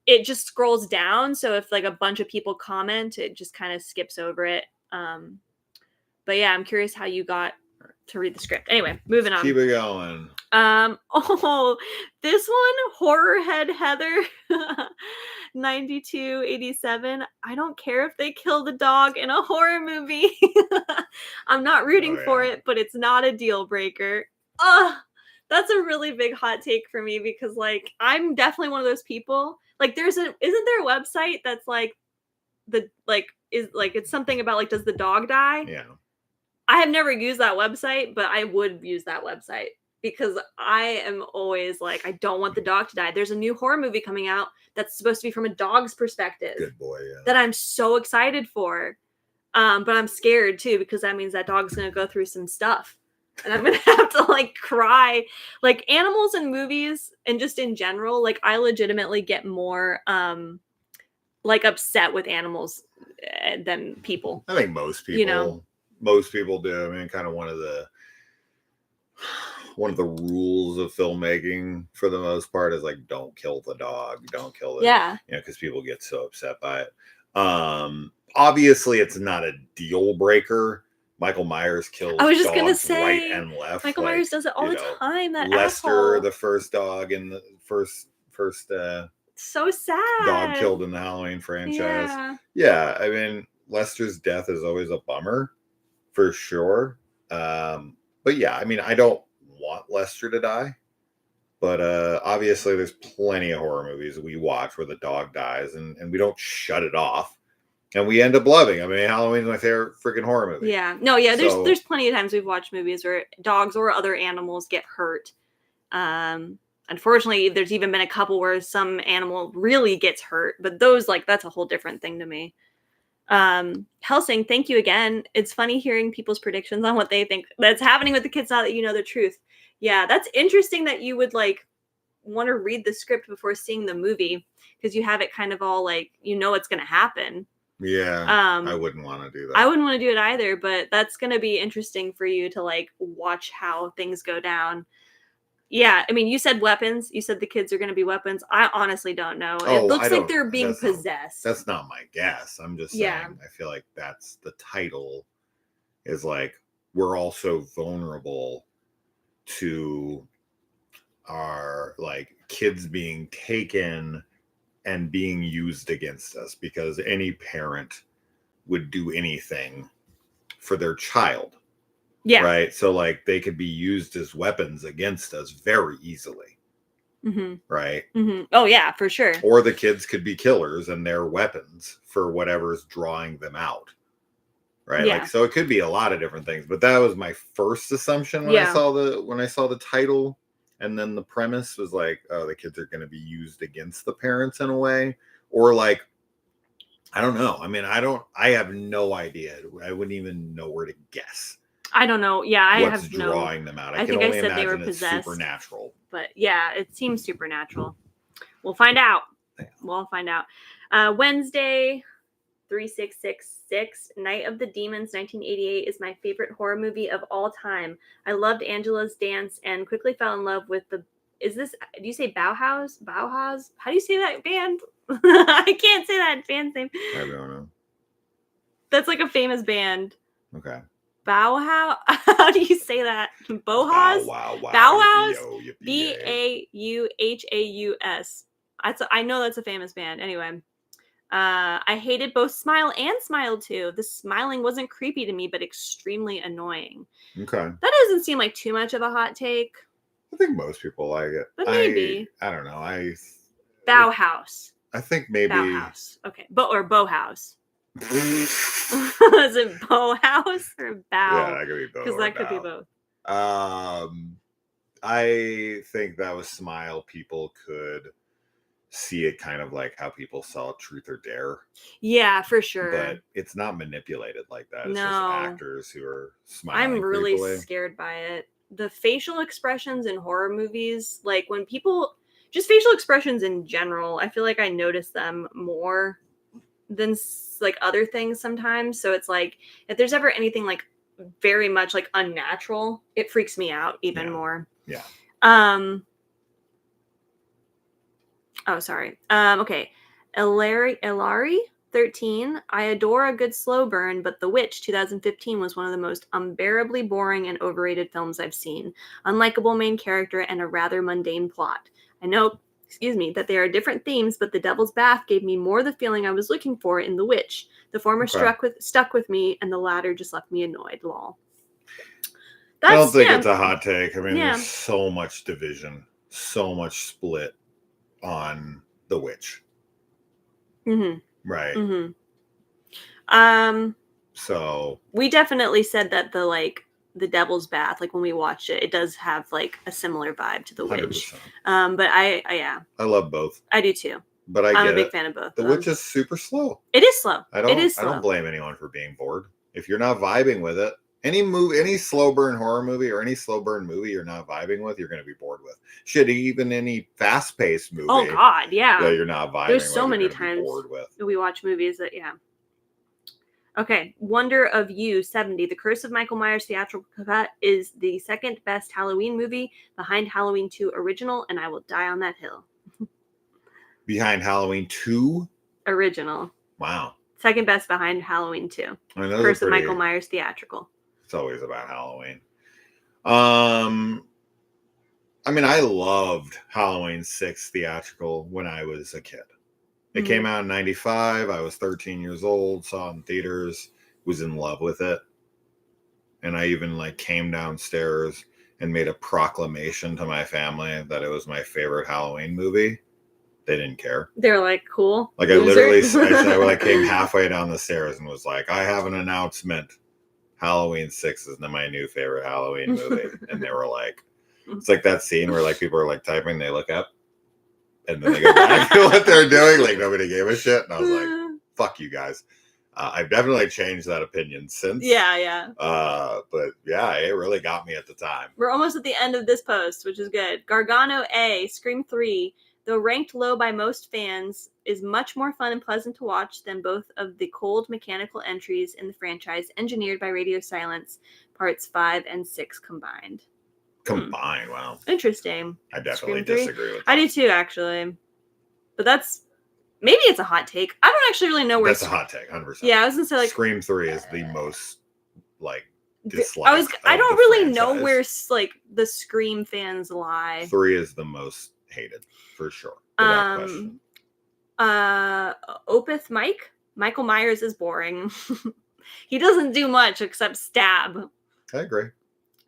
It just scrolls down, so if like a bunch of people comment, it just kind of skips over it. But yeah, I'm curious how you got to read the script. Anyway, moving on. Keep it going. This one, Horror Head Heather 9287. I don't care if they kill the dog in a horror movie. I'm not rooting for it, but it's not a deal breaker. That's a really big hot take for me because like I'm definitely one of those people. Like isn't there a website that's like it's something about like does the dog die? Yeah. I have never used that website, but I would use that website because I am always like, I don't want the dog to die. There's a new horror movie coming out that's supposed to be from a dog's perspective. Good boy, yeah. That I'm so excited for. But I'm scared too because that means that dog's going to go through some stuff. And I'm going to have to like cry. Like animals in movies and just in general, like I legitimately get more like upset with animals than people. I think most people, most people do. I mean, kind of one of the rules of filmmaking for the most part is like, don't kill the dog, don't kill it. Yeah. Because people get so upset by it. Obviously it's not a deal breaker. Michael Myers kills dogs right and left. Michael Myers does it all the time. That Lester, asshole. the first dog in the first so sad dog killed in the Halloween franchise. Yeah, I mean Lester's death is always a bummer for sure. But yeah, I mean I don't want Lester to die. But obviously there's plenty of horror movies we watch where the dog dies and we don't shut it off. And we end up loving. I mean, Halloween's my favorite freaking horror movie. Yeah. No, yeah, there's plenty of times we've watched movies where dogs or other animals get hurt. Unfortunately, there's even been a couple where some animal really gets hurt, but those that's a whole different thing to me. Helsing, thank you again. It's funny hearing people's predictions on what they think that's happening with the kids now that you know the truth. Yeah, that's interesting that you would want to read the script before seeing the movie because you have it kind of all what's going to happen. Yeah, I wouldn't want to do that. I wouldn't want to do it either, but that's going to be interesting for you to watch how things go down. Yeah, I mean, you said weapons. You said the kids are going to be weapons. I honestly don't know. It looks like they're being possessed. That's not my guess. I'm just saying, I feel like that's the title is like, we're also vulnerable to our like kids being taken and being used against us, because any parent would do anything for their child. Yeah. Right. So like they could be used as weapons against us very easily. Mm-hmm. Right. Mm-hmm. Oh yeah, for sure. Or the kids could be killers and they're weapons for whatever's drawing them out. Right. Yeah. Like, so it could be a lot of different things, but that was my first assumption when I saw the title. And then the premise was like, oh, the kids are going to be used against the parents in a way, or like, I don't know. I mean, I have no idea. I wouldn't even know where to guess. I don't know. Yeah, I what's have drawing them out. I can think only I said imagine they were it's possessed, supernatural. But yeah, it seems supernatural. We'll find out. Yeah. We'll find out. Wednesday, 3666, Night of the Demons, 1988 is my favorite horror movie of all time. I loved Angela's dance and quickly fell in love with do you say Bauhaus? Bauhaus? How do you say that band? I can't say that band's name. I don't know. That's like a famous band. Okay. Bauhaus? How do you say that? Bauhaus? Bauhaus? Bauhaus. I know that's a famous band. Anyway. I hated both Smile and Smile 2. The smiling wasn't creepy to me, but extremely annoying. Okay. That doesn't seem like too much of a hot take. I think most people like it. But maybe. I don't know. Bauhaus. I think maybe. Bauhaus. Okay. Or Bauhaus. Is it Bauhaus or Bow? Yeah, that could be both. Because that could be both. I think that was Smile. People could see it kind of like how people saw Truth or Dare. Yeah, for sure. But it's not manipulated like that. It's just actors who are smiling. I'm really creepily. scared by it. The facial expressions in horror movies, like when people, just facial expressions in general, I feel like I notice them more than like other things sometimes. So it's like, if there's ever anything like very much like unnatural, it freaks me out even more. Yeah. Oh, sorry. Okay. Elari 13. I adore a good slow burn, but The Witch 2015 was one of the most unbearably boring and overrated films I've seen. Unlikable main character and a rather mundane plot. I know, that there are different themes, but The Devil's Bath gave me more the feeling I was looking for in The Witch. The former stuck with me, and the latter just left me annoyed. Lol. I don't think it's a hot take. I mean, there's so much division, so much split on The Witch. Mm-hmm. Right. Mm-hmm. So we definitely said that the Devil's Bath, like when we watched it, it does have like a similar vibe to The Witch. 100%. But I love both. I do too. But I'm a big fan of both. The Witch is super slow. It is slow. I don't blame anyone for being bored. If you're not vibing with it, any slow burn horror movie or any slow burn movie you're not vibing with, you're going to be bored with. Shit, even any fast paced movie. Oh God, yeah. That you're not vibing. There's so with, many times we watch movies that Okay, Wonder of You 70. The Curse of Michael Myers theatrical cut is the second best Halloween movie behind Halloween 2 original, and I will die on that hill. Behind Halloween 2? Original. Wow. Second best behind Halloween 2. Curse of Michael Myers theatrical. It's always about Halloween. I mean, I loved Halloween 6 theatrical when I was a kid. It came out in 95. I was 13 years old, saw it in theaters, was in love with it. And I even came downstairs and made a proclamation to my family that it was my favorite Halloween movie. They didn't care. They were like, cool. I literally I came halfway down the stairs and was like, I have an announcement. Halloween 6 is my new favorite Halloween movie. And they were like, it's like that scene where people are typing, they look up. And then they go back to what they're doing. Nobody gave a shit. And I was like, fuck you guys. I've definitely changed that opinion since. Yeah. But yeah, it really got me at the time. We're almost at the end of this post, which is good. Gargano A, Scream 3, though ranked low by most fans, is much more fun and pleasant to watch than both of the cold mechanical entries in the franchise engineered by Radio Silence, parts 5 and 6 combined. Combined, wow. Interesting. I definitely Scream 3? disagree with that. I do too, actually. But maybe it's a hot take. I don't actually really know where. That's a hot take, 100%. Yeah, I was gonna say like Scream 3 is the most disliked. I don't really know where like the Scream fans lie. 3 is the most hated for sure. Without question. Opeth Michael Myers is boring. He doesn't do much except stab. I agree.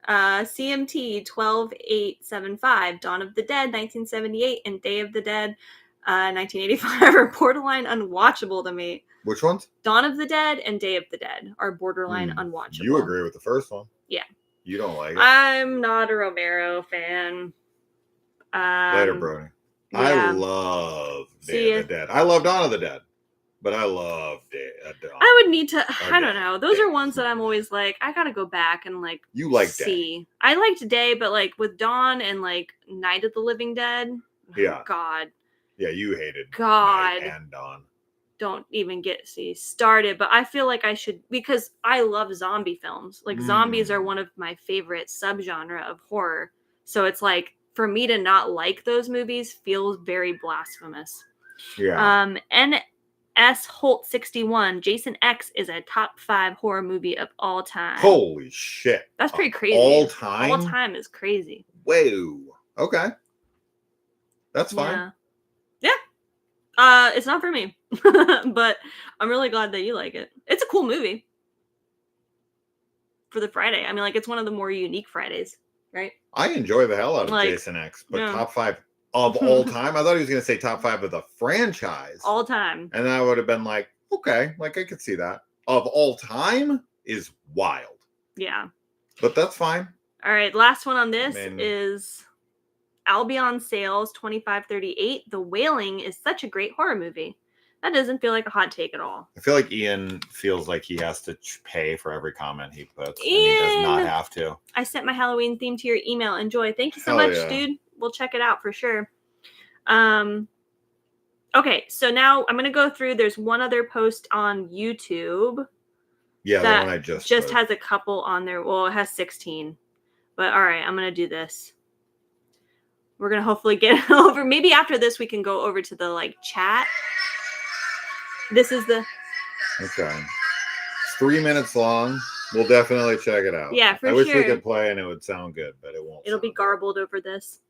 CMT 12875, Dawn of the Dead 1978 and Day of the Dead 1985 are borderline unwatchable to me. Which ones? Dawn of the Dead and Day of the Dead are borderline unwatchable. You agree with the first one? Yeah. You don't like it? I'm not a Romero fan. Later, Brody. Yeah. I love Day of the Dead. I love Dawn of the Dead. But I love Dawn. I would need to. I don't know. Those are ones that I'm always like, I gotta go back and like. You like see. Day. I liked Day, but like with Dawn and like Night of the Living Dead. Yeah. God. Yeah, you hated God. Night and Dawn. Don't even get started. But I feel like I should, because I love zombie films. Like zombies are one of my favorite subgenre of horror. So it's like for me to not like those movies feels very blasphemous. Yeah. S. Holt 61. Jason X is a top 5 horror movie of all time. Holy shit. That's pretty crazy. All time? All time is crazy. Whoa. Okay. That's fine. Yeah. It's not for me. But I'm really glad that you like it. It's a cool movie. For the Friday. I mean, like, it's one of the more unique Fridays, right? I enjoy the hell out of Jason X, but top 5 of all time? I thought he was going to say top 5 of the franchise. All time. And I would have been like, okay, like I could see that. Of all time is wild. Yeah. But that's fine. All right. Last one on this is Albion Sales 2538. The Wailing is such a great horror movie. That doesn't feel like a hot take at all. I feel like Ian feels like he has to pay for every comment he puts. And he does not have to. I sent my Halloween theme to your email. Enjoy. Thank you so much, dude. We'll check it out for sure. Okay, so now I'm going to go through. There's one other post on YouTube. Yeah, the one I just has a couple on there. Well, it has 16. But all right, I'm going to do this. We're going to hopefully get over. Maybe after this, we can go over to the like chat. This is the. Okay. It's 3 minutes long. We'll definitely check it out. Yeah, for sure. I wish we could play and it would sound good, but it won't. It'll be garbled over this.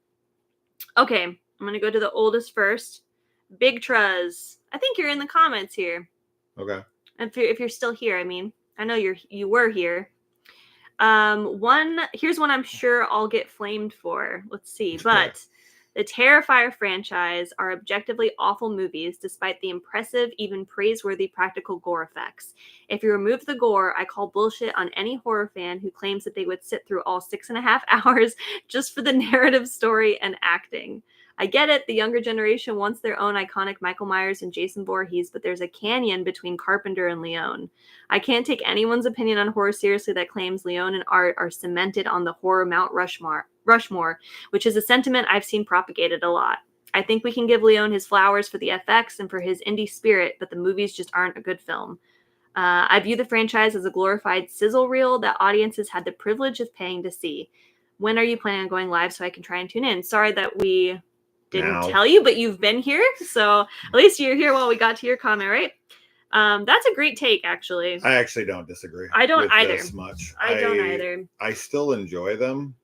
Okay, I'm going to go to the oldest first. Big Truz. I think you're in the comments here. Okay. If you're still here, I mean, I know you were here. Here's one I'm sure I'll get flamed for. Let's see. But the Terrifier franchise are objectively awful movies despite the impressive, even praiseworthy practical gore effects. If you remove the gore, I call bullshit on any horror fan who claims that they would sit through all 6.5 hours just for the narrative, story, and acting. I get it, the younger generation wants their own iconic Michael Myers and Jason Voorhees, but there's a canyon between Carpenter and Leone. I can't take anyone's opinion on horror seriously that claims Leone and Art are cemented on the horror Mount Rushmore, which is a sentiment I've seen propagated a lot. I think we can give Leone his flowers for the FX and for his indie spirit, but the movies just aren't a good film. I view the franchise as a glorified sizzle reel that audiences had the privilege of paying to see. When are you planning on going live so I can try and tune in? Sorry that we didn't tell you, but you've been here, so at least you're here while we got to your comment, right? That's a great take, actually. I actually don't disagree. I don't either. This much. I don't either. I still enjoy them,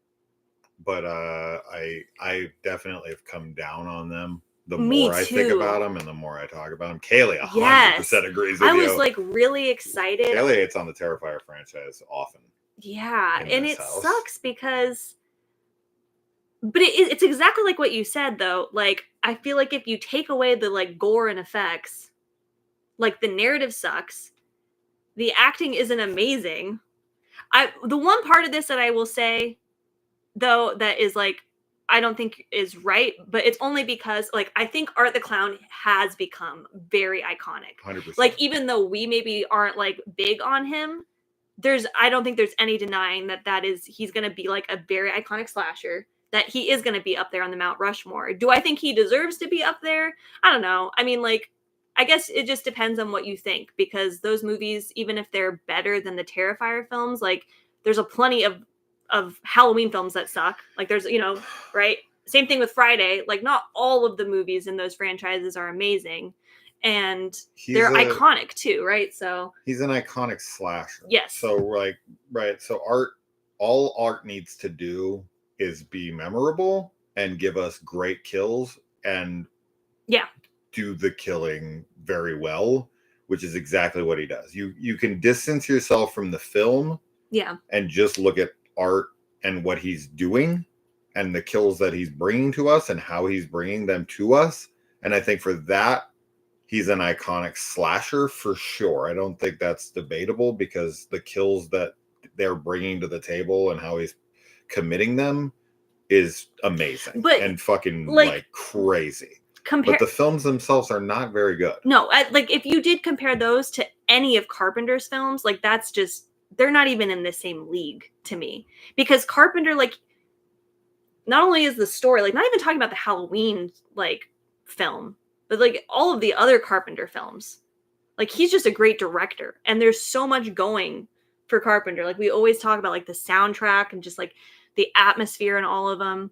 but I definitely have come down on them. The more I think about them and the more I talk about them. Kaylee 100% agrees with you. I was like really excited. Kaylee hates on the Terrifier franchise often. Yeah, and it sucks because. But it's exactly like what you said, though. Like, I feel like if you take away the, like, gore and effects, like, the narrative sucks. The acting isn't amazing. The one part of this that I will say, though, that is, like, I don't think is right, but it's only because, like, I think Art the Clown has become very iconic. 100%. Like, even though we maybe aren't, like, big on him, I don't think there's any denying he's going to be, like, a very iconic slasher. That he is going to be up there on the Mount Rushmore. Do I think he deserves to be up there? I don't know. I mean, like, I guess it just depends on what you think, because those movies, even if they're better than the Terrifier films, like, there's a plenty of of Halloween films that suck. Like there's, right? Same thing with Friday. Like not all of the movies in those franchises are amazing. And they're iconic too, right? So he's an iconic slasher. Yes. So so all art needs to do is be memorable and give us great kills and do the killing very well, which is exactly what he does. You can distance yourself from the film and just look at art and what he's doing and the kills that he's bringing to us and how he's bringing them to us. And I think for that, he's an iconic slasher for sure. I don't think that's debatable because the kills that they're bringing to the table and how he's committing them is amazing and fucking like crazy. But the films themselves are not very good. No, like if you did compare those to any of Carpenter's films, like that's just, they're not even in the same league to me. Because Carpenter, like, not only is the story, like, not even talking about the Halloween, like, film, but like all of the other Carpenter films. Like he's just a great director. And there's so much going for Carpenter. Like we always talk about like the soundtrack and just like the atmosphere in all of them.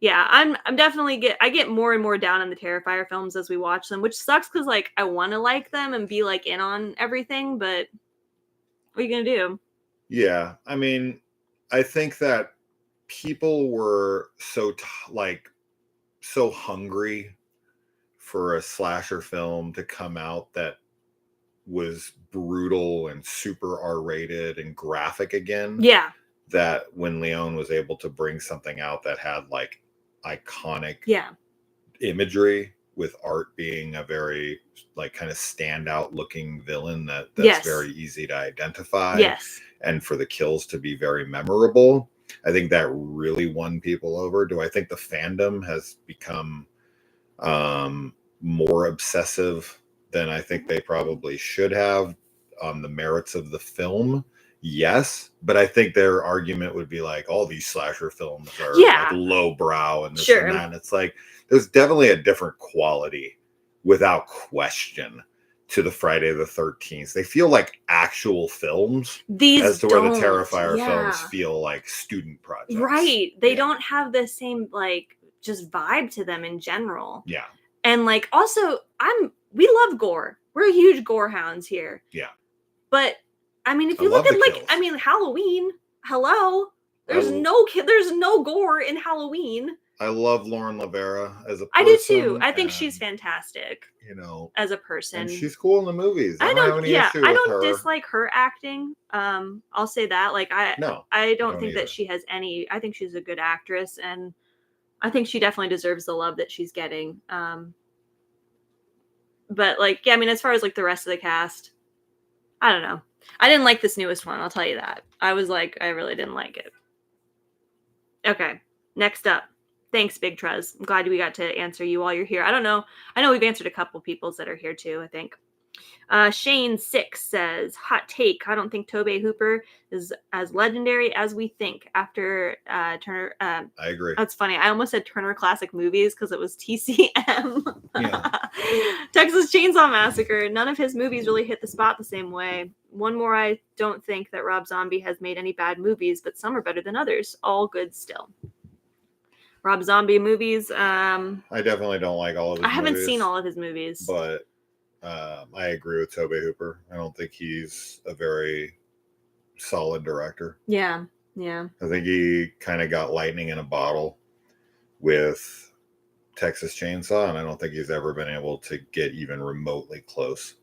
Yeah, I'm definitely I get more and more down on the Terrifier films as we watch them, which sucks because like I want to like them and be like in on everything, but what are you gonna do? Yeah, I mean, I think that people were so hungry for a slasher film to come out that was brutal and super R-rated and graphic again. Yeah. That when Leone was able to bring something out that had like iconic imagery with art being a very like kind of standout looking villain that's very easy to identify. Yes. And for the kills to be very memorable. I think that really won people over. Do I think the fandom has become more obsessive than I think they probably should have on the merits of the film? Yes, but I think their argument would be like, all these slasher films are like lowbrow and this and that. And it's like, there's definitely a different quality without question to the Friday the 13th. They feel like actual films as to where the Terrifier films feel like student projects. Right. They don't have the same like just vibe to them in general. Yeah. And like also we love gore. We're huge gore hounds here. Yeah. But I mean, if you look at like, kills. I mean, Halloween, hello, there's no gore in Halloween. I love Lauren Lavera as a person. I do too. I think she's fantastic. You know, as a person, and she's cool in the movies. I don't dislike her acting. I'll say that. Like I don't think that she has any. I think she's a good actress, and I think she definitely deserves the love that she's getting. But like, yeah, I mean, as far as like the rest of the cast, I don't know. I didn't like this newest one. I'll tell you that. I was like, I really didn't like it. Okay, next up. Thanks, Big Truz. I'm glad we got to answer you while you're here. I don't know. I know we've answered a couple people's that are here too, I think. Shane6 says, hot take. I don't think Tobe Hooper is as legendary as we think after Turner. I agree. That's funny. I almost said Turner Classic Movies because it was TCM. Yeah. Texas Chainsaw Massacre. None of his movies really hit the spot the same way. One more, I don't think that Rob Zombie has made any bad movies, but some are better than others. All good still. Rob Zombie movies. I definitely don't like all of his movies. I haven't seen all of his movies. But I agree with Tobe Hooper. I don't think he's a very solid director. Yeah, yeah. I think he kind of got lightning in a bottle with Texas Chainsaw, and I don't think he's ever been able to get even remotely close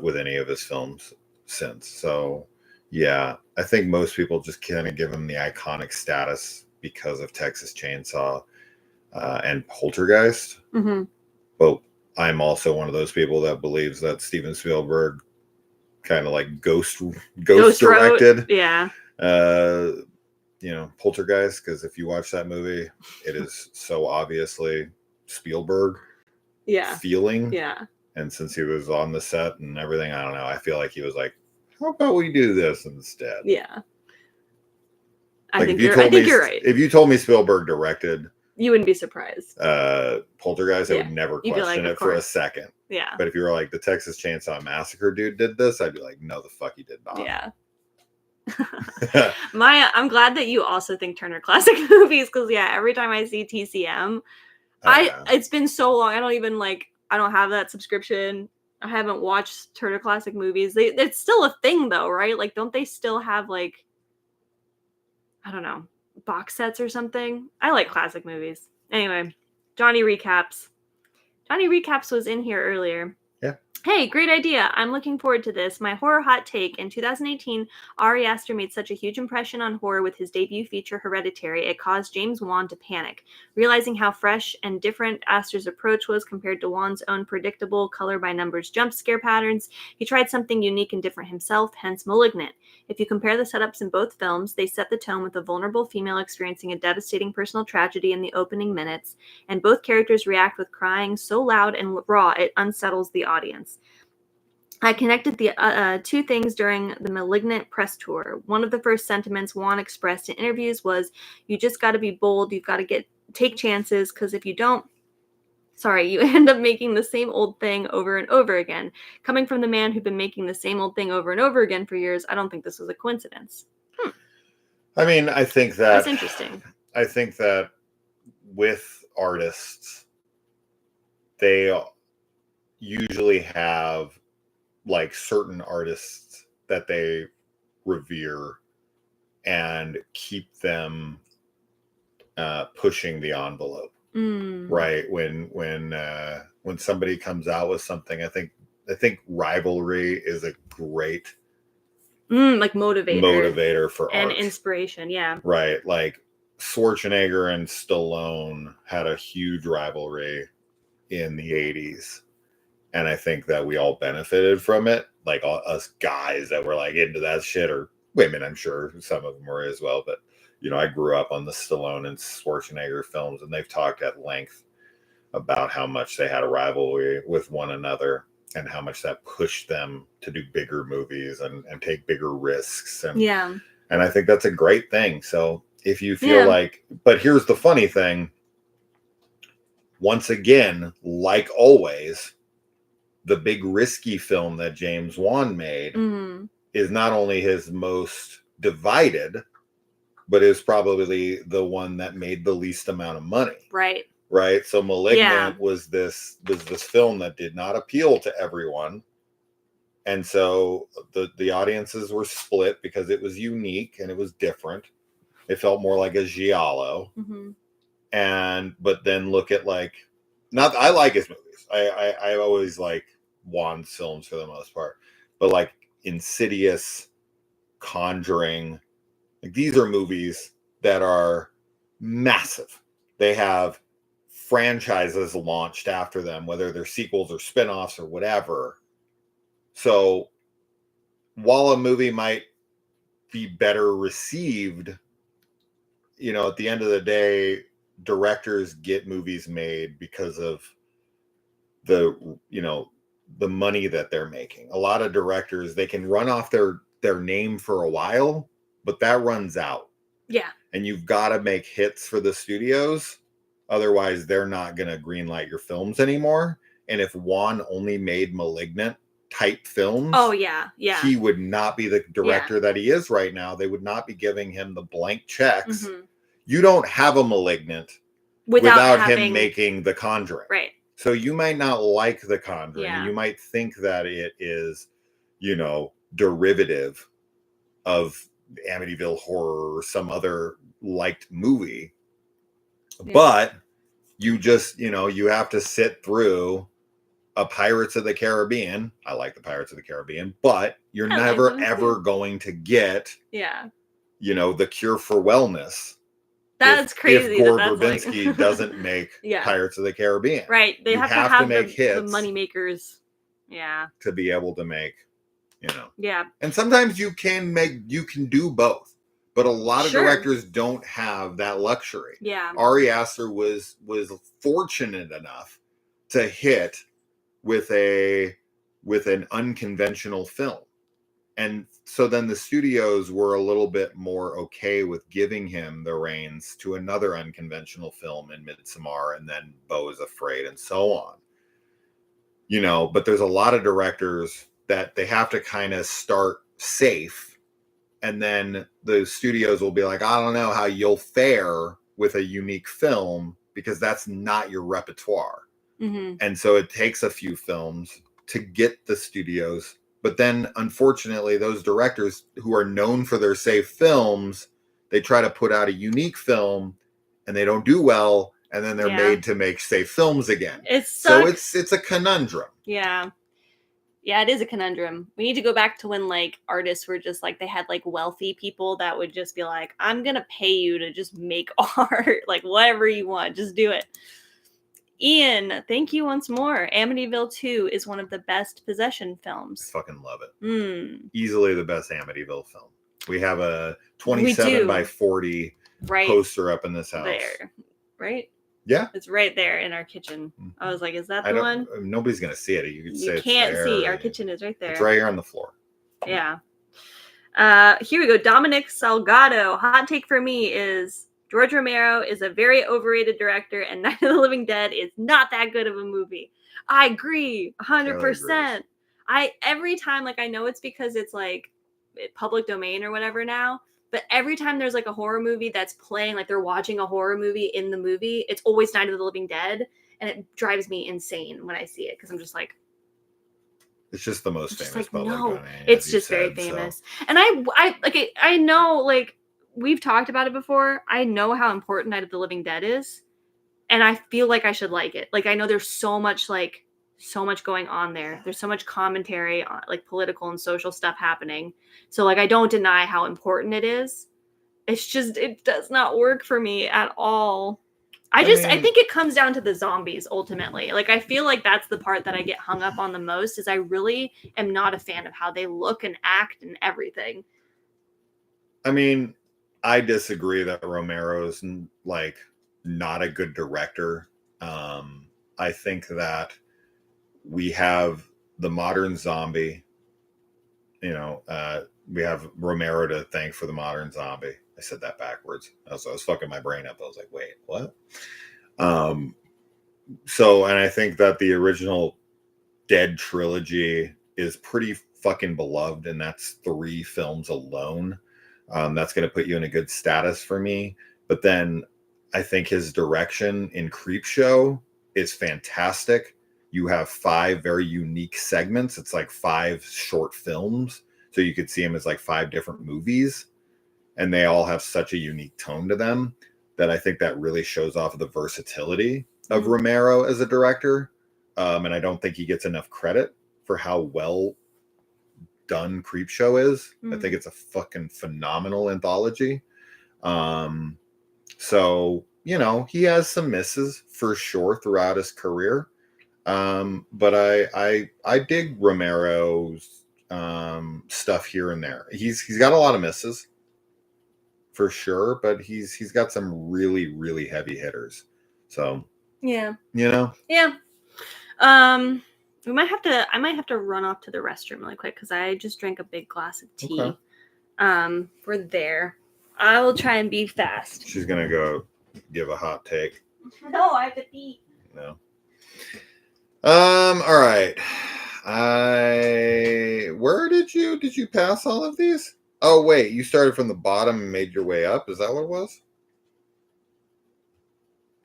with any of his films since. So, yeah, I think most people just kind of give him the iconic status because of Texas Chainsaw and Poltergeist. Mm-hmm. But I'm also one of those people that believes that Steven Spielberg kind of like ghost directed. Yeah. Poltergeist, because if you watch that movie, it is so obviously Spielberg feeling. Yeah. And since he was on the set and everything, I don't know. I feel like he was like, how about we do this instead? Yeah. I think you're right. If you told me Spielberg directed, you wouldn't be surprised. Poltergeist, I would never question it for a second. Yeah. But if you were like, the Texas Chainsaw Massacre dude did this, I'd be like, no, the fuck he did not. Yeah. I'm glad that you also think Turner Classic Movies, because every time I see TCM, it's been so long. I don't have that subscription. I haven't watched Turner Classic Movies. It's still a thing though, right? Like, don't they still have like, I don't know, box sets or something? I like classic movies. Anyway, Johnny Recaps. Johnny Recaps was in here earlier. Yeah. Hey, great idea. I'm looking forward to this. My horror hot take. In 2018, Ari Aster made such a huge impression on horror with his debut feature Hereditary, it caused James Wan to panic. Realizing how fresh and different Aster's approach was compared to Wan's own predictable color-by-numbers jump scare patterns, he tried something unique and different himself, hence Malignant. If you compare the setups in both films, they set the tone with a vulnerable female experiencing a devastating personal tragedy in the opening minutes, and both characters react with crying so loud and raw it unsettles the audience. I connected the two things during the Malignant press tour. One of the first sentiments Wan expressed in interviews was, you just got to be bold, you've got to take chances, because if you don't, you end up making the same old thing over and over again. Coming from the man who'd been making the same old thing over and over again for years, I don't think this was a coincidence. I mean, I think that's interesting. I think that with artists, they usually have like certain artists that they revere and keep them pushing the envelope. Right, when somebody comes out with something, I think rivalry is a great like motivator for and art. Inspiration. Right, like Schwarzenegger and Stallone had a huge rivalry in the 80s, and I think that we all benefited from it, like us guys that were like into that shit, or women, I'm sure some of them were as well, but I grew up on the Stallone and Schwarzenegger films, and they've talked at length about how much they had a rivalry with one another and how much that pushed them to do bigger movies and take bigger risks. And I think that's a great thing. So if you feel like, but here's the funny thing. Once again, like always, the big risky film that James Wan made is not only his most divided, but is probably the one that made the least amount of money. Right. So Malignant was this film that did not appeal to everyone. And so the audiences were split because it was unique and it was different. It felt more like a giallo. But then look at I like his movies. I always like Wan's films for the most part. But like Insidious, Conjuring, like these are movies that are massive. They have franchises launched after them, whether they're sequels or spin-offs or whatever. So while a movie might be better received, at the end of the day, directors get movies made because of the money that they're making. A lot of directors, they can run off their name for a while, but that runs out. And you've got to make hits for the studios. Otherwise, they're not going to greenlight your films anymore. And if Wan only made Malignant type films, he would not be the director that he is right now. They would not be giving him the blank checks. You don't have a Malignant without him making The Conjuring. Right. So you might not like The Conjuring. You might think that it is, derivative of Amityville Horror or some other liked movie. But you just, you have to sit through a Pirates of the Caribbean. I like the Pirates of the Caribbean, but you're never ever going to get, The Cure for Wellness. That's crazy. If Gore Verbinski doesn't make Pirates of the Caribbean. Right. They have to make hits. The money makers. To be able to make, And sometimes you can do both. But a lot of directors don't have that luxury. Ari Aster was fortunate enough to hit with an unconventional film. And so then the studios were a little bit more okay with giving him the reins to another unconventional film in Midsommar, and then Beau is Afraid, and so on. But there's a lot of directors that they have to kind of start safe and then the studios will be like, I don't know how you'll fare with a unique film because that's not your repertoire. Mm-hmm. And so it takes a few films to get the studios. But then, unfortunately, those directors who are known for their safe films, they try to put out a unique film and they don't do well. And then they're made to make safe films again. So it's a conundrum. Yeah. Yeah, it is a conundrum. We need to go back to when like artists were just like, they had like wealthy people that would just be like, I'm going to pay you to just make art, like whatever you want, just do it. Ian, thank you once more. Amityville 2 is one of the best possession films. I fucking love it. Easily the best Amityville film. We have a 27x40 poster up in this house. There, right? Yeah. It's right there in our kitchen. I was like, is that the one? Nobody's going to see it. You can say you can't see. Our kitchen is right there. It's right here on the floor. Yeah. Here we go. Dominic Salgado. Hot take for me is George Romero is a very overrated director and Night of the Living Dead is not that good of a movie. I agree. 100%. Every time, like, I know it's because it's like public domain or whatever now, but every time there's like a horror movie that's playing, like they're watching a horror movie in the movie, it's always Night of the Living Dead. And it drives me insane when I see it because I'm just like, it's just the most famous. Like, public domain, it's just very famous. So. And I know, like, we've talked about it before. I know how important Night of the Living Dead is. And I feel like I should like it. Like, I know there's so much going on there. There's so much commentary on like political and social stuff happening. So like, I don't deny how important it is. It's just, it does not work for me at all. I think it comes down to the zombies ultimately. Like, I feel like that's the part that I get hung up on the most is I really am not a fan of how they look and act and everything. I mean, I disagree that Romero's like not a good director. I think that we have the modern zombie, we have Romero to thank for the modern zombie. I said that backwards. I was fucking my brain up. I was like, wait, what? And I think that the original Dead trilogy is pretty fucking beloved, and that's 3 films alone. That's going to put you in a good status for me. But then I think his direction in Creepshow is fantastic. You have 5 very unique segments. It's like 5 short films. So you could see them as like 5 different movies. And they all have such a unique tone to them that I think that really shows off the versatility of Romero as a director. And I don't think he gets enough credit for how well done Creepshow is. I think it's a fucking phenomenal anthology. So, he has some misses for sure throughout his career. But I dig Romero's stuff here and there. He's got a lot of misses for sure, but he's got some really, really heavy hitters. So yeah. Yeah. I might have to run off to the restroom really quick because I just drank a big glass of tea. Okay. We're there. I will try and be fast. She's gonna go give a hot take. No, I have to pee. No. All right. Where did you pass all of these? Oh wait, you started from the bottom and made your way up. Is that what it was?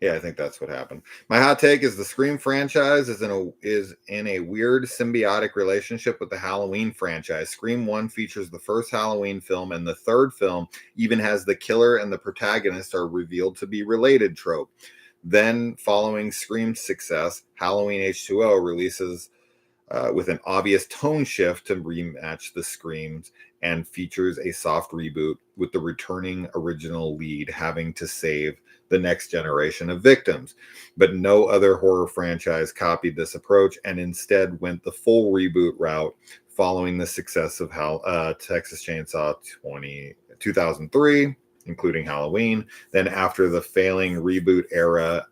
Yeah, I think that's what happened. My hot take is the Scream franchise is in a weird symbiotic relationship with the Halloween franchise. Scream 1 features the first Halloween film, and the third film even has the killer and the protagonist are revealed to be related trope. Then, following Scream's success, Halloween H2O releases with an obvious tone shift to rematch the Screams and features a soft reboot with the returning original lead having to save the next generation of victims. But no other horror franchise copied this approach and instead went the full reboot route following the success of Texas Chainsaw 2003, including Halloween. Then after the failing reboot era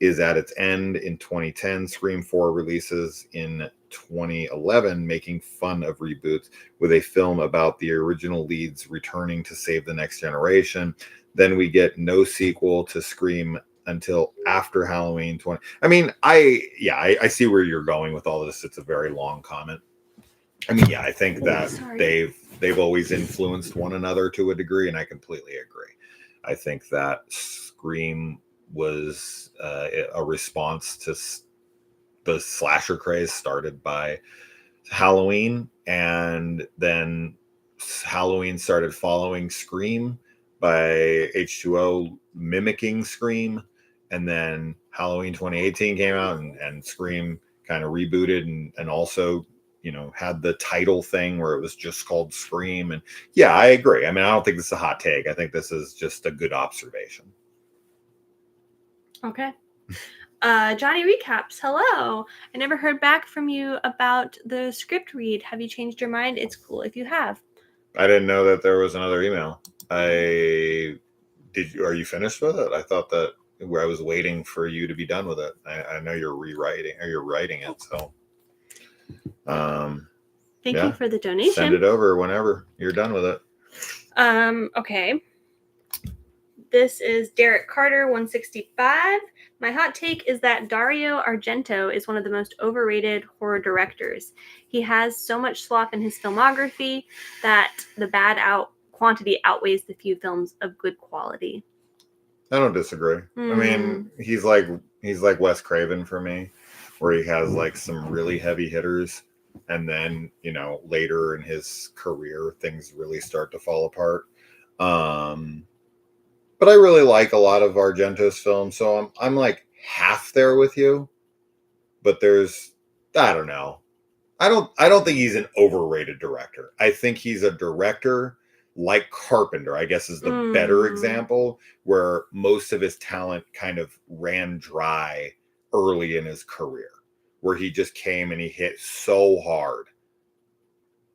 is at its end in 2010, Scream 4 releases in 2011, making fun of reboots with a film about the original leads returning to save the next generation. Then we get no sequel to Scream until after Halloween 20. I mean, I see where you're going with all this. It's a very long comment. I mean, yeah, I think that they've always influenced one another to a degree, and I completely agree. I think that Scream was a response to the slasher craze started by Halloween, and then Halloween started following Scream by H2O mimicking Scream, and then Halloween 2018 came out, and Scream kind of rebooted and also, you know, had the title thing where it was just called Scream. And yeah, I agree. I mean, I don't think this is a hot take. I think this is just a good observation. Okay. Johnny Recaps, hello. I never heard back from you about the script read. Have you changed your mind? It's cool if you have. I didn't know that there was another email. Are you finished with it? I thought that I was waiting for you to be done with it. I know you're rewriting or you're writing it, so thank you for the donation. Send it over whenever you're done with it. Okay. This is Derek Carter 165. My hot take is that Dario Argento is one of the most overrated horror directors. He has so much slop in his filmography that the bad quantity outweighs the few films of good quality. I don't disagree. I mean, he's like Wes Craven for me, where he has like some really heavy hitters, and then, you know, later in his career things really start to fall apart. But I really like a lot of Argento's films, so I'm like half there with you. But I don't know. I don't think he's an overrated director. I think he's a director like Carpenter, I guess, is the better example, where most of his talent kind of ran dry early in his career, where he just came and he hit so hard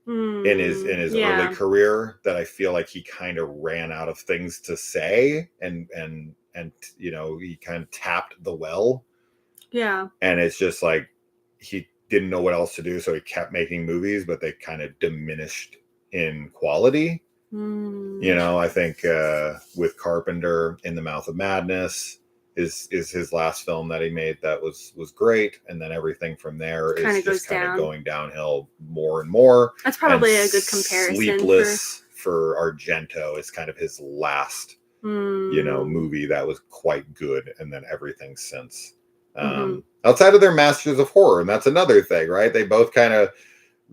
in his early career that I feel like he kind of ran out of things to say, and you know, he kind of tapped the well. Yeah. And it's just like he didn't know what else to do, so he kept making movies, but they kind of diminished in quality. You know, I think with Carpenter, In the Mouth of Madness is his last film that he made that was great, and then everything from there is just kind of going downhill more and more. That's probably a good comparison. Sleepless for Argento is kind of his last you know, movie that was quite good, and then everything since. Outside of their Masters of Horror, and that's another thing, right? They both kind of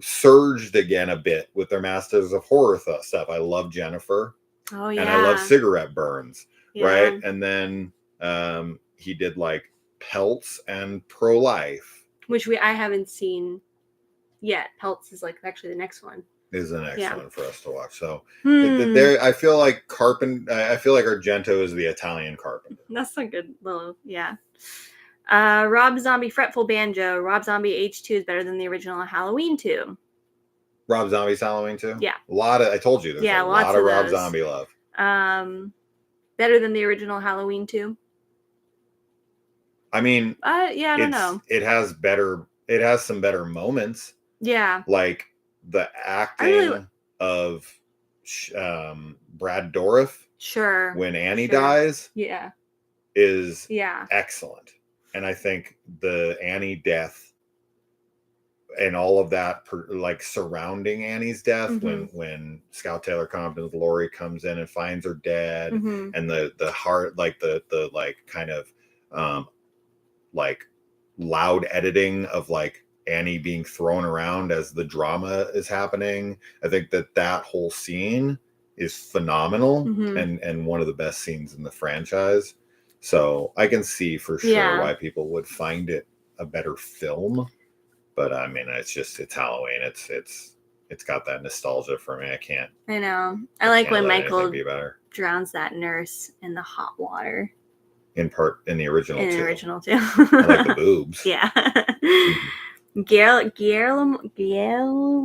surged again a bit with their Masters of Horror stuff. I love Jennifer. Oh yeah. And I love Cigarette Burns, right? And then he did like Pelts and Pro-Life, which I haven't seen yet. Pelts is like actually the next one. Is the next one for us to watch. So there, I feel like Argento is the Italian Carpenter. That's a good little Rob Zombie Fretful Banjo. Rob Zombie H2 is better than the original Halloween 2. Rob Zombie's Halloween 2? Yeah. I told you, there's a lot of Rob Zombie love. Better than the original Halloween 2? I mean, I don't know. It has some better moments. Yeah. Like the acting of Brad Dourif. Sure. When Annie dies. Yeah. Is excellent. And I think the Annie death and all of that, like surrounding Annie's death, when Scout Taylor Compton's Laurie comes in and finds her dead, and the heart, like the like kind of like loud editing of like Annie being thrown around as the drama is happening. I think that whole scene is phenomenal and one of the best scenes in the franchise. So I can see for sure why people would find it a better film. But I mean, it's Halloween. It's got that nostalgia for me. I know. I like when Michael drowns that nurse in the hot water. In the original too. In the original too. I like the boobs. Yeah. Guillermo,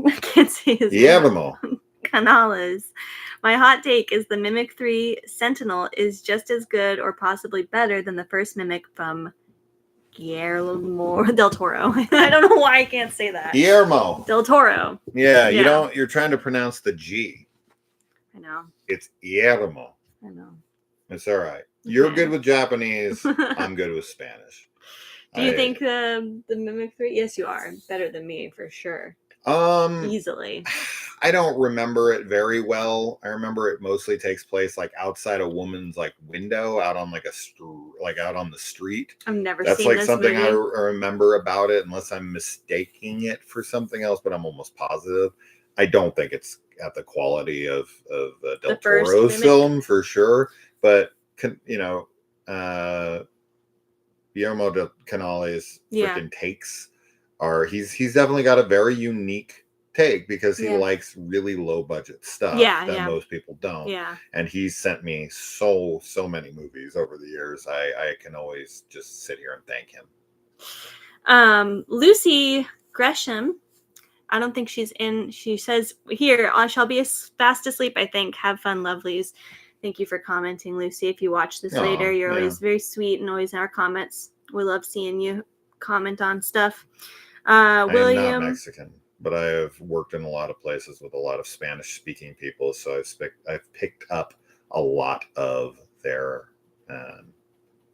I can't say his name. Canales. My hot take is the Mimic 3 Sentinel is just as good or possibly better than the first Mimic from Guillermo del Toro. I don't know why I can't say that. Guillermo del Toro. Yeah, you're trying to pronounce the G. I know. It's Guillermo. I know. It's all right. You're good with Japanese. I'm good with Spanish. Do you think the Mimic 3? Yes, you are. Better than me for sure. Easily. I don't remember it very well. I remember it mostly takes place like outside a woman's like window, out on like like out on the street. I've never That's seen like this something movie. I remember about it, unless I'm mistaking it for something else. But I'm almost positive. I don't think it's at the quality of Del Toro's film for sure. But Guillermo del Canale's freaking takes are he's definitely got a very unique take because he likes really low budget stuff that most people don't. Yeah. And he's sent me so many movies over the years. I can always just sit here and thank him. Lucy Gresham, I don't think she's in. She says here, I shall be fast asleep, I think. Have fun, lovelies. Thank you for commenting, Lucy. If you watch this later, you're always very sweet and always in our comments. We love seeing you comment on stuff. William, I am not Mexican, but I have worked in a lot of places with a lot of Spanish-speaking people, so I've picked up a lot of their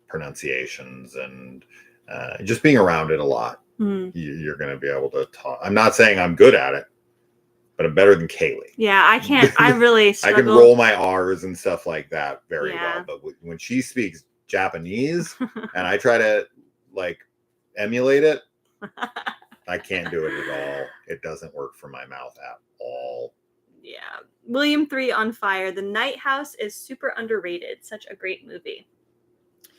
pronunciations and just being around it a lot. You're going to be able to talk. I'm not saying I'm good at it, but I'm better than Kaylee. Yeah, I can't. I really struggle. I can roll my R's and stuff like that very well. But when she speaks Japanese and I try to like emulate it, I can't do it at all. It doesn't work for my mouth at all. Yeah. William 3 on Fire. The Night House is super underrated. Such a great movie.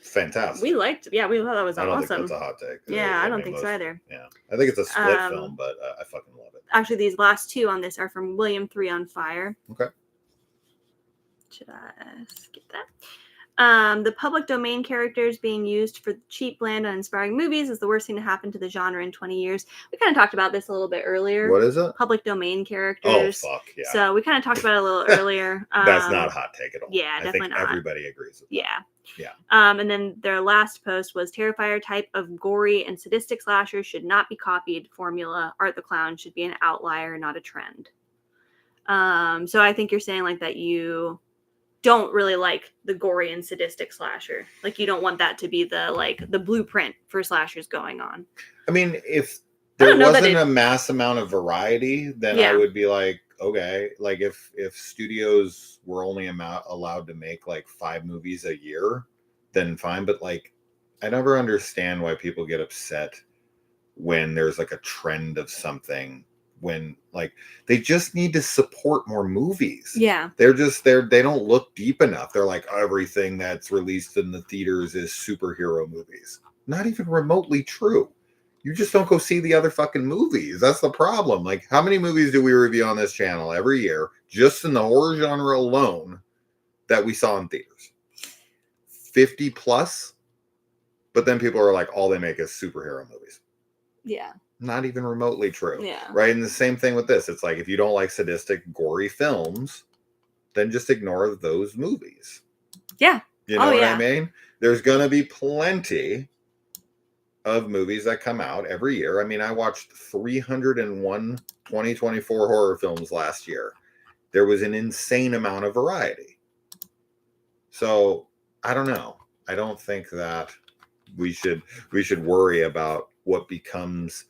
Fantastic. We thought that was awesome. I don't think that's a hot take. Yeah, I don't think so either. Yeah, I think it's a split film, but I fucking love it. Actually, these last two on this are from William 3 on Fire. Okay. Should I skip that? The public domain characters being used for cheap, bland, uninspiring movies is the worst thing to happen to the genre in 20 years. We kind of talked about this a little bit earlier. What is it? Public domain characters. Oh, fuck, yeah. So we kind of talked about it a little earlier. That's not a hot take at all. Yeah, definitely not. Everybody agrees with that. Yeah. Yeah. And then their last post was Terrifier type of gory and sadistic slashers should not be copied formula. Art the Clown should be an outlier, not a trend. So I think you're saying like that you don't really like the gory and sadistic slasher. Like you don't want that to be the blueprint for slashers going on. I mean, if there wasn't a mass amount of variety, then I would be like, okay, like if studios were only allowed to make like 5 movies a year, then fine. But like, I never understand why people get upset when there's like a trend of something, when like they just need to support more movies. Yeah. They don't look deep enough. They're like, everything that's released in the theaters is superhero movies. Not even remotely true. You just don't go see the other fucking movies. That's the problem. Like, how many movies do we review on this channel every year, just in the horror genre alone, that we saw in theaters? 50 plus? But then people are like, all they make is superhero movies. Yeah. Not even remotely true. Yeah. Right? And the same thing with this. It's like, if you don't like sadistic, gory films, then just ignore those movies. Yeah. You know what I mean? There's going to be plenty of movies that come out every year. I mean, I watched 301 2024 horror films last year. There was an insane amount of variety. So, I don't know. I don't think that we should worry about what becomes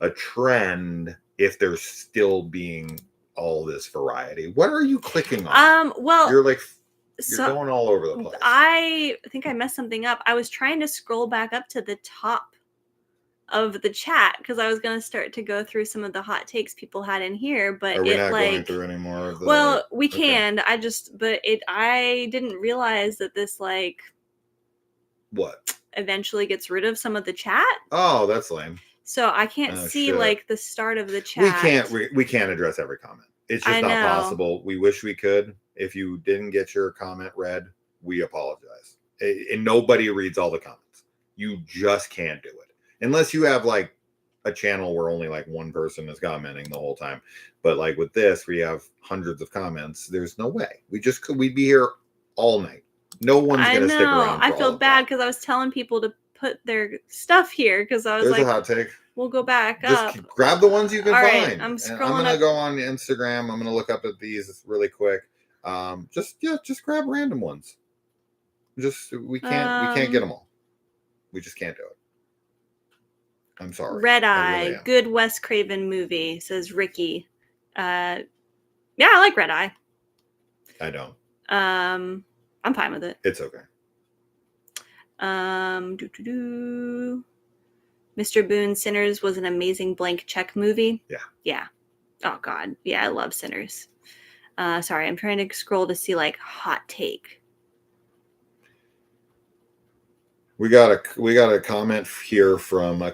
a trend if there's still being all this variety. What are you clicking on? Well, you're going all over the place. I think I messed something up. I was trying to scroll back up to the top of the chat because I was going to start to go through some of the hot takes people had in here, but are we not going through any more of the? Well, we can. I didn't realize that this what eventually gets rid of some of the chat. Oh, that's lame. So I can't see the start of the chat. We can't address every comment. It's just not possible. We wish we could. If you didn't get your comment read, we apologize. And nobody reads all the comments. You just can't do it. Unless you have like a channel where only like one person is commenting the whole time. But like with this, we have hundreds of comments. There's no way. We'd be here all night. No one's going to stick around. I feel bad because I was telling people to put their stuff here because I was There's a hot take. We'll go back up. Just grab the ones you can find. Right, I'm scrolling. I'm going to go on Instagram. I'm going to look up at these really quick. Just grab random ones. We can't get them all. We just can't do it. I'm sorry. Red Eye, really good Wes Craven movie, says Ricky. Yeah, I like Red Eye. I don't. I'm fine with it. It's okay. Mr. Boone, Sinners was an amazing blank check movie. Yeah. Yeah. Oh God. Yeah, I love Sinners. Sorry, I'm trying to scroll to see like hot take. We got a comment here from a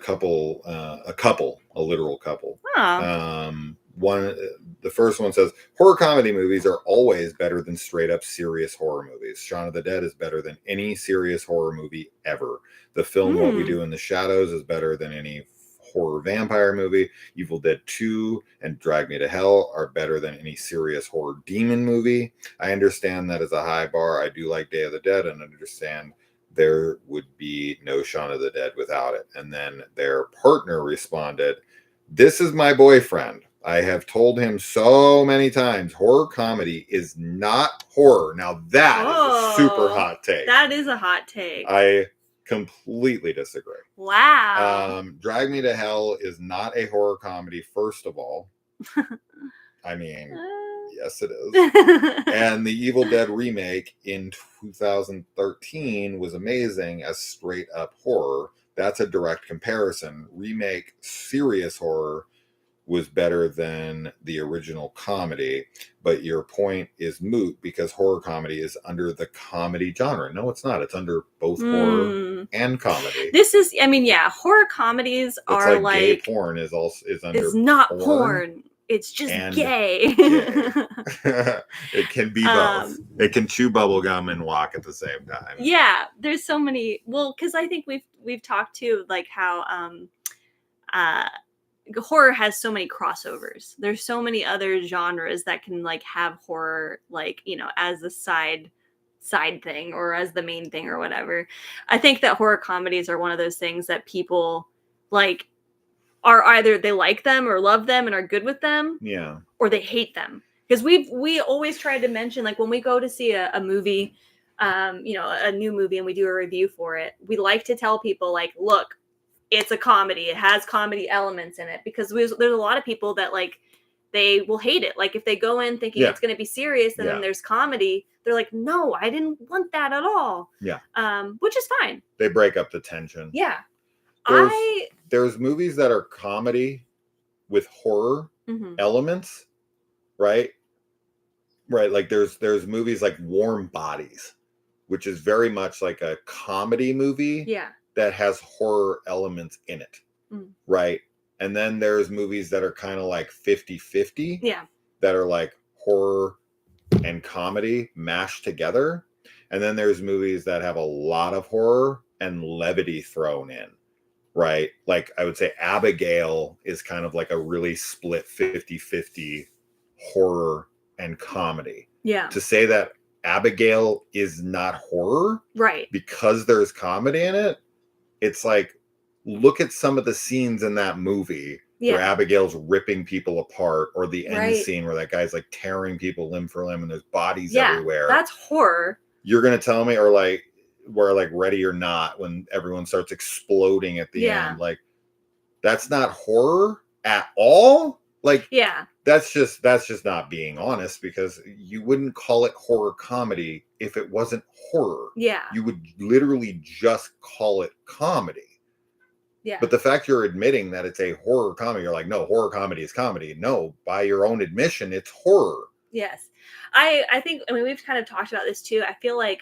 literal couple. Oh. The first one says, horror comedy movies are always better than straight up serious horror movies. Shaun of the Dead is better than any serious horror movie ever. The film What We Do in the Shadows is better than any horror vampire movie. Evil Dead 2 and Drag Me to Hell are better than any serious horror demon movie. I understand that is a high bar. I do like Day of the Dead and understand there would be no Shaun of the Dead without it. And then their partner responded, this is my boyfriend. I have told him so many times, horror comedy is not horror. Now that is a super hot take. That is a hot take. I completely disagree. Wow. Drag Me to Hell is not a horror comedy, first of all. I mean, yes, it is. And the Evil Dead remake in 2013 was amazing as straight up horror. That's a direct comparison. Remake serious horror was better than the original comedy, but your point is moot because horror comedy is under the comedy genre. No, it's not. It's under both horror and comedy. This is, I mean, yeah, horror comedies are like gay porn is under. It's not porn. It's just gay. It can be both. It can chew bubble gum and walk at the same time. Yeah, there's so many. Well, because I think we've talked too, like how horror has so many crossovers. There's so many other genres that can like have horror, like, you know, as a side thing or as the main thing or whatever. I think that horror comedies are one of those things that people like are either they like them or love them and are good with them, yeah, or they hate them. Because we always tried to mention, like, when we go to see a movie, you know, a new movie, and we do a review for it, we like to tell people, like, look, it's a comedy. It has comedy elements in it, because there's a lot of people that like they will hate it. Like if they go in thinking it's going to be serious and then there's comedy, they're like, no, I didn't want that at all. Yeah. Which is fine. They break up the tension. Yeah. There's movies that are comedy with horror elements, right? Right. Like there's movies like Warm Bodies, which is very much like a comedy movie. Yeah. That has horror elements in it, right? And then there's movies that are kind of like 50-50. Yeah. That are like horror and comedy mashed together. And then there's movies that have a lot of horror and levity thrown in, right? Like I would say Abigail is kind of like a really split 50-50 horror and comedy. Yeah. To say that Abigail is not horror, right, because there's comedy in it, it's like, look at some of the scenes in that movie where Abigail's ripping people apart, or the end scene where that guy's like tearing people limb for limb and there's bodies everywhere. That's horror. You're going to tell me, or like, where like Ready or Not, when everyone starts exploding at the end, like that's not horror at all. Like, that's just not being honest, because you wouldn't call it horror comedy if it wasn't horror. Yeah. You would literally just call it comedy. Yeah. But the fact you're admitting that it's a horror comedy, you're like, no, horror comedy is comedy. No, by your own admission, it's horror. Yes. I think, I mean, we've kind of talked about this too. I feel like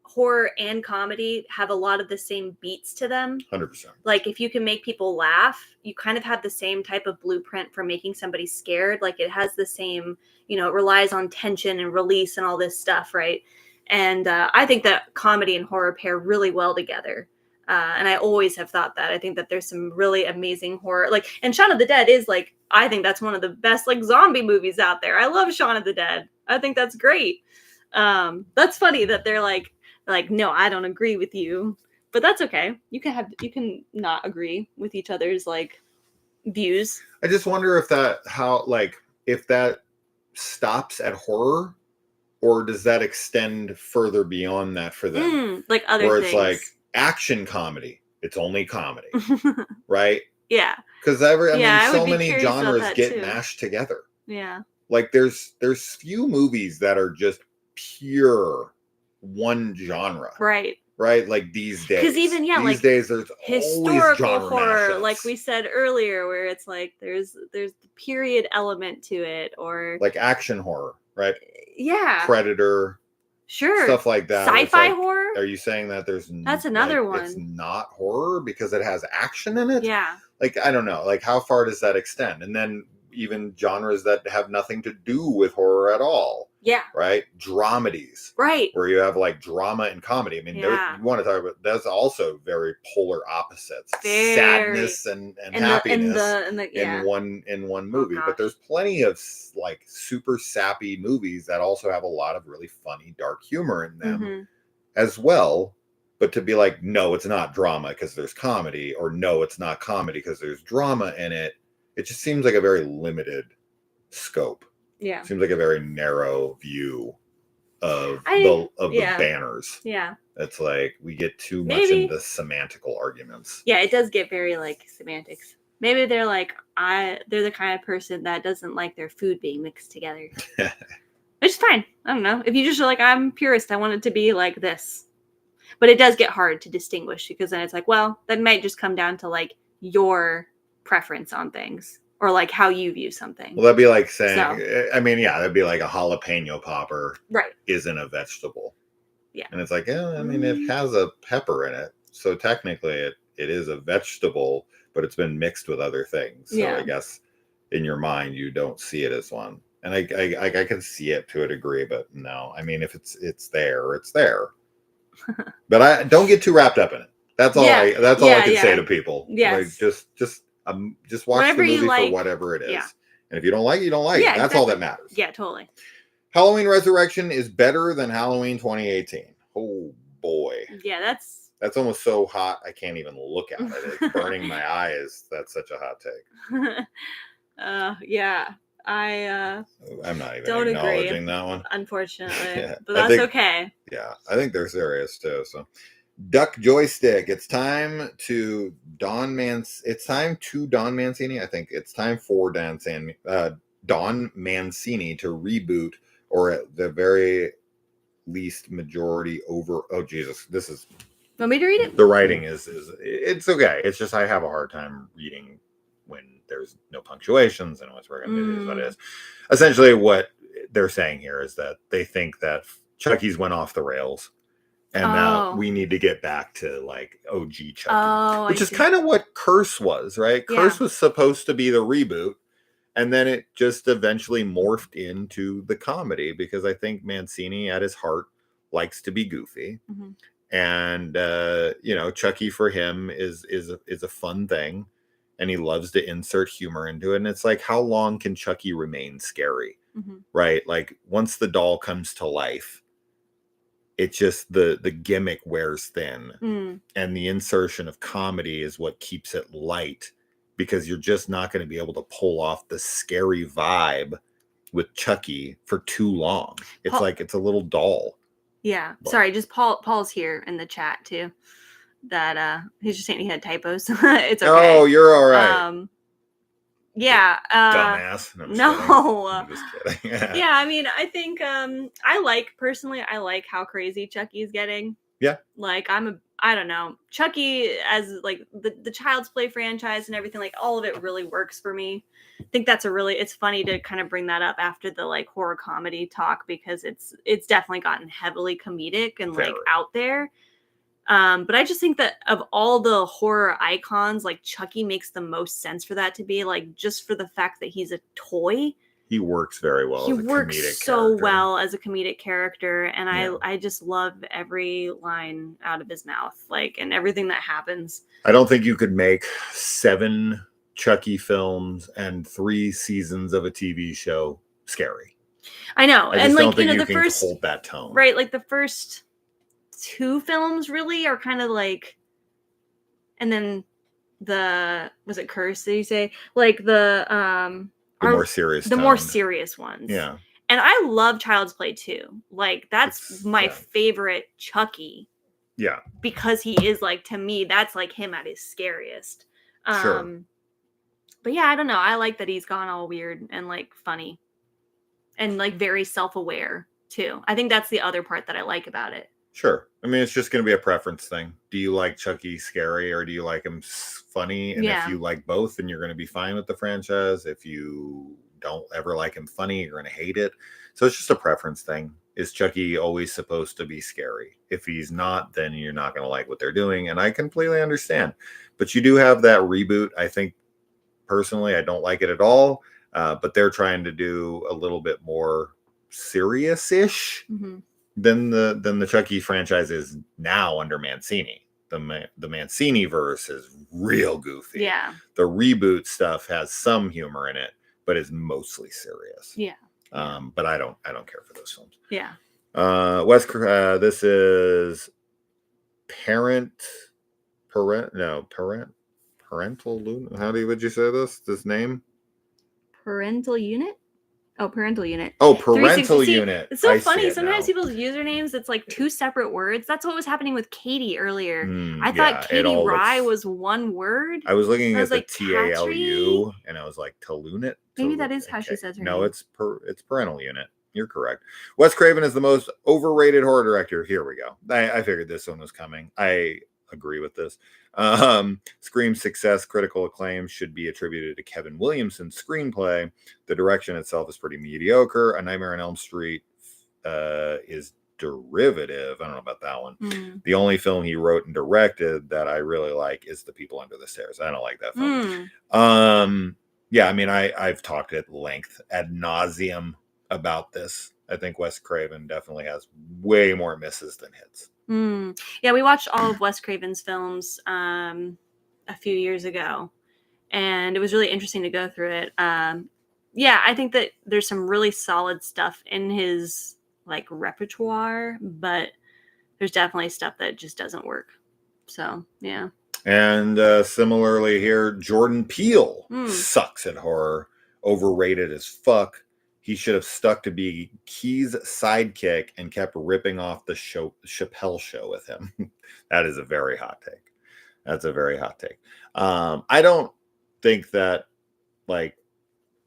horror and comedy have a lot of the same beats to them. 100%. Like if you can make people laugh, you kind of have the same type of blueprint for making somebody scared. Like it has the same, you know, it relies on tension and release and all this stuff, right? And I think that comedy and horror pair really well together. And I always have thought that. I think that there's some really amazing horror. Like, and Shaun of the Dead is like, I think that's one of the best like zombie movies out there. I love Shaun of the Dead. I think that's great. That's funny that they're like, no, I don't agree with you, but that's okay. You can not agree with each other's like views. I just wonder if that stops at horror, or does that extend further beyond that for them? Like other where things. It's like action comedy. It's only comedy, right? Yeah. Because so many genres get mashed together. Yeah. like there's few movies that are just pure one genre. Right. Right, like these days. Because even these days, there's historical always genre horror, mashups. like we said earlier, where it's like there's the period element to it, or like action horror, right? Yeah, Predator, sure, stuff like that. Sci-fi horror. Are you saying that That's another one. It's not horror because it has action in it? Yeah. Like, I don't know. Like, how far does that extend? And then even genres that have nothing to do with horror at all. Yeah. Right? Dramedies. Right. Where you have like drama and comedy. I mean, you want to talk about, that's also very polar opposites. Sadness and happiness in one movie. But there's plenty of like super sappy movies that also have a lot of really funny, dark humor in them as well. But to be like, no, it's not drama because there's comedy, or no, it's not comedy because there's drama in it. It just seems like a very limited scope. Yeah. Seems like a very narrow view of the banners. Yeah. It's like we get too much into semantical arguments. Yeah, it does get very like semantics. Maybe they're like, they're the kind of person that doesn't like their food being mixed together. Which is fine. I don't know. If you just are like, I'm purist, I want it to be like this. But it does get hard to distinguish, because then it's like, well, that might just come down to like your preference on things, or like how you view something. Well, that'd be like saying, I mean, yeah, that'd be like a jalapeno popper isn't a vegetable. Yeah. And it's like, I mean, it has a pepper in it. So technically it is a vegetable, but it's been mixed with other things. So I guess in your mind, you don't see it as one. And I can see it to a degree, but no, I mean, if it's there, it's there. But I don't get too wrapped up in it. That's all I can say to people. Yes. Like, just watch whatever the movie like, for whatever it is. Yeah. And if you don't like it, you don't like it. That's all that matters. Yeah, totally. Halloween Resurrection is better than Halloween 2018. Oh boy. Yeah, that's almost so hot I can't even look at it. It's burning my eyes. That's such a hot take. Yeah. I'm not even don't acknowledging agree, that one. Unfortunately. But that's okay. Yeah, I think they're serious too. So Duck Joystick. It's time to Don Mancini. I think it's time for Don Mancini to reboot, or at the very least majority over. Oh Jesus, this is. Want me to read it? The writing is it's okay. It's just I have a hard time reading when there's no punctuations and what's we're going to do is what it is. Essentially, what they're saying here is that they think that Chucky's went off the rails, and now we need to get back to like OG Chucky, which is kind of what Curse was, right? Yeah. Curse was supposed to be the reboot, and then it just eventually morphed into the comedy, because I think Mancini at his heart likes to be goofy. And Chucky for him is a fun thing, and he loves to insert humor into it. And it's like, how long can Chucky remain scary? Right? Like, once the doll comes to life, it's just the gimmick wears thin, and the insertion of comedy is what keeps it light, because you're just not going to be able to pull off the scary vibe with Chucky for too long. It's like it's a little doll. Yeah. Sorry, just Paul's here in the chat too. That he's just saying he had typos. It's okay. Oh, you're all right. Yeah. Dumbass. No. I'm just kidding. Yeah, I mean, I think I like how crazy Chucky's getting. Yeah. Like, I don't know. Chucky as like the Child's Play franchise and everything, like all of it really works for me. I think it's funny to kind of bring that up after the like horror comedy talk, because it's definitely gotten heavily comedic and like out there. But I just think that of all the horror icons, like Chucky makes the most sense for that to be, like, just for the fact that he's a toy. He works very well. He works so well as a comedic character, and I just love every line out of his mouth, like, and everything that happens. I don't think you could make 7 Chucky films and 3 seasons of a TV show scary. I know, and like, don't think the first hold that tone, right? Like the first 2 films really are kind of like, and then was it Curse, did you say? Like the more serious ones. Yeah. And I love Child's Play too. Like, that's my favorite Chucky. Yeah. Because he is, like, to me, that's like him at his scariest. Sure. But yeah, I don't know. I like that he's gone all weird and like funny. and like very self-aware too. I think that's the other part that I like about it. Sure. I mean, it's just going to be a preference thing. Do you like Chucky scary or do you like him funny? And if you like both, then you're going to be fine with the franchise. If you don't ever like him funny, you're going to hate it. So it's just a preference thing. Is Chucky always supposed to be scary? If he's not, then you're not going to like what they're doing. And I completely understand. But you do have that reboot. I think personally, I don't like it at all. But they're trying to do a little bit more serious-ish. Mm-hmm. Than the Chucky franchise is now under Mancini. The Mancini verse is real goofy. Yeah. The reboot stuff has some humor in it, but is mostly serious. Yeah. But I don't care for those films. Yeah. This is parental unit. Would you say this name? Parental unit? Oh, parental unit. Oh, parental unit. It's so funny. Sometimes people's usernames, it's like two separate words. That's what was happening with Katie earlier. I thought Katie Rye was one word. I was looking at the TALU, and I was like, Talunit? Maybe that is how she says her name. No, it's parental unit. You're correct. Wes Craven is the most overrated horror director. Here we go. I figured this one was coming. I agree with this. Scream's success, critical acclaim should be attributed to Kevin Williamson's screenplay. The direction itself is pretty mediocre. A Nightmare on Elm Street is derivative. I don't know about that one. The only film he wrote and directed that I really like is The People Under the Stairs. I don't like that film. Yeah, I mean, I've talked at length, ad nauseum about this. I think Wes Craven definitely has way more misses than hits. Yeah, we watched all of Wes Craven's films a few years ago, and it was really interesting to go through it. Yeah, I think that there's some really solid stuff in his like repertoire, but there's definitely stuff that just doesn't work. So, yeah. And similarly here, Jordan Peele sucks at horror, overrated as fuck. He should have stuck to be Key's sidekick and kept ripping off the Chappelle Show with him. That is a very hot take. That's a very hot take. I don't think that like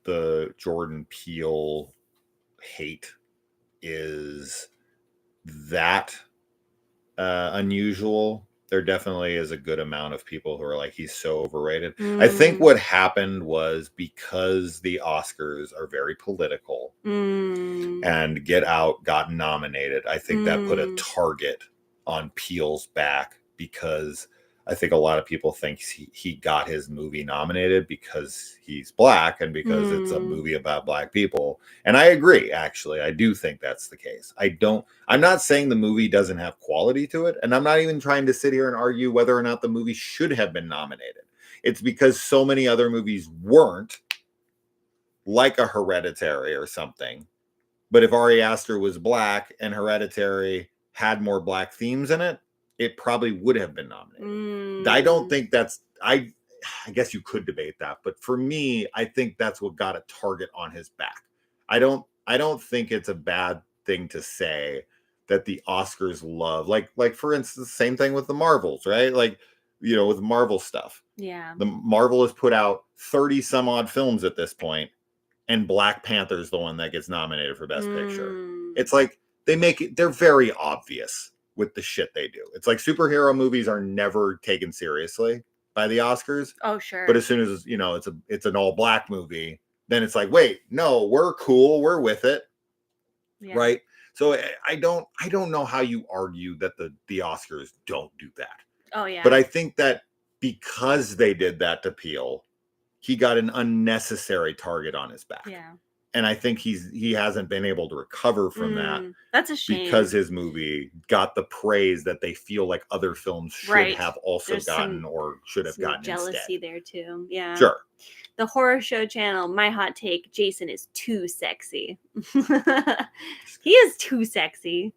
the Jordan Peele hate is that unusual. There definitely is a good amount of people who are like, he's so overrated. I think what happened was because the Oscars are very political and Get Out got nominated. I think that put a target on Peele's back because I think a lot of people think he got his movie nominated because he's black and because it's a movie about black people. And I agree, actually. I do think that's the case. I'm not saying the movie doesn't have quality to it. And I'm not even trying to sit here and argue whether or not the movie should have been nominated. It's because so many other movies weren't, like a Hereditary or something. But if Ari Aster was black and Hereditary had more black themes in it, it probably would have been nominated. I don't think that's, I guess you could debate that, but for me, I think that's what got a target on his back. I don't think it's a bad thing to say that the Oscars love, like for instance, same thing with the Marvels, right? Like, you know, with Marvel stuff. Yeah. The Marvel has put out 30 some odd films at this point, and Black Panther is the one that gets nominated for Best Picture. It's like, they're very obvious with the shit they do. It's like superhero movies are never taken seriously by the Oscars. Oh, sure. But as soon as, you know, it's an all black movie, then it's like, wait, no, we're cool. We're with it. Yeah. Right. So I don't know how you argue that the Oscars don't do that. Oh, yeah. But I think that because they did that to Peele, he got an unnecessary target on his back. Yeah. And I think he hasn't been able to recover from that. That's a shame. Because his movie got the praise that they feel like other films should have also gotten or should have gotten jealousy instead. There too. Yeah. Sure. The Horror Show channel, my hot take, Jason is too sexy. He is too sexy.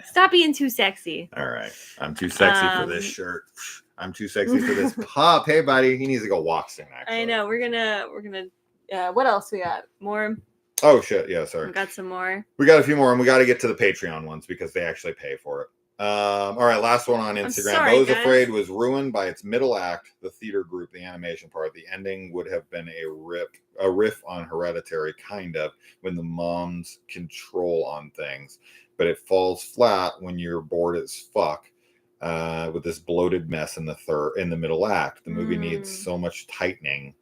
Stop being too sexy. All right. I'm too sexy for this shirt. I'm too sexy for this pop. Hey, buddy. He needs to go walk soon, actually. I know. We're gonna what else we got? More? Oh, shit. Yeah, sorry. We got some more. We got a few more, and we got to get to the Patreon ones because they actually pay for it. All right, last one on Instagram. sorry, Bo's guys. Afraid was ruined by its middle act, the theater group, the animation part. The ending would have been a riff on Hereditary, kind of, when the mom's control on things. But it falls flat when you're bored as fuck with this bloated mess in the middle act. The movie needs so much tightening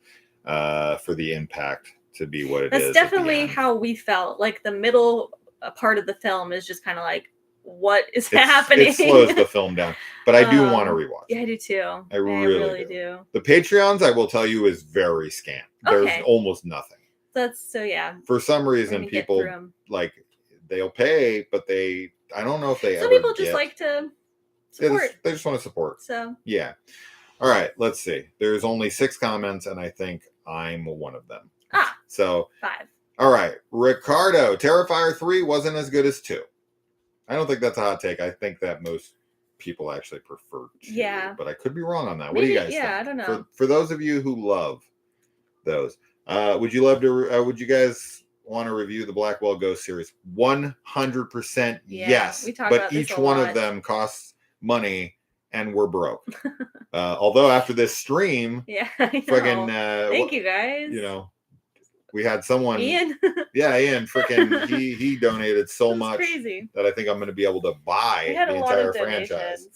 for the impact to be what it is. That's definitely how we felt. Like the middle part of the film is just kind of like, what is happening? It slows the film down, but I do want to rewatch. Yeah, I do too. I really do. The Patreons, I will tell you, is very scant. There's almost nothing. For some reason, people like they'll pay, but I don't know if they. Some people just like to support. They just want to support. So yeah. All right, let's see. There's only 6 comments, and I think I'm one of them. So 5. All right, Ricardo. Terrifier 3 wasn't as good as 2. I don't think that's a hot take. I think that most people actually prefer 2. Yeah. But I could be wrong on that. What do you guys think? I don't know. For those of you who love those, would you guys want to review the Blackwell Ghost series? 100% yes. We talk but about this each a one lot. of them costs money and we're broke. Although after this stream, I know. Thank you guys. We had someone, Ian. Ian, freaking, he donated so much crazy. that I think I'm going to be able to buy the entire franchise.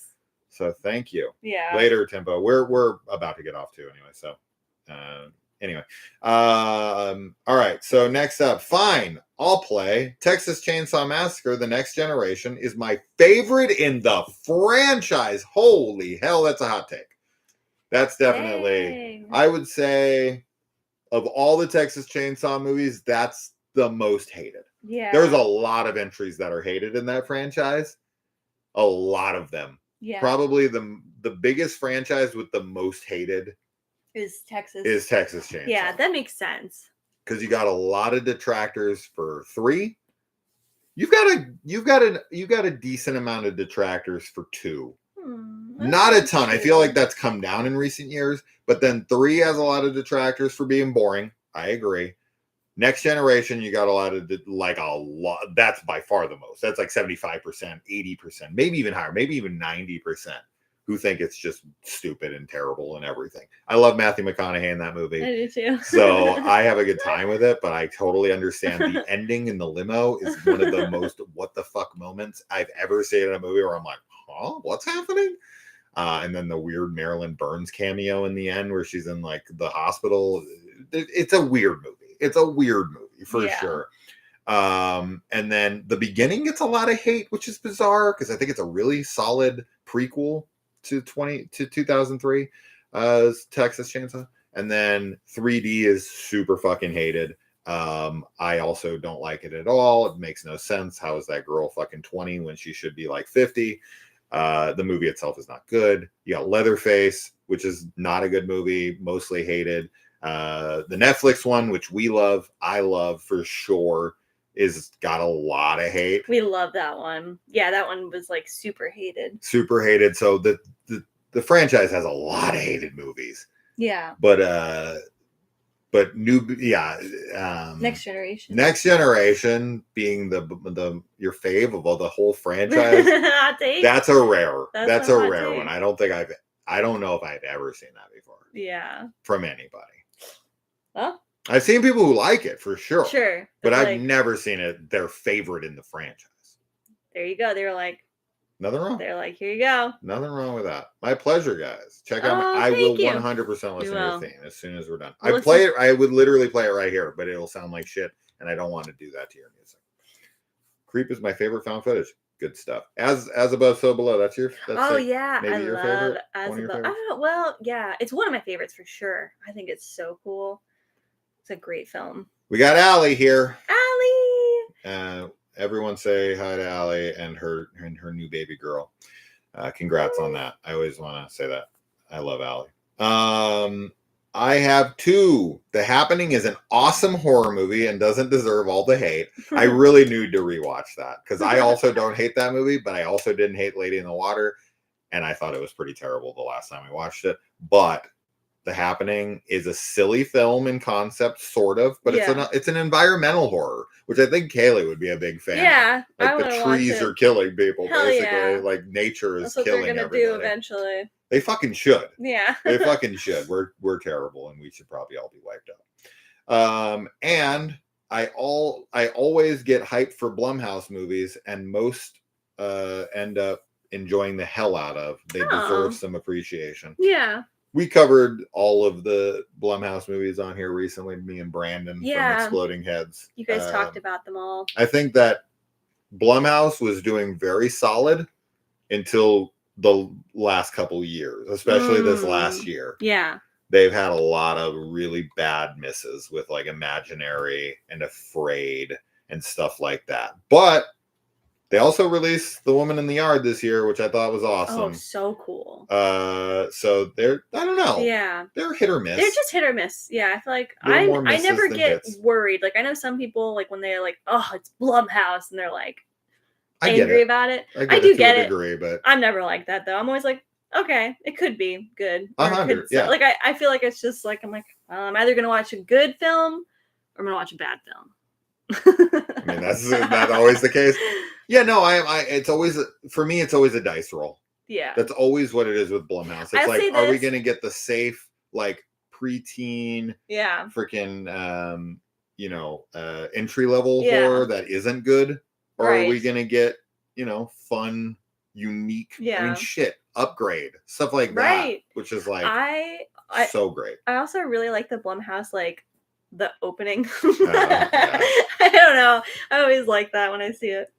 So thank you. Yeah. Later, Tempo. We're about to get off too, anyway. So, anyway, all right. So next up, fine, I'll play Texas Chainsaw Massacre: The Next Generation is my favorite in the franchise. Holy hell, that's a hot take. That's definitely, I would say, of all the Texas Chainsaw movies, that's the most hated. Yeah. There's a lot of entries that are hated in that franchise. A lot of them. Yeah. Probably the biggest franchise with the most hated is Texas Chainsaw. Yeah, that makes sense. Because you got a lot of detractors for 3. You've got a decent amount of detractors for 2. Not a ton. I feel like that's come down in recent years, but then 3 has a lot of detractors for being boring. I agree. Next Generation, you got a lot. That's by far the most. That's like 75%, 80%, maybe even higher, maybe even 90% who think it's just stupid and terrible and everything. I love Matthew McConaughey in that movie. I do too. So I have a good time with it, but I totally understand the ending in the limo is one of the most what the fuck moments I've ever seen in a movie where I'm like, huh, what's happening? And then the weird Marilyn Burns cameo in the end where she's in like the hospital. It's a weird movie. It's a weird movie for sure. And then the beginning gets a lot of hate, which is bizarre because I think it's a really solid prequel to 2003 Texas Chainsaw. And then 3D is super fucking hated. I also don't like it at all. It makes no sense. How is that girl fucking 20 when she should be like 50? The movie itself is not good. You got Leatherface, which is not a good movie, mostly hated. The Netflix one, which I love for sure, is got a lot of hate. We love that one. Yeah, that one was like super hated. Super hated. So the franchise has a lot of hated movies. Yeah. But Next Generation. Next Generation being your fave of all the whole franchise. That's a rare. That's a rare one. I don't know if I've ever seen that before. Yeah. From anybody. Well, I've seen people who like it for sure. Sure. But I've never seen it their favorite in the franchise. There you go. They were like, nothing wrong. They're like, here you go. Nothing wrong with that. My pleasure, guys. Check out. I will 100% listen to your theme as soon as we're done. I would literally play it right here, but it'll sound like shit, and I don't want to do that to your music. Creep is my favorite found footage. Good stuff. As above, so below. That's your. Yeah, maybe your favorite. As above. I don't know. Well, yeah, it's one of my favorites for sure. I think it's so cool. It's a great film. We got Allie here. Allie. Everyone say hi to Allie and her new baby girl. Congrats on that. I always want to say that. I love Allie. I have 2. The Happening is an awesome horror movie and doesn't deserve all the hate. I really need to rewatch that because I also don't hate that movie, but I also didn't hate Lady in the Water, and I thought it was pretty terrible the last time I watched it. But The Happening is a silly film in concept, sort of, but it's an environmental horror, which I think Kaylee would be a big fan of. Yeah, I Like, the wanna watch trees it. are killing people, Hell basically. yeah. Like, nature is That's what killing they're gonna everybody. do eventually. They fucking should. Yeah. They fucking should. We're terrible, and we should probably all be wiped out. And I always get hyped for Blumhouse movies, and most end up enjoying the hell out of. They deserve some appreciation. Yeah. We covered all of the Blumhouse movies on here recently, me and Brandon from Exploding Heads. You guys talked about them all. I think that Blumhouse was doing very solid until the last couple years, especially this last year. Yeah. They've had a lot of really bad misses with like Imaginary and Afraid and stuff like that. But they also released The Woman in the Yard this year, which I thought was awesome. Oh, so cool. So they're, I don't know. Yeah. They're hit or miss. They're just hit or miss. Yeah. I feel like I never get worried. Like, I know some people, like, when they're like, oh, it's Blumhouse, and they're like angry about it. I do get it. Degree, but I'm never like that, though. I'm always like, okay, it could be good. 100, yeah. Like, I feel like it's just like, I'm like, I'm either going to watch a good film or I'm going to watch a bad film. I mean, that's not always the case. Yeah, no, it's always, for me, it's always a dice roll. Yeah. That's always what it is with Blumhouse. It's like, are we going to get the safe, like, preteen, freaking, entry level horror that isn't good? Or are we going to get, fun, unique, I mean, shit, Upgrade, stuff like that, which is like so great. I also really like the Blumhouse, like, the opening. I don't know. I always like that when I see it.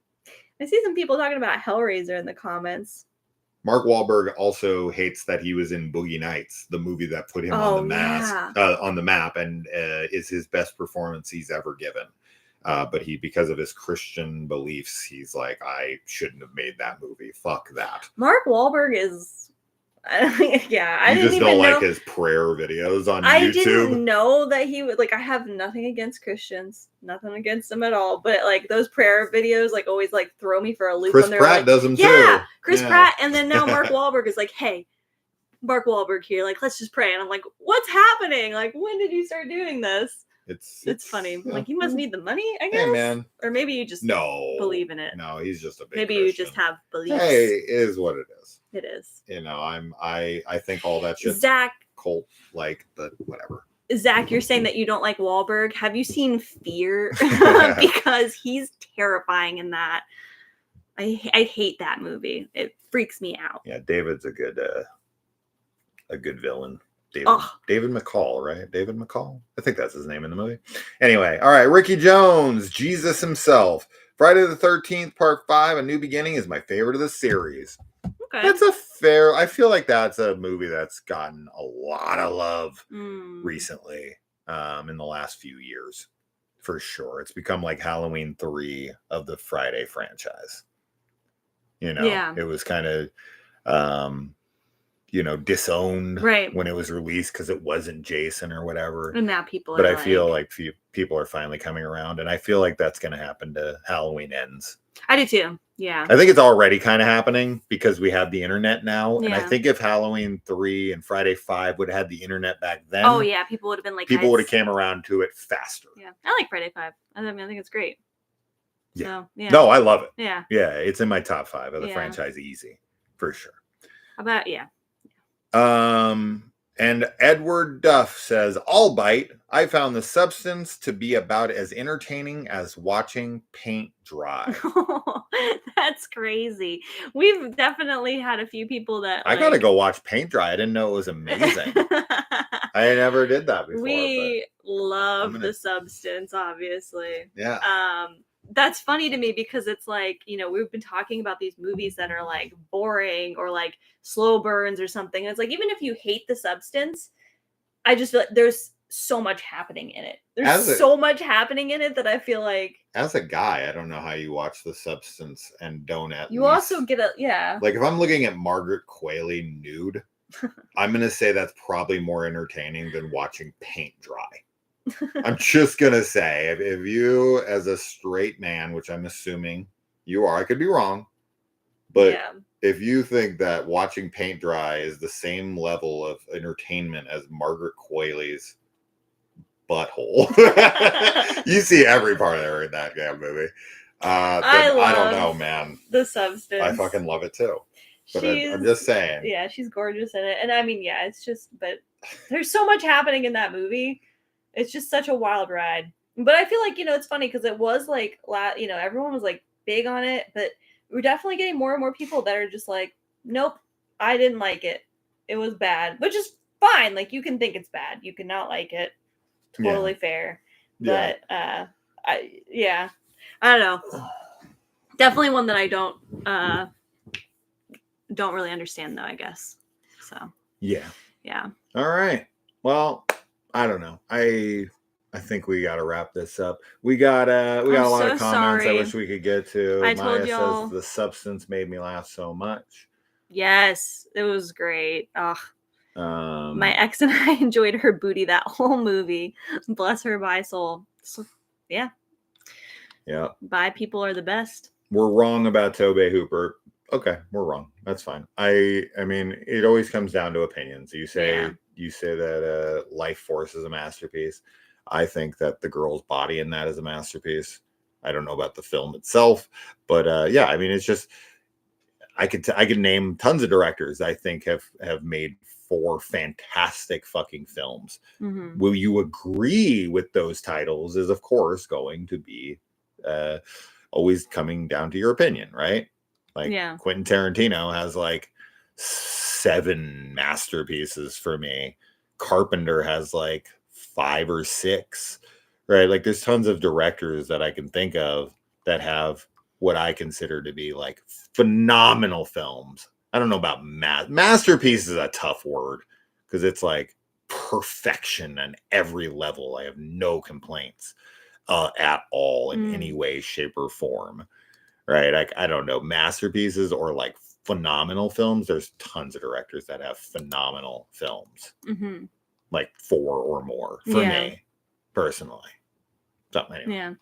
I see some people talking about Hellraiser in the comments. Mark Wahlberg also hates that he was in Boogie Nights, the movie that put him on the map, and is his best performance he's ever given. But because of his Christian beliefs, he's like, I shouldn't have made that movie. Fuck that. Mark Wahlberg is, I just don't like his prayer videos on YouTube. I didn't know that he would, like, I have nothing against Christians, nothing against them at all, but like those prayer videos, like, always like throw me for a loop. Chris Pratt does them too. Yeah, Chris Pratt, and then now Mark Wahlberg is like, hey, Mark Wahlberg here, like, let's just pray, and I'm like, what's happening? Like, when did you start doing this? It's funny. Yeah. Like, you must need the money, I guess. Hey, man. Or maybe you just believe in it. No, he's just a big Maybe Christian. You just have beliefs. Hey, it is what it is. It is. I think all that shit. Zach, cult, like, the whatever. Zach, you're saying that you don't like Wahlberg. Have you seen Fear? Because he's terrifying in that. I hate that movie. It freaks me out. Yeah, David's a good villain. David McCall, right? David McCall? I think that's his name in the movie. Anyway, all right. Ricky Jones, Jesus himself. Friday the 13th, part 5, A New Beginning is my favorite of the series. Okay. That's I feel like that's a movie that's gotten a lot of love recently, in the last few years, for sure. It's become like Halloween 3 of the Friday franchise. It was kind of, disowned when it was released because it wasn't Jason or whatever. And now people I feel like people are finally coming around, and I feel like that's going to happen to Halloween Ends. I do too. Yeah. I think it's already kind of happening because we have the internet now. Yeah. And I think if Halloween 3 and Friday 5 would have had the internet back then. Oh yeah. People would have been like, people would have came around to it faster. Yeah. I like Friday 5. I think it's great. Yeah. So, yeah. No, I love it. Yeah. Yeah. It's in my top 5 of the franchise. Easy. For sure. How about, yeah. And Edward Duff says, I'll bite. I found The Substance to be about as entertaining as watching paint dry. That's crazy. We've definitely had a few people that I gotta go watch paint dry. I didn't know it was amazing. I never did that before. We love The Substance, obviously. Yeah. That's funny to me because it's like, we've been talking about these movies that are like boring or like slow burns or something. And it's like, even if you hate The Substance, I just feel like there's so much happening in it. There's so much happening in it that I feel like. As a guy, I don't know how you watch The Substance and don't at you least, also get like if I'm looking at Margaret Qualley nude, I'm going to say that's probably more entertaining than watching paint dry. I'm just going to say, if you, as a straight man, which I'm assuming you are, I could be wrong, But yeah. if you think that watching paint dry is the same level of entertainment as Margaret Qualley's butthole, you see every part of her in that damn movie. I don't know, man. The substance. I fucking love it too. But I'm She's just saying. Yeah, she's gorgeous in it. And I mean, yeah, it's just, but there's so much happening in that movie. It's just such a wild ride. But I feel like, it's funny because it was like, everyone was like big on it, but we're definitely getting more and more people that are just like, nope, I didn't like it. It was bad, which is fine. Like, you can think it's bad. You can not like it. Totally fair. But, I don't know. Definitely one that I don't really understand though, I guess. So Yeah. yeah. All right. Well, I don't know. I think we got to wrap this up. We got a lot of comments I wish we could get to. I told Maya y'all says the substance made me laugh so much. Yes, it was great. Ugh. My My ex and I enjoyed her booty that whole movie. Bless her by soul. So, yeah. Yeah. Bi people are the best. We're wrong about Tobey Hooper. Okay, we're wrong. That's fine. I mean, it always comes down to opinions. You say that Life Force is a masterpiece. I think that the girl's body in that is a masterpiece. I don't know about the film itself, but yeah, I mean, it's just I could name tons of directors I think have made 4 fantastic fucking films. Mm-hmm. Will you agree with those titles? Is of course going to be always coming down to your opinion, right? Like Quentin Tarantino has like 7 masterpieces for me. Carpenter has like 5 or 6, right? Like there's tons of directors that I can think of that have what I consider to be like phenomenal films. I don't know about masterpiece is a tough word because it's like perfection on every level. I have no complaints at all in any way, shape, or form. Right? Like I don't know, masterpieces or like phenomenal films. There's tons of directors that have phenomenal films, like 4 or more for me personally. So anyway. Yeah,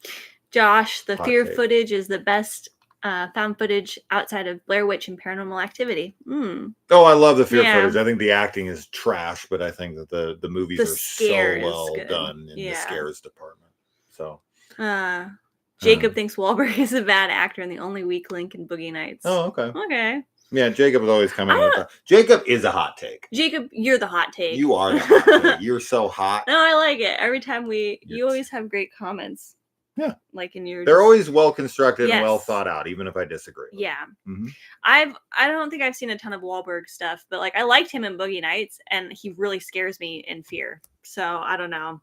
Josh, the Hot fear take. footage is the best found footage outside of Blair Witch and Paranormal Activity. Oh, I love the fear footage. I think the acting is trash, but I think that the movies are so well done in the scares department. So Jacob thinks Wahlberg is a bad actor and the only weak link in Boogie Nights. Oh, okay. Okay. Yeah, Jacob is always coming with that. Jacob is a hot take. Jacob, you're the hot take. You are the hot take. You're so hot. No, I like it. Every time you always have great comments. Yeah. Like in your They're always well constructed and well thought out, even if I disagree. Yeah. Mm-hmm. I don't think I've seen a ton of Wahlberg stuff, but like I liked him in Boogie Nights and he really scares me in Fear. So I don't know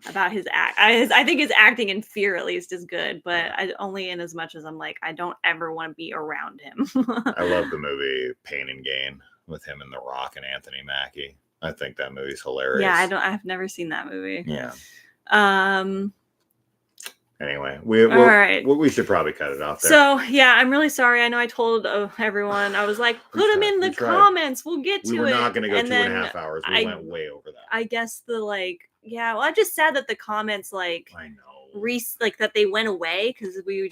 about his act. I think his acting in Fear at least is good, but I only in as much as I'm like I don't ever want to be around him. I love the movie Pain and Gain with him and The Rock and Anthony Mackie. I think that movie's hilarious. Yeah, I've never seen that movie. Yeah. Anyway, right. we should probably cut it off there. So, yeah, I'm really sorry. I know I told everyone, I was like, put them in the comments. We'll get to it. We were not going to go 2.5 hours. We went way over that. I guess I'm just sad that the comments, like, I know. Like, that they went away because we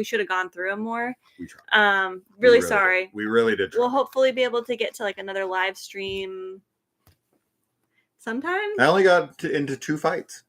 should have gone through them more. We tried. Really sorry. We really did try. We'll hopefully be able to get to, like, another live stream sometime. I only got into 2 fights.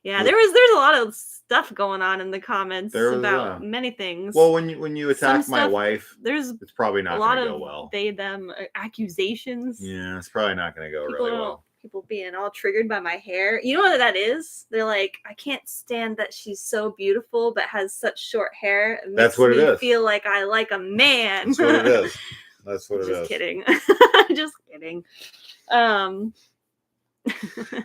Yeah, there's a lot of stuff going on in the comments about many things. Well, when you attack my wife, it's probably not going to go well. They them accusations. Yeah, it's probably not going to go really well. People being all triggered by my hair. You know what that is? They're like, I can't stand that she's so beautiful but has such short hair. It That's what it is. Feel like I like a man. That's what it is. That's what it is. Just kidding. Just kidding. All right.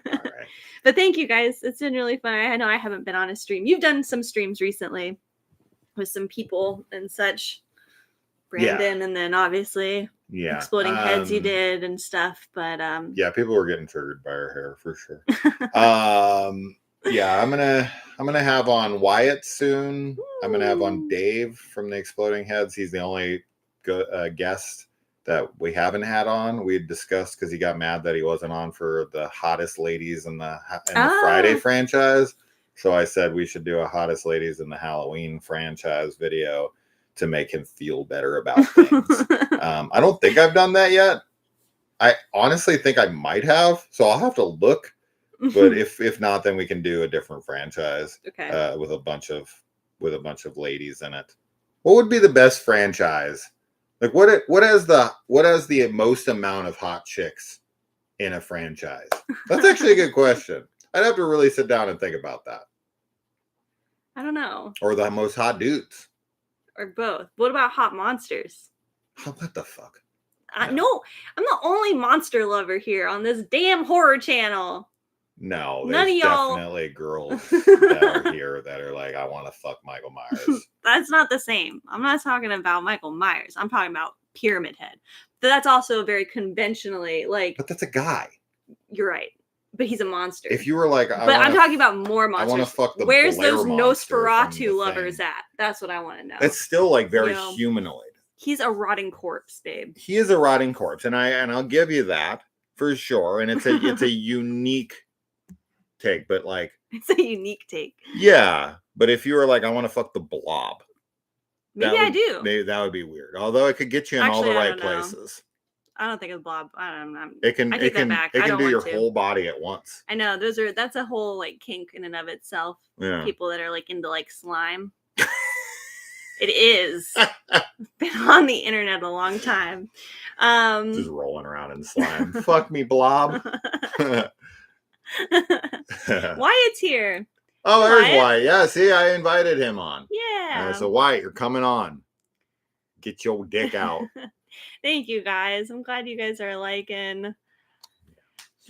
But thank you guys. It's been really fun. I know I haven't been on a stream. You've done some streams recently with some people and such. Brandon and then obviously Exploding Heads you did and stuff. But yeah, people were getting triggered by her hair for sure. Yeah, I'm gonna have on Wyatt soon. Ooh. I'm gonna have on Dave from the Exploding Heads. He's the only guest that we haven't had on. We had discussed because he got mad that he wasn't on for the hottest ladies in the Friday franchise. So I said we should do a hottest ladies in the Halloween franchise video to make him feel better about things. I don't think I've done that yet. I honestly think I might have, so I'll have to look. But if not, then we can do a different franchise with a bunch of ladies in it. What would be the best franchise? Like what has the most amount of hot chicks in a franchise? That's actually a good question. I'd have to really sit down and think about that. I don't know. Or the most hot dudes. Or both. What about hot monsters? What the fuck? No, I'm the only monster lover here on this damn horror channel. No, None there's of y'all definitely girls that are here that are like, I want to fuck Michael Myers. That's not the same. I'm not talking about Michael Myers. I'm talking about Pyramid Head. But that's also very conventionally like. But that's a guy. You're right. But he's a monster. If you were like, I'm talking about more monsters. I want to fuck the Where's Blair those monster Nosferatu lovers at? That's what I want to know. It's still like very humanoid. He's a rotting corpse, babe. He is a rotting corpse, and I'll give you that for sure. And it's a unique take, but like it's a unique take. Yeah, but if you were like, I want to fuck the Blob, maybe I do. Maybe that would be weird. Although it could get you in all the right places. I don't think of Blob. I don't know. It can do your whole body at once. I know that's a whole like kink in and of itself. Yeah. People that are like into like slime. It is. Been on the internet a long time. Just rolling around in slime. Fuck me, Blob. Wyatt's here. Oh, there's Wyatt. Yeah, see, I invited him on. Yeah. So Wyatt, you're coming on. Get your dick out. Thank you, guys. I'm glad you guys are liking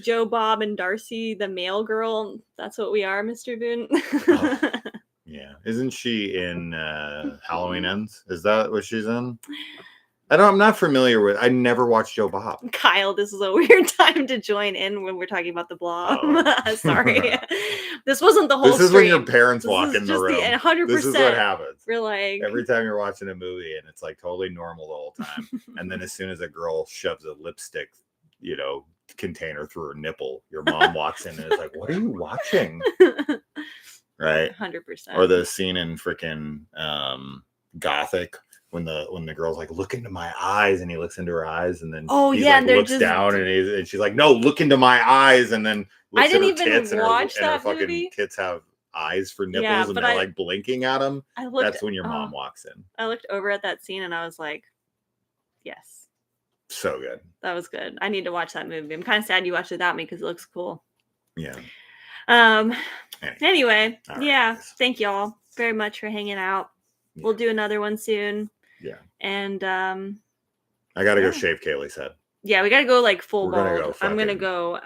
Joe, Bob, and Darcy, the male girl. That's what we are, Mr. Boone. Oh, yeah. Isn't she in Halloween Ends? Is that what she's in? I'm not familiar with. I never watched Joe Bob. Kyle, this is a weird time to join in when we're talking about the Blob. Oh. Sorry. This wasn't the whole This is stream. when your parents walk in the room. 100%. This is what happens. We're like... Every time you're watching a movie and it's like totally normal the whole time. And then as soon as a girl shoves a lipstick, container through her nipple, your mom walks in and is like, what are you watching? Right? 100%. Or the scene in freaking Gothic when the girl's like, look into my eyes, and he looks into her eyes, and then he looks down and she's like, no, look into my eyes, and then looks I didn't at her even tits watch and her that fucking movie. tits have eyes for nipples, and they're like blinking at them. That's when your mom walks in. I looked over at that scene and I was like, yes. So good. That was good. I need to watch that movie. I'm kind of sad you watched it without me because it looks cool. Yeah. Anyway, yeah. Guys. Thank y'all very much for hanging out. Yeah. We'll do another one soon. Yeah. And I gotta go shave Kaylee's head. Yeah, we gotta go like full bald. I'm gonna go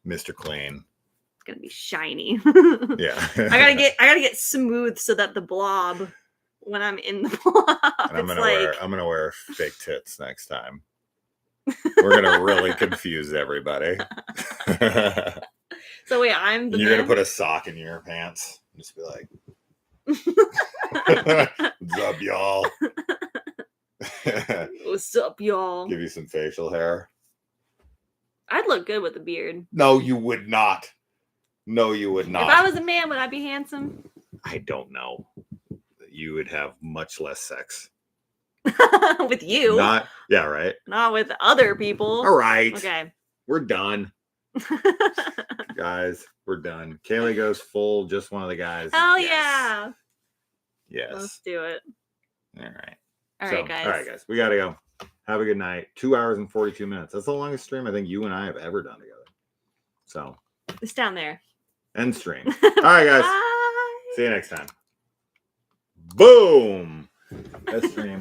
Mr. Clean. It's gonna be shiny. Yeah. I gotta get smooth so that the blob, when I'm in the blob, and I'm gonna wear fake tits next time. We're gonna really confuse everybody. So wait, you're gonna put a sock in your pants. Just be like, what's up, y'all? What's up, y'all? Give you some facial hair. I'd look good with a beard. No, you would not. No, you would not. If I was a man, would I be handsome? I don't know. You would have much less sex. With you. Yeah, right. Not with other people. All right. Okay. We're done. Guys, we're done. Kaylee goes full, just one of the guys. Hell yeah. Yes. Let's do it. All right. All right, guys. We got to go. Have a good night. 2 hours and 42 minutes. That's the longest stream I think you and I have ever done together. So. It's down there. End stream. All right, guys. Bye. See you next time. Boom. That's stream.